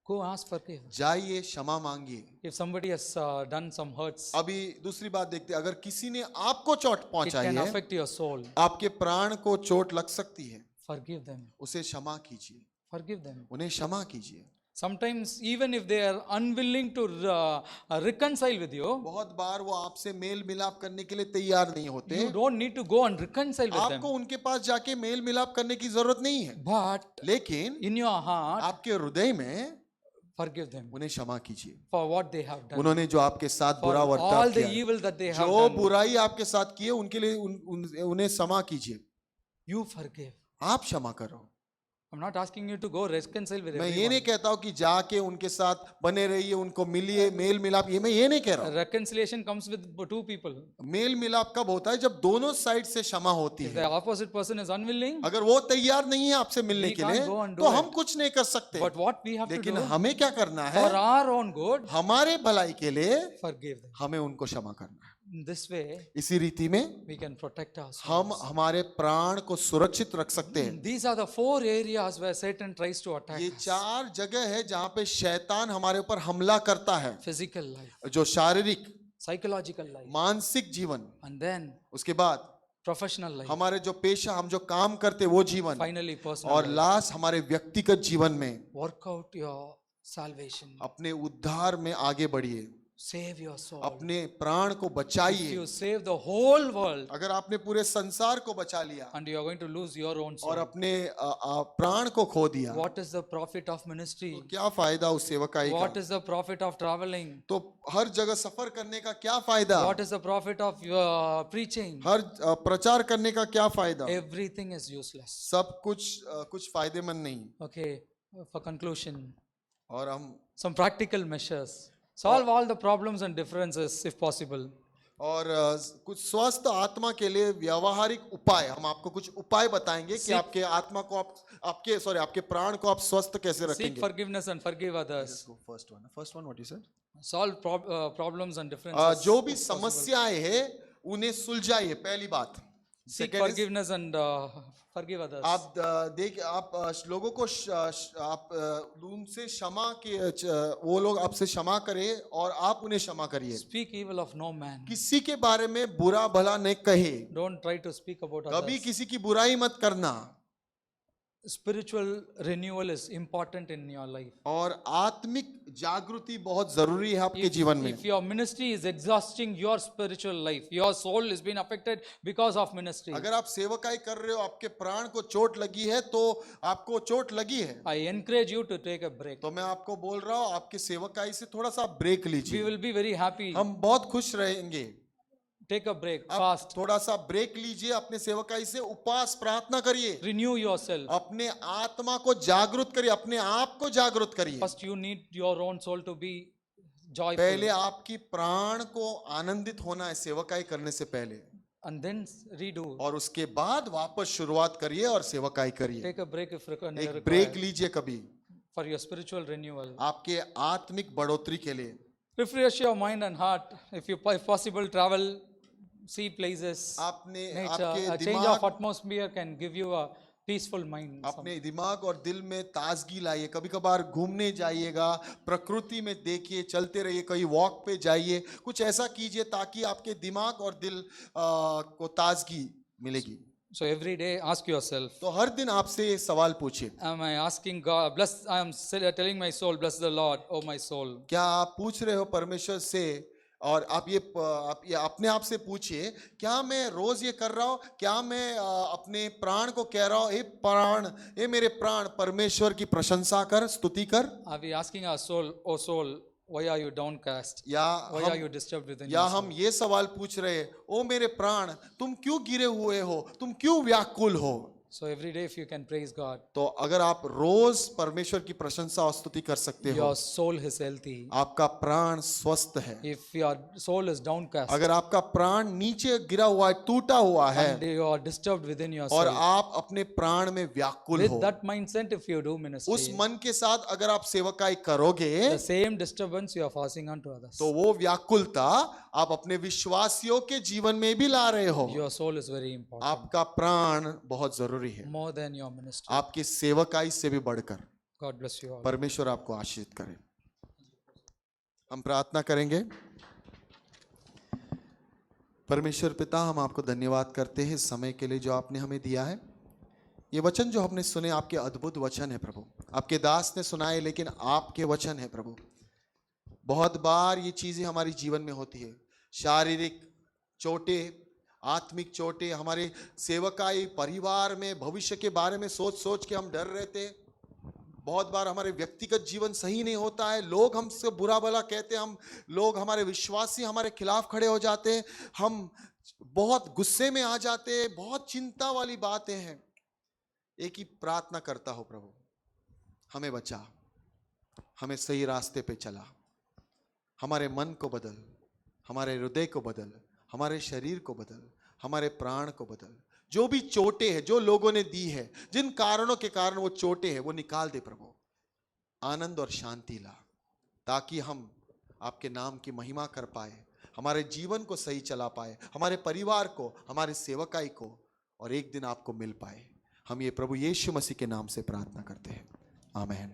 [SPEAKER 1] Go ask forgiveness.
[SPEAKER 2] जाइए, क्षमा मांगिए।
[SPEAKER 1] If somebody has done some hurts,
[SPEAKER 2] अभी दूसरी बात देखते हैं, अगर किसी ने आपको चोट
[SPEAKER 1] it
[SPEAKER 2] पहुंचाई
[SPEAKER 1] can
[SPEAKER 2] है,
[SPEAKER 1] affect your soul.
[SPEAKER 2] आपके प्राण को चोट लग सकती है,
[SPEAKER 1] Forgive them.
[SPEAKER 2] उसे क्षमा कीजिए,
[SPEAKER 1] Forgive them.
[SPEAKER 2] उन्हें क्षमा कीजिए।
[SPEAKER 1] Sometimes, even if they are unwilling to reconcile with you,
[SPEAKER 2] बहुत बार वो आपसे मेल मिलाप करने के लिए तैयार नहीं होते।
[SPEAKER 1] you don't need to go and reconcile with them.
[SPEAKER 2] आपको उनके पास जाके मेल मिलाप करने की जरूरत नहीं है,
[SPEAKER 1] But
[SPEAKER 2] लेकिन
[SPEAKER 1] in your heart,
[SPEAKER 2] आपके हृदय में
[SPEAKER 1] forgive them
[SPEAKER 2] उन्हें क्षमा कीजिए।
[SPEAKER 1] for what they have done.
[SPEAKER 2] उन्होंने जो आपके साथ
[SPEAKER 1] For
[SPEAKER 2] बुरा
[SPEAKER 1] all
[SPEAKER 2] बर्ताव
[SPEAKER 1] the
[SPEAKER 2] किया,
[SPEAKER 1] evil that they have
[SPEAKER 2] जो
[SPEAKER 1] done.
[SPEAKER 2] बुराई आपके साथ की है, उनके लिए उन्हें क्षमा कीजिए।
[SPEAKER 1] You forgive.
[SPEAKER 2] आप क्षमा करो।
[SPEAKER 1] I'm not asking you to go reconcile with
[SPEAKER 2] मैं ये
[SPEAKER 1] everyone.
[SPEAKER 2] नहीं कहता हूँ कि जाके उनके साथ बने रहिए, उनको मिलिए, मेल मिलाप, ये मैं ये नहीं कह रहा हूँ।
[SPEAKER 1] Reconciliation comes with two people.
[SPEAKER 2] मेल मिलाप कब होता है? जब दोनों साइड से क्षमा होती
[SPEAKER 1] If
[SPEAKER 2] है।
[SPEAKER 1] the opposite person is unwilling,
[SPEAKER 2] अगर वो तैयार नहीं है आपसे मिलने
[SPEAKER 1] We
[SPEAKER 2] के
[SPEAKER 1] can't
[SPEAKER 2] लिए,
[SPEAKER 1] go and do
[SPEAKER 2] तो हम
[SPEAKER 1] it.
[SPEAKER 2] कुछ नहीं कर सकते।
[SPEAKER 1] but what we have to
[SPEAKER 2] लेकिन
[SPEAKER 1] do
[SPEAKER 2] हमें क्या करना है?
[SPEAKER 1] for our own good,
[SPEAKER 2] हमारे भलाई के लिए
[SPEAKER 1] forgive them.
[SPEAKER 2] हमें उनको क्षमा करना है।
[SPEAKER 1] In this way,
[SPEAKER 2] इसी रीति में
[SPEAKER 1] we can protect ourselves.
[SPEAKER 2] हम हमारे प्राण को सुरक्षित रख सकते हैं।
[SPEAKER 1] These are the 4 areas where Satan tries to attack
[SPEAKER 2] ये
[SPEAKER 1] us.
[SPEAKER 2] 4 जगह है जहाँ पे शैतान हमारे ऊपर हमला करता है,
[SPEAKER 1] Physical life,
[SPEAKER 2] जो शारीरिक,
[SPEAKER 1] psychological life,
[SPEAKER 2] मानसिक जीवन,
[SPEAKER 1] and then
[SPEAKER 2] उसके बाद
[SPEAKER 1] professional life.
[SPEAKER 2] हमारे जो पेशा, हम जो काम करते वो जीवन,
[SPEAKER 1] Finally, personal
[SPEAKER 2] और
[SPEAKER 1] life.
[SPEAKER 2] लास्ट हमारे व्यक्तिगत जीवन में
[SPEAKER 1] Work out your salvation.
[SPEAKER 2] अपने उद्धार में आगे बढ़िए,
[SPEAKER 1] Save your soul.
[SPEAKER 2] अपने प्राण को
[SPEAKER 1] If
[SPEAKER 2] बचाइए।
[SPEAKER 1] you save the whole world,
[SPEAKER 2] अगर आपने पूरे संसार को बचा लिया
[SPEAKER 1] and you are going to lose your own soul,
[SPEAKER 2] और अपने प्राण को खो दिया,
[SPEAKER 1] what is the profit of ministry?
[SPEAKER 2] तो क्या फायदा उस सेवकाई
[SPEAKER 1] What
[SPEAKER 2] का?
[SPEAKER 1] is the profit of traveling?
[SPEAKER 2] तो हर जगह सफर करने का क्या फायदा?
[SPEAKER 1] What is the profit of your preaching?
[SPEAKER 2] हर प्रचार करने का क्या फायदा?
[SPEAKER 1] Everything is useless.
[SPEAKER 2] सब कुछ फायदेमंद नहीं।
[SPEAKER 1] Okay, for conclusion,
[SPEAKER 2] और हम
[SPEAKER 1] some practical measures. Solve all the problems and differences if possible.
[SPEAKER 2] और कुछ स्वस्थ आत्मा के लिए व्यावहारिक उपाय, हम आपको कुछ उपाय बताएंगे कि आपके आत्मा को आपके प्राण को आप स्वस्थ कैसे
[SPEAKER 1] Seek
[SPEAKER 2] रखेंगे।
[SPEAKER 1] forgiveness and forgive others.
[SPEAKER 2] First one what you said?
[SPEAKER 1] Solve problems and differences.
[SPEAKER 2] जो भी
[SPEAKER 1] if possible.
[SPEAKER 2] समस्याएं हैं उन्हें सुलझाइए, पहली बात।
[SPEAKER 1] Seek
[SPEAKER 2] Second is,
[SPEAKER 1] forgiveness and forgive others.
[SPEAKER 2] आप लोगों को आप उनसे क्षमा के वो लोग आपसे क्षमा करें और आप उन्हें क्षमा करिए।
[SPEAKER 1] Speak evil of no man.
[SPEAKER 2] किसी के बारे में बुरा भला नहीं कहे,
[SPEAKER 1] Don't try to speak about
[SPEAKER 2] कभी
[SPEAKER 1] others.
[SPEAKER 2] किसी की बुराई मत करना।
[SPEAKER 1] Spiritual renewal is important in your life.
[SPEAKER 2] और आत्मिक जागृति बहुत जरूरी है आपके जीवन में।
[SPEAKER 1] If your ministry is exhausting your spiritual life, your soul has been affected because of ministry.
[SPEAKER 2] अगर आप सेवकाई कर रहे हो, आपके प्राण को चोट लगी है, तो आपको चोट लगी है,
[SPEAKER 1] I encourage you to take a break.
[SPEAKER 2] तो मैं आपको बोल रहा हूँ, आपके सेवकाई से थोड़ा सा ब्रेक
[SPEAKER 1] We
[SPEAKER 2] लीजिए।
[SPEAKER 1] will be very happy.
[SPEAKER 2] हम बहुत खुश रहेंगे।
[SPEAKER 1] Take a break,
[SPEAKER 2] आप
[SPEAKER 1] fast,
[SPEAKER 2] थोड़ा सा ब्रेक लीजिए, अपने सेवकाई से उपवास प्रार्थना करिए,
[SPEAKER 1] renew yourself.
[SPEAKER 2] अपने आत्मा को जागृत करिए, अपने आप को जागृत करिए।
[SPEAKER 1] First, you need your own soul to be joyful,
[SPEAKER 2] पहले आपकी प्राण को आनंदित होना है सेवकाई करने से पहले,
[SPEAKER 1] and then redo.
[SPEAKER 2] और उसके बाद वापस शुरुआत करिए और सेवकाई करिए।
[SPEAKER 1] Take a break if
[SPEAKER 2] एक
[SPEAKER 1] required
[SPEAKER 2] ब्रेक लीजिए कभी,
[SPEAKER 1] for your spiritual renewal.
[SPEAKER 2] आपके आत्मिक बढ़ोतरी के लिए।
[SPEAKER 1] Refresh your mind and heart. If possible, travel see places,
[SPEAKER 2] आपने
[SPEAKER 1] nature,
[SPEAKER 2] आपके
[SPEAKER 1] a change
[SPEAKER 2] दिमाग
[SPEAKER 1] of atmosphere can give you a peaceful mind.
[SPEAKER 2] अपने दिमाग और दिल में ताजगी लाइए। कभी कभार घूमने जाइएगा, प्रकृति में देखिए, चलते रहिए, कहीं वॉक पे जाइए, कुछ ऐसा कीजिए ताकि आपके दिमाग और दिल को ताजगी मिलेगी।
[SPEAKER 1] So every day ask yourself,
[SPEAKER 2] तो हर दिन आपसे ये सवाल पूछिए,
[SPEAKER 1] am I asking God, bless, I am telling my soul, bless the Lord, oh my soul.
[SPEAKER 2] क्या आप पूछ रहे हो परमेश्वर से? और आप ये अपने आप से पूछिए, क्या मैं रोज ये कर रहा हूँ? क्या मैं अपने प्राण को कह रहा हूँ, हे प्राण, हे मेरे प्राण, परमेश्वर की प्रशंसा कर, स्तुति कर?
[SPEAKER 1] Are we asking our soul, oh soul, why are you downcast?
[SPEAKER 2] या
[SPEAKER 1] Why are you disturbed within
[SPEAKER 2] या
[SPEAKER 1] yourself?
[SPEAKER 2] हम ये सवाल पूछ रहे हैं, ओ मेरे प्राण, तुम क्यों गिरे हुए हो, तुम क्यों व्याकुल हो?
[SPEAKER 1] So every day if you can praise God,
[SPEAKER 2] तो अगर आप रोज परमेश्वर की प्रशंसा और स्तुति कर सकते हो,
[SPEAKER 1] your soul is healthy.
[SPEAKER 2] आपका प्राण स्वस्थ है।
[SPEAKER 1] If your soul is downcast
[SPEAKER 2] अगर आपका प्राण नीचे गिरा हुआ है, टूटा हुआ है,
[SPEAKER 1] and you are disturbed within
[SPEAKER 2] और
[SPEAKER 1] yourself,
[SPEAKER 2] आप अपने प्राण में व्याकुल
[SPEAKER 1] with
[SPEAKER 2] हो,
[SPEAKER 1] that mindset if you do
[SPEAKER 2] उस
[SPEAKER 1] ministry,
[SPEAKER 2] मन के साथ अगर आप सेवकाई करोगे,
[SPEAKER 1] the same disturbance you are passing on to others.
[SPEAKER 2] तो वो व्याकुलता आप अपने विश्वासियों के जीवन में भी ला रहे हो।
[SPEAKER 1] Your soul is very important,
[SPEAKER 2] आपका प्राण बहुत जरूरी है,
[SPEAKER 1] more than your ministry.
[SPEAKER 2] आपकी सेवकाई से भी बढ़कर।
[SPEAKER 1] God bless you all.
[SPEAKER 2] परमेश्वर आपको आशीष करे। हम प्रार्थना करेंगे। परमेश्वर पिता, हम आपको धन्यवाद करते हैं इस समय के लिए जो आपने हमें दिया है। ये वचन जो हमने सुने आपके अद्भुत वचन है प्रभु, आपके दास ने सुनाए लेकिन आपके वचन है प्रभु। बहुत बार ये चीजें हमारी जीवन में होती है, शारीरिक चोटें, आत्मिक चोटें, हमारे सेवकाई परिवार में भविष्य के बारे में सोच सोच के हम डर रहते हैं। बहुत बार हमारे व्यक्तिगत जीवन सही नहीं होता है, लोग हमसे बुरा भला कहते हैं, लोग हमारे विश्वासी हमारे खिलाफ खड़े हो जाते हैं, हम बहुत गुस्से में आ जाते हैं, बहुत चिंता वाली बातें हैं। एक ही प्रार्थना करता हो प्रभु, हमें बचा, हमें सही रास्ते पे चला, हमारे मन को बदल, हमारे हृदय को बदल, हमारे शरीर को बदल, हमारे प्राण को बदल। जो भी चोटें हैं जो लोगों ने दी है, जिन कारणों के कारण वो चोटें हैं, वो निकाल दे प्रभु। आनंद और शांति ला, ताकि हम आपके नाम की महिमा कर पाए, हमारे जीवन को सही चला पाए, हमारे परिवार को, हमारे सेवकाई को, और एक दिन आपको मिल पाए। हम ये प्रभु यीशु मसीह के नाम से प्रार्थना करते हैं, आमीन।